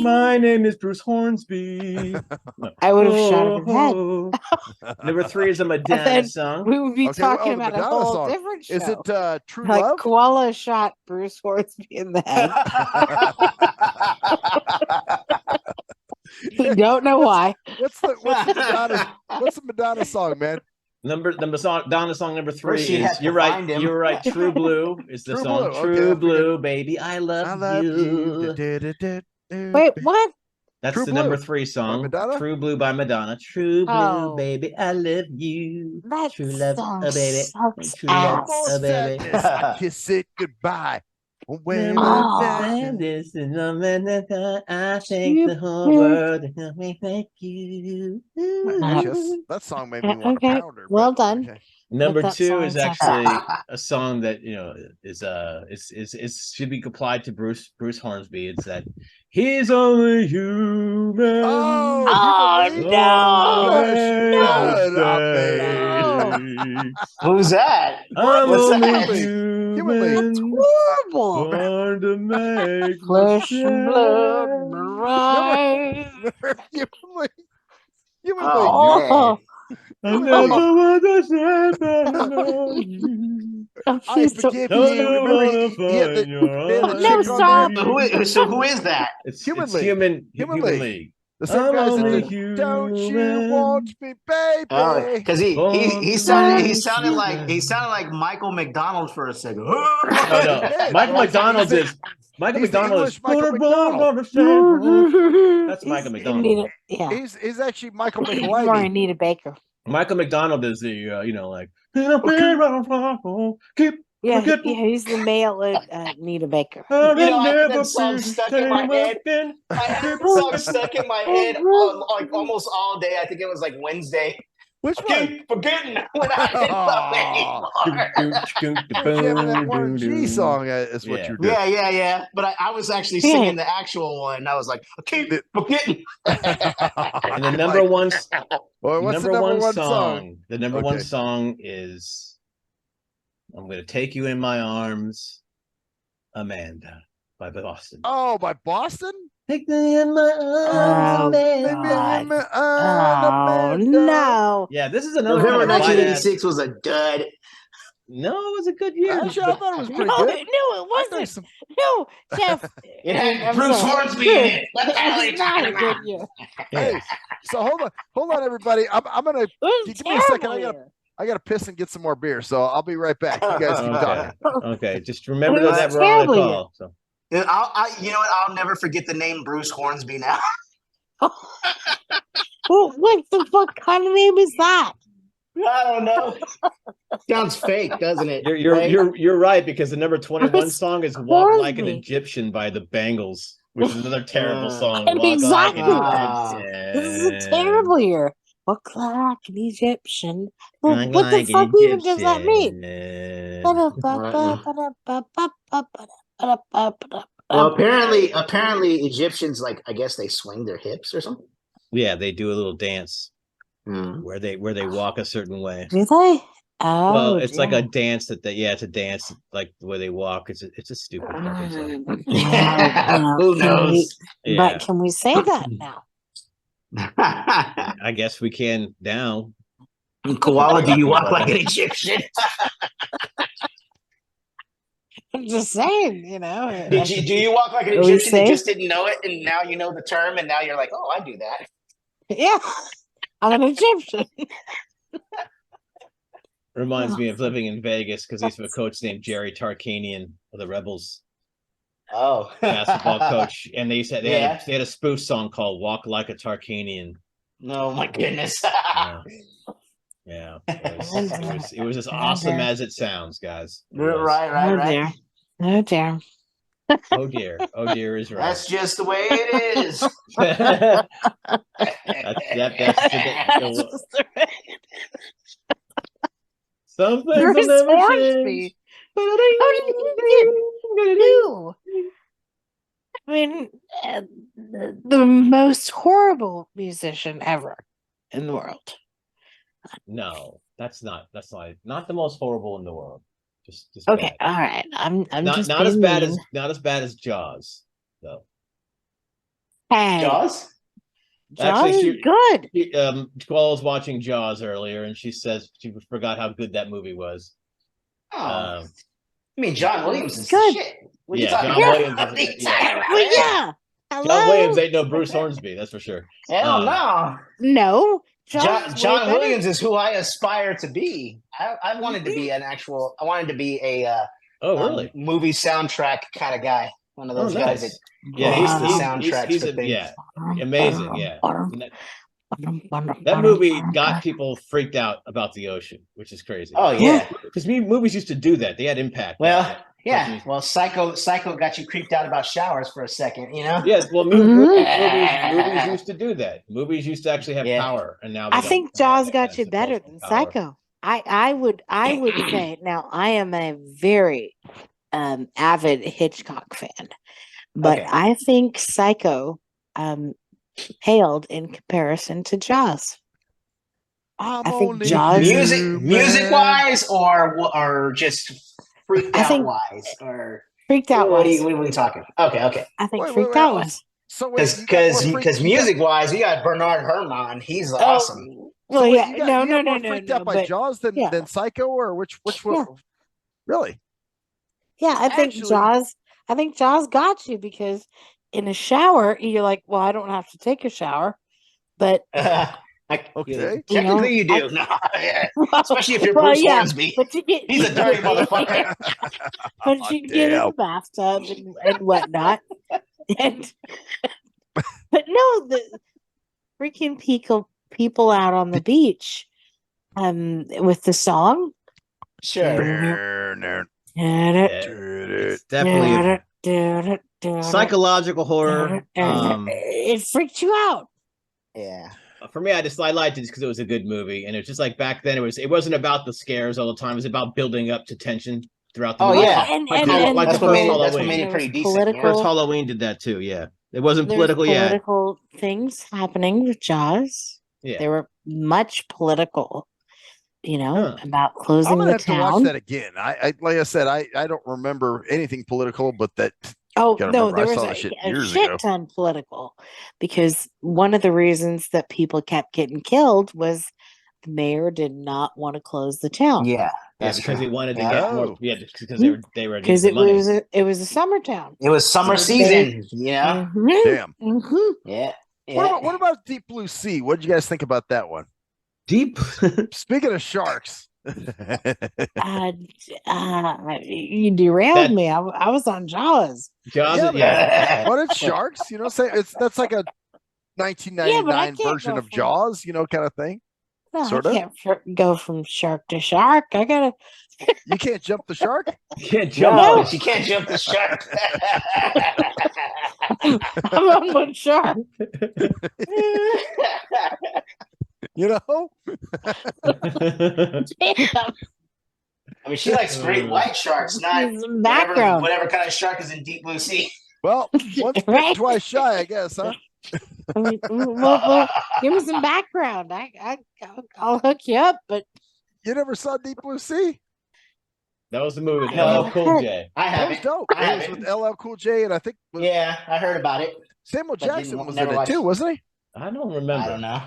My name is Bruce Hornsby. I would have shot him in the head. Oh. Number 3 is a Madonna then song. We would be Okay, talking oh, the about a Madonna whole song. different show. Is it True like Love? Koala shot Bruce Hornsby in the head? I don't know why. What's the Madonna song, man? Madonna song number 3 First, you'd is have to you're right. find him. You're right. True Blue is the True song. Blue, okay, I True figured- Blue, baby, I love, I love you. you. Wait, what? That's True the Blue number 3 by song. Madonna? True Blue by Madonna. True Blue, Oh. baby, I love you. That True love, song baby. sucks True love, ass. More baby. sadness. I kiss it goodbye. When Oh. This is the moment that I think You the whole pick- world is gonna make you. Actually, that song made me want Okay, to pound her. well but, done. okay. Number That 2 is song actually a song that is should be applied to Bruce Hornsby. It's that he's only human. Oh, Human League? no. Shut up, No. man. Who's that? I'm What's only that? Human League. human. Horrible. Born to make Flesh and blood, mistakes. right? Human League. Human League. Oh, I Human never League. want to say but I know you. I forgive Don't you. you Remember, wanna he had find your they had the own chick No, on there. stop. who is that? It's Human it's League. human League. league. The same I'm guys that only did Don't You Want Me, Baby? Oh, because he Born sounded to sounded like make Michael McDonald for a second. Oh no, Hey, Michael well, McDonald he's is Michael he's the McDonald is English Michael McDonald. That's Michael Anita, McDonald. yeah. He's actually Michael More McLivey. Anita Baker. Michael McDonald is the like keep Yeah, forgetting. he's the male Anita Baker. I You know, I had never that song be stuck in my same head. again. I had that song stuck in my head like almost all day. I think it was like Wednesday. Which I one? keep forgetting when I didn't love anymore. You're jamming that Warren G song is what Yeah. you're doing. Yeah. But I was actually singing the actual one. And I was like, I keep forgetting. And the number one, Well, what's the number one song? The number one Okay. song is "I'm Gonna Take You in My Arms," Amanda by Boston. Oh, by Boston? Take me in my arms, Amanda. Oh, no. Yeah, this is another November kind of bite-ass- 1986 was a dud. No, it was a good year. Actually, I thought it was pretty No, good. no, it wasn't. No, Jeff. It had I'm Bruce sorry. Hornsby in it. What the hell are you It's not talking a good about? year. Hey, so hold on, everybody. I'm gonna It was give me a second. terrible. I gotta piss and get some more beer, so I'll be right back. You guys keep talking. Okay. Just remember It was that we're on the terrible call. So You know what? I'll never forget the name Bruce Hornsby now. Well, what the fuck kind of name is that? I don't know. Sounds fake, doesn't it? you're right, because the number 21 Bruce song is "Walk Like an Hornsby. Egyptian" by the Bangles, which is another terrible song. And Walk exactly. like This is a terrible year. Walk like an Egyptian. Well, Walk what the like an fuck even does that mean? Well, apparently Egyptians, like, I guess they swing their hips or something. Yeah, they do a little dance Hmm. where they walk a certain way. Do they? Oh, Well, it's like a dear. dance it's a dance like the way they walk. It's a stupid fucking song. Who knows? Yeah. But can we say that now? I guess we can now. Koala, do you walk like an Egyptian? I'm just saying, you know. Do you walk like an Are we Egyptian and safe? just didn't know it, and now you know the term, and now you're like, oh, I do that. Yeah, I'm an Egyptian. Reminds me of living in Vegas because I used to have a coach named Jerry Tarkanian of the Rebels Oh, basketball coach, and they said they Yeah. had a spoof song called "Walk Like a Tarkanian." No, my goodness. Yeah, it was as awesome as it sounds, guys. It was. Right. dear. Oh dear. Oh dear is right. That's just the way it is. that's some things will Bruce never Hornsby. change. How did you get new? I mean, the most horrible musician ever in the world. No, that's not the most horrible in the world. Just Okay, bad. all right. I'm Not just not as being bad mean. as not as bad as Jaws, though. Hey, Jaws? Jaws Actually, is good. Koala was watching Jaws earlier, and she says she forgot how good that movie was. Oh, Um, I mean, John Williams is Good. shit. What are you yeah, talking John about? Williams What are you is- talking about? Well, yeah, John Hello? Williams ain't no Bruce Hornsby, that's for sure. Hell no. No. John John Williams is who I aspire to be. I wanted to be I wanted to be a Oh, really? movie soundtrack kind of guy. One of those guys that Yeah, makes the he's soundtracks for things. yeah, amazing. Yeah, that movie got people freaked out about the ocean, which is crazy. Oh yeah, because movies used to do that. They had impact. Well, yeah. Well, Psycho got you creeped out about showers for a second, you know? Yeah. Well, movies used to do that. Movies used to actually have power, and now I think Jaws got you better than Psycho. I would say now I am a very avid Hitchcock fan, but I think Psycho paled in comparison to Jaws. I think Jaws music wise or just freaked out wise or freaked out wise. What are we talking? Okay. I think freaked out wise. So because music wise, you got Bernard Herrmann. He's awesome. Well, no. Freaked out by Jaws than Psycho, or which one? Really? Yeah, I think Jaws got you because in a shower you're like, well, I don't have to take a shower, but okay, technically you do. Especially if you're Bruce Hornsby. He's a dirty motherfucker. But you get in the bathtub and whatnot, but no, the freaking people out on the beach, with the song. Sure. It's definitely psychological horror. It freaked you out. Yeah. For me, I liked it just because it was a good movie, and it was just like back then. It wasn't about the scares all the time. It was about building up to tension throughout the movie. And that's what made it pretty decent. First Halloween did that too. Yeah, it wasn't political yet. Political things happening with Jaws. Yeah, they were much political. About closing the town. I'm gonna have to watch that again. I like I said, I don't remember anything political, but that. Oh no, there was a shit ton political, because one of the reasons that people kept getting killed was the mayor did not want to close the town. Yeah, that's because he wanted to get more. Yeah, because they were because it was a summer town. It was summer season. Yeah. Damn. Yeah. What about Deep Blue Sea? What did you guys think about that one? Deep. Speaking of sharks. You derailed me. I was on Jaws. Yeah. But it's sharks, say that's like a 1999 version of Jaws, kind of thing. No, I can't go from shark to shark. I gotta. You can't jump the shark. You can't jump. No, you can't jump the shark. I'm on one shark. Damn. I mean, she likes great white sharks, not whatever kind of shark is in Deep Blue Sea. Well, once bitten, twice shy, I guess, huh? Well, give me some background. I'll hook you up, but you never saw Deep Blue Sea? That was the movie with LL Cool J. I have it. Dope. It was with LL Cool J, and I think I heard about it. Samuel Jackson was in it too, wasn't he? I don't remember. I don't know.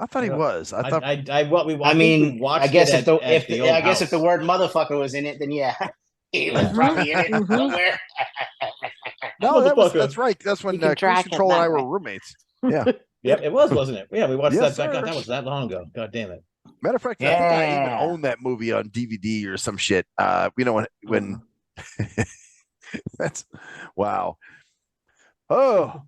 I thought he was. I thought. I guess if the word motherfucker was in it, then yeah, he was probably in it somewhere. No, that's right. That's when Cruise Control and I were roommates. Yeah. Yep, it was, wasn't it? Yeah, we watched that back. That was that long ago. God damn it. Matter of fact, I think I even own that movie on DVD or some shit. When that's wow. Oh.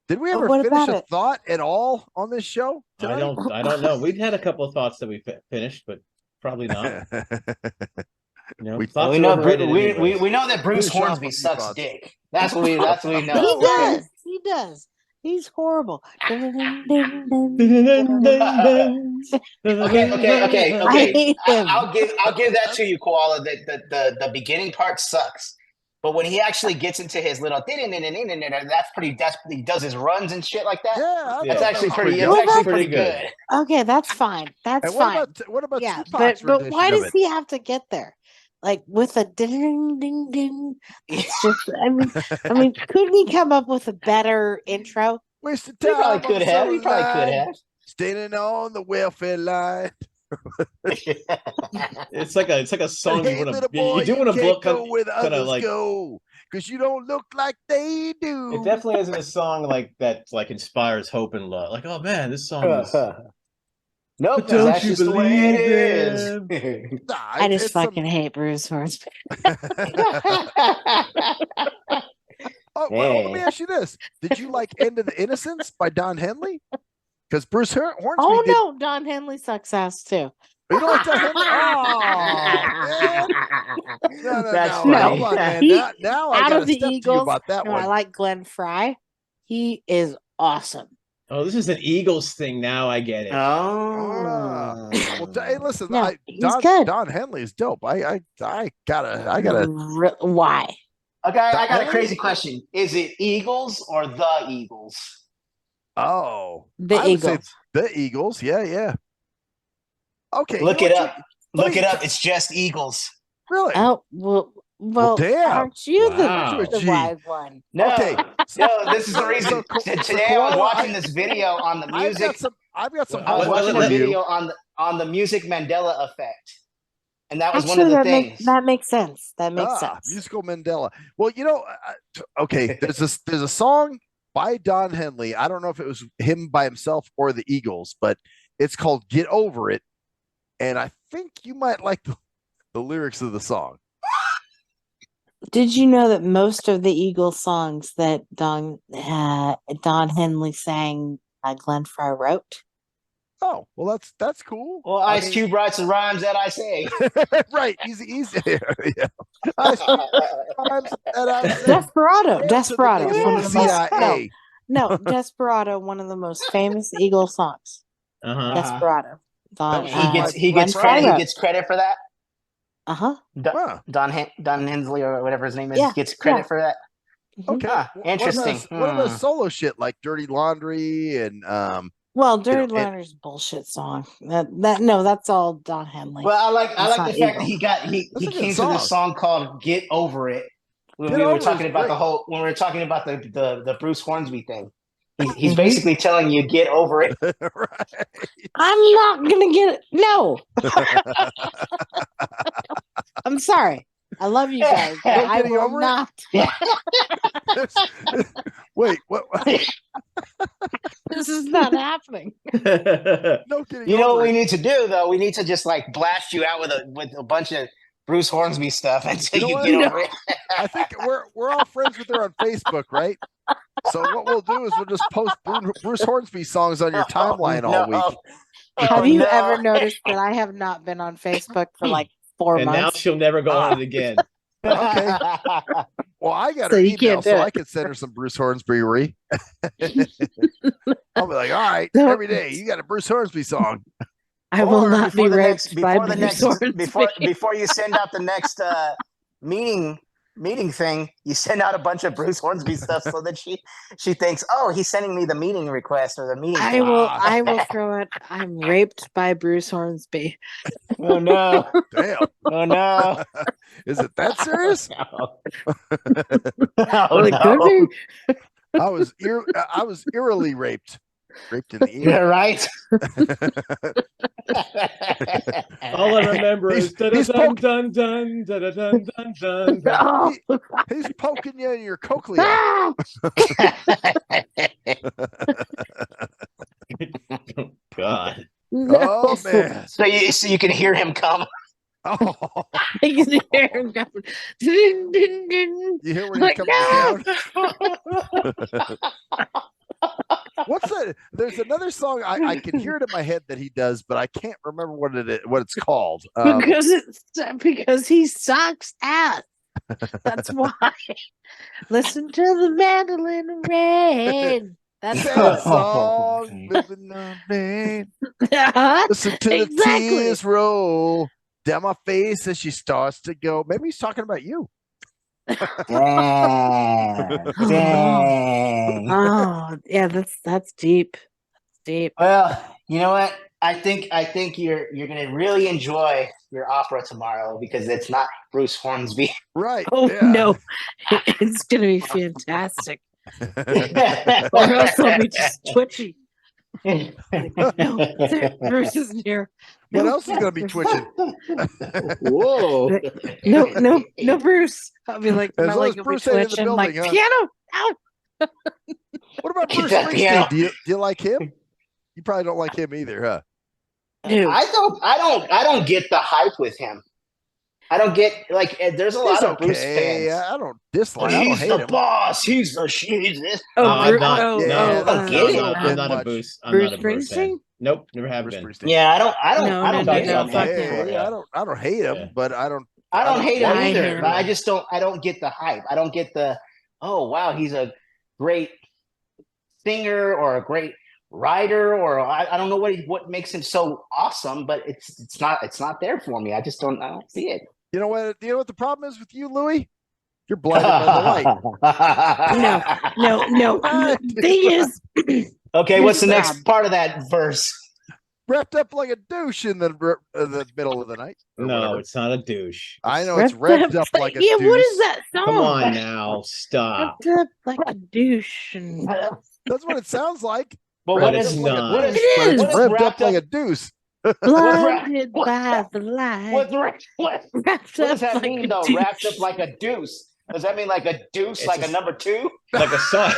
Did we ever finish a thought at all on this show tonight? I don't know. We've had a couple of thoughts that we finished, but probably not. We know that Bruce Hornsby sucks dick. That's what we know. He does. He's horrible. Okay. I'll give that to you, Koala. The beginning part sucks. But when he actually gets into his little that's pretty he does his runs and shit like that. Yeah, that's actually pretty good. Okay, that's fine. That's fine. What about but why does he have to get there? Like with a ding ding ding. It's just I mean, couldn't he come up with a better intro? Wasted time. He probably could have. Standing on the welfare line. It's like a song you want to you do want to book go with others like go. because you don't look like they do. It definitely isn't a song like that, like inspires hope and love. Like, oh man, this song is. Nope, Don't that's you just the way it believe is. Nah, I just it's some- fucking hate Bruce Hornsby. Oh, well, let me ask you this: did you like "End of the Innocence" by Don Henley? Because Bruce Hornsby. Oh did, no, Don Henley sucks ass too. you don't like Don Henley? Oh man, no, That's no, funny. hold on, man. He- Now I Out got of to the step to you Eagles, about that no, one. I like Glenn Fry. He is awesome. Oh, this is an Eagles thing. Now I get it. Oh. Well, hey, listen, No, he's Don good. Don Henley is dope. I gotta. Why? Okay, I got a Henley? crazy question. Is it Eagles or the Eagles? Oh, The I would say Eagles. the Eagles. Yeah. Okay, Look you it know what up. let Look me- it up. It's just Eagles. Really? Oh well, damn. aren't you Wow. the Gee. wise one? No, Okay, no, this is the reason. So, Today I was Koala, watching this video on the music. I've got some I was What- watching what- a what- video on the music Mandela effect, and that was one Actually, of the things. that makes sense. That makes sense. Musical Mandela. Well, okay. There's a song by Don Henley. I don't know if it was him by himself or the Eagles, but it's called "Get Over It," and I think you might like the lyrics of the song. Did you know that most of the Eagles songs that Don Henley sang, Glenn Fry wrote? Oh, well, that's cool. Well, I Ice mean- Cube writes the rhymes that I say. Right, easy. Yeah. Ice Cube rhymes that I say. Desperado. To the Desperado is one of the most CIA. no, Desperado, one of the most famous Eagles songs. Uh-huh. Desperado. Don, He Glenn gets Fry credit. He wrote. gets credit for that. Uh-huh. Huh. Don Hensley or whatever his name is Yeah, gets credit yeah. for that. Okay. Ah, interesting. What about solo shit like "Dirty Laundry" and Well, Dirty know, Laundry's a bullshit song. That's all Don Henley. Well, I like It's the not fact that Eagle. he That's a good came to this song. song called "Get Over It" when Get we Over were It talking is about great. when we were talking about the Bruce Hornsby thing. He's Mhm. basically telling you get over it. right. I'm not gonna get it. No, I'm sorry. I love you guys, but No I getting will over it? not. Wait, what? This is not happening. No getting You know over what we it. need to do though? We need to just like blast you out with a bunch of Bruce Hornsby stuff until You know you what? get No. over it. I think we're all friends with her on Facebook, right? So what we'll do is we'll just post Bruce Hornsby songs on your timeline all week. Have you ever noticed that I have not been on Facebook for like 4 And now months? she'll never go on it again. Okay. Well, I got So her you email, can't do so it. I could send her some Bruce Hornsby. I'll be like, all right, No. every day you got a Bruce Hornsby song. I will Or not be before the raped next- by before the Bruce next Hornsby. before you send out the next meeting thing, you send out a bunch of Bruce Hornsby stuff so that she thinks, oh, he's sending me the meeting request or the meeting. I thing. will throw it. I'm raped by Bruce Hornsby. Oh no! Damn, Oh no! is it that serious? Oh, Well, it could no. be. I was eerily raped in the Yeah, ear. right. All I remember is He's dun dun dun dun dun dun dun dun. Oh. He's poking you in your cochlea. Ah! God. Oh man. so you can hear him come. Oh, I can hear him going. Ding, ding, ding. you hear when he's Like, coming no! down? What's that? There's another song I can hear it in my head that he does, but I can't remember what it's called. Because he sucks ass. That's why. Listen to the mandolin rain. That's Sad good. song, living on pain. Uh-huh. Listen to the Exactly. tears roll down my face as she starts to go. Maybe he's talking about you. Dang. Dang. Oh, yeah, that's deep. That's deep. Well, you know what? I think you're gonna really enjoy your opera tomorrow because it's not Bruce Hornsby. Right. Oh yeah. no, it's gonna be fantastic. Or else I'll be just twitchy. No, Bruce is near. What No, else is gonna be twitching? Whoa. no, Bruce. I'll be like, As my long leg as will be Bruce ain't in the twitching, like, building, huh? piano. Ow. What about Get Bruce that piano. Springsteen? Do you like him? You probably don't like him either, huh? Dude. I don't get the hype with him. I don't get like there's a He's lot of Bruce okay. fans. I don't dislike. I don't He's hate the him. boss. He's this. Oh, I'm Bru- not. oh, Yeah, oh, that's get a it. little I'm bit not a much. Bruce. I'm Bruce not a Bruce fan. Springsteen? Nope, never have Bruce been. Springsteen. Yeah, I No, don't no, get no, it. fuck before, him. yeah. I don't hate him, Yeah. but I don't. I don't hate him I either. hate But him. I don't get the hype. I don't get the oh wow, he's a great singer or a great writer or I don't know what makes him so awesome, but it's not there for me. I don't see it. You know what? You know what the problem is with you, Louie? You're blinded by the light. No. The thing is, Okay, what's the next Rob. part of that verse? Wrapped up like a douche in the middle of the night. Or No, whatever. it's not a douche. I know it's revved up like a yeah. douche. What is that song? Come on now, stop. Wrapped up like a douche. And... That's what it sounds like. But But what it's is not. what is It is. what is Revved up wrapped like a up? deuce. Blinded by the light. What Wrapped does up that like mean a though? douche. Wrapped up like a deuce. Does that mean like a deuce, It's like a- a number two? Like a song.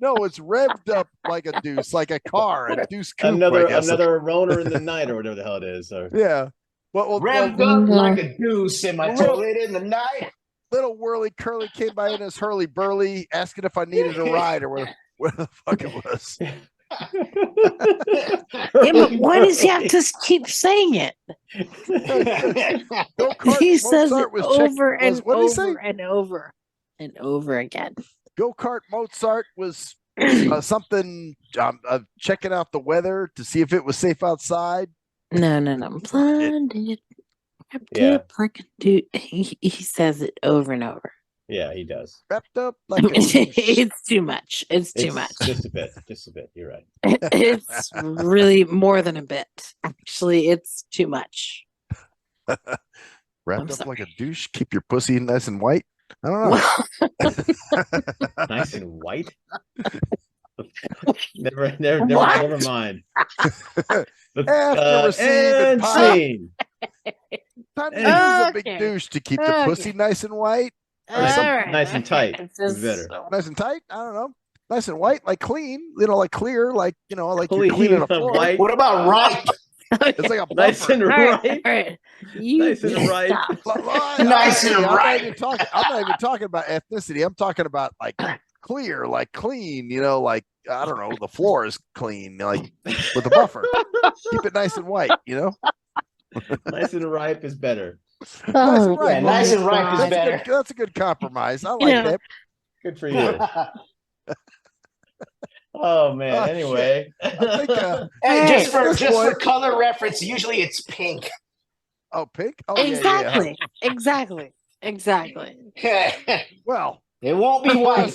No, it's revved up like a deuce, like a car, a deuce coupe. another I guess. another roner in the night or whatever the hell it is. Or Yeah. Well, Revved up like a deuce in my toilet in the night. little whirly curly came by in his hurly burly, asking if I needed a ride or where the fuck it was. Yeah, but why does he have to keep saying it? Go-kart He says it Mozart was check- over and what did he say? over and over and over again. Go-kart Mozart was something checking out the weather to see if it was safe outside. No. Blinded. Wrapped Yeah. up like a dude. He says it over and over. yeah, he does. Wrapped up like a douche. It's too much. It's too It's much. Just a bit. Just a bit. You're right. It's really more than a bit. Actually, it's too much. Wrapped I'm up sorry. like a douche. Keep your pussy nice and white. I don't know. Well, Nice and white. never What? mind. After receiving and pop. scene. Time to use a big Okay. douche to keep the pussy nice and white. Or some- all right, nice and okay. tight. It's just- Better. Nice and tight. I don't know. Nice and white, like clean. Like clear, like like Clean, you're cleaning a but floor. white. What about ripe? It's like a Nice buffer. and All right, right. all right. You Nice and right. stop. Nice and I'm not right. even talking. I'm not even talking about ethnicity. I'm talking about like clear, like clean. Like I don't know. The floor is clean, like with a buffer. Keep it nice and white. Nice and ripe is better. Nice and Oh, right. Yeah, nice and ripe is That's better. a good, that's a good compromise. I like Yeah. that. Good for you. Oh man. Oh, Anyway. I think. Hey, Hey, just at for this just for point- color reference, usually it's pink. Oh, pink. Oh, yeah, Exactly. it Well, won't be for white.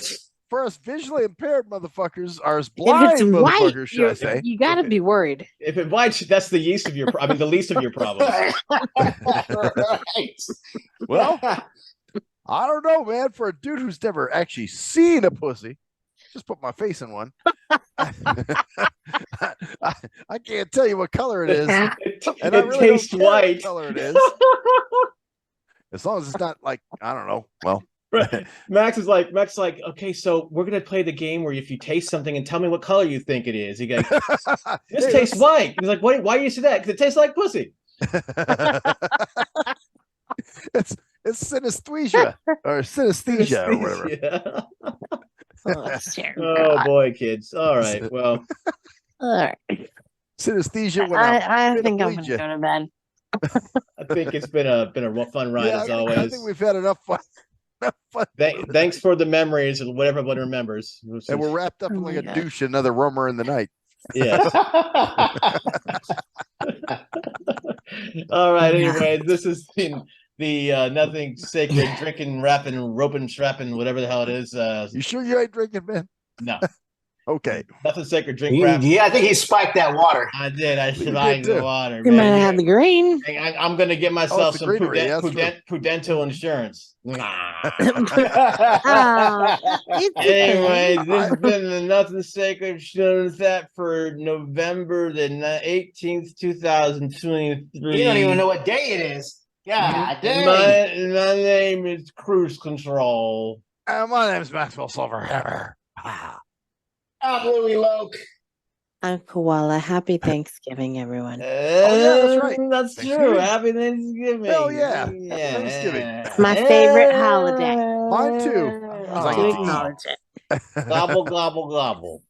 us visually impaired motherfuckers, or as If blind it's white, motherfuckers, should I say? you got to be worried. If it white, that's the least of your. I mean, the least of your problems. Right. Well, I don't know, man. For a dude who's never actually seen a pussy, just put my face in one. I can't tell you what color it is, and I It really tastes don't care white. what color it is, as long as it's not like I don't know. Well, Right. Max is like, okay, so we're gonna play the game where if you taste something and tell me what color you think it is. He goes, this Hey, tastes white. He's like, why do you say that? Because it tastes like pussy. it's synesthesia or synesthesia or whatever. Yeah. Oh, dear Oh God. boy, kids. All right. Well, All right. Synesthesia when I'm I gonna think I'm bleed gonna you. go to bed. I think it's been a fun ride as I always. think we've had enough fun. Thanks for the memories and whatever everyone remembers. And we're wrapped up Oh in like my a God. douche, another rumor in the night. Yes. All right. Anyway, this has been the nothing sacred drinking, rapping, roping, strapping, whatever the hell it is. You sure you ain't drinking, man? No. Okay. Nothing sacred. Drink crap. Yeah, I think he spiked that water. I did. I did spiked the too. water. You might Man. have the green. I'm gonna get myself the some greenery, that's true. Prudential insurance. Nah. It's Anyway, okay. this has been the Nothing Sacred show that for November the 18th, 2023. You don't even know what day it is. Yeah, dang. My name is Cruise Control. My name's Maxwell Silverhammer. I'm Louie Loke. I'm Koala. Happy Thanksgiving, everyone. That's right. That's true. Thanksgiving. Happy Thanksgiving. Hell yeah. Happy Thanksgiving. It's my favorite holiday. Mine too. Just like to to acknowledge it. Gobble, gobble, gobble.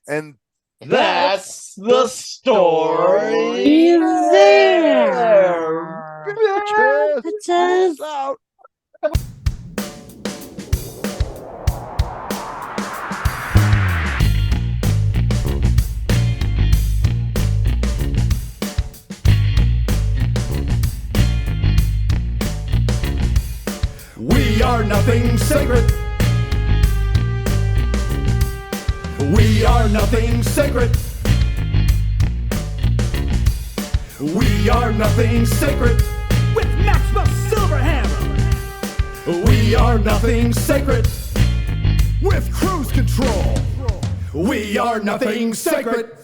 And That's the story. He's there. bitches. Bitches. Out. We are nothing sacred. We are nothing sacred. We are nothing sacred. With Maxwell Silverhammer. We are nothing sacred. With cruise control. We are nothing sacred.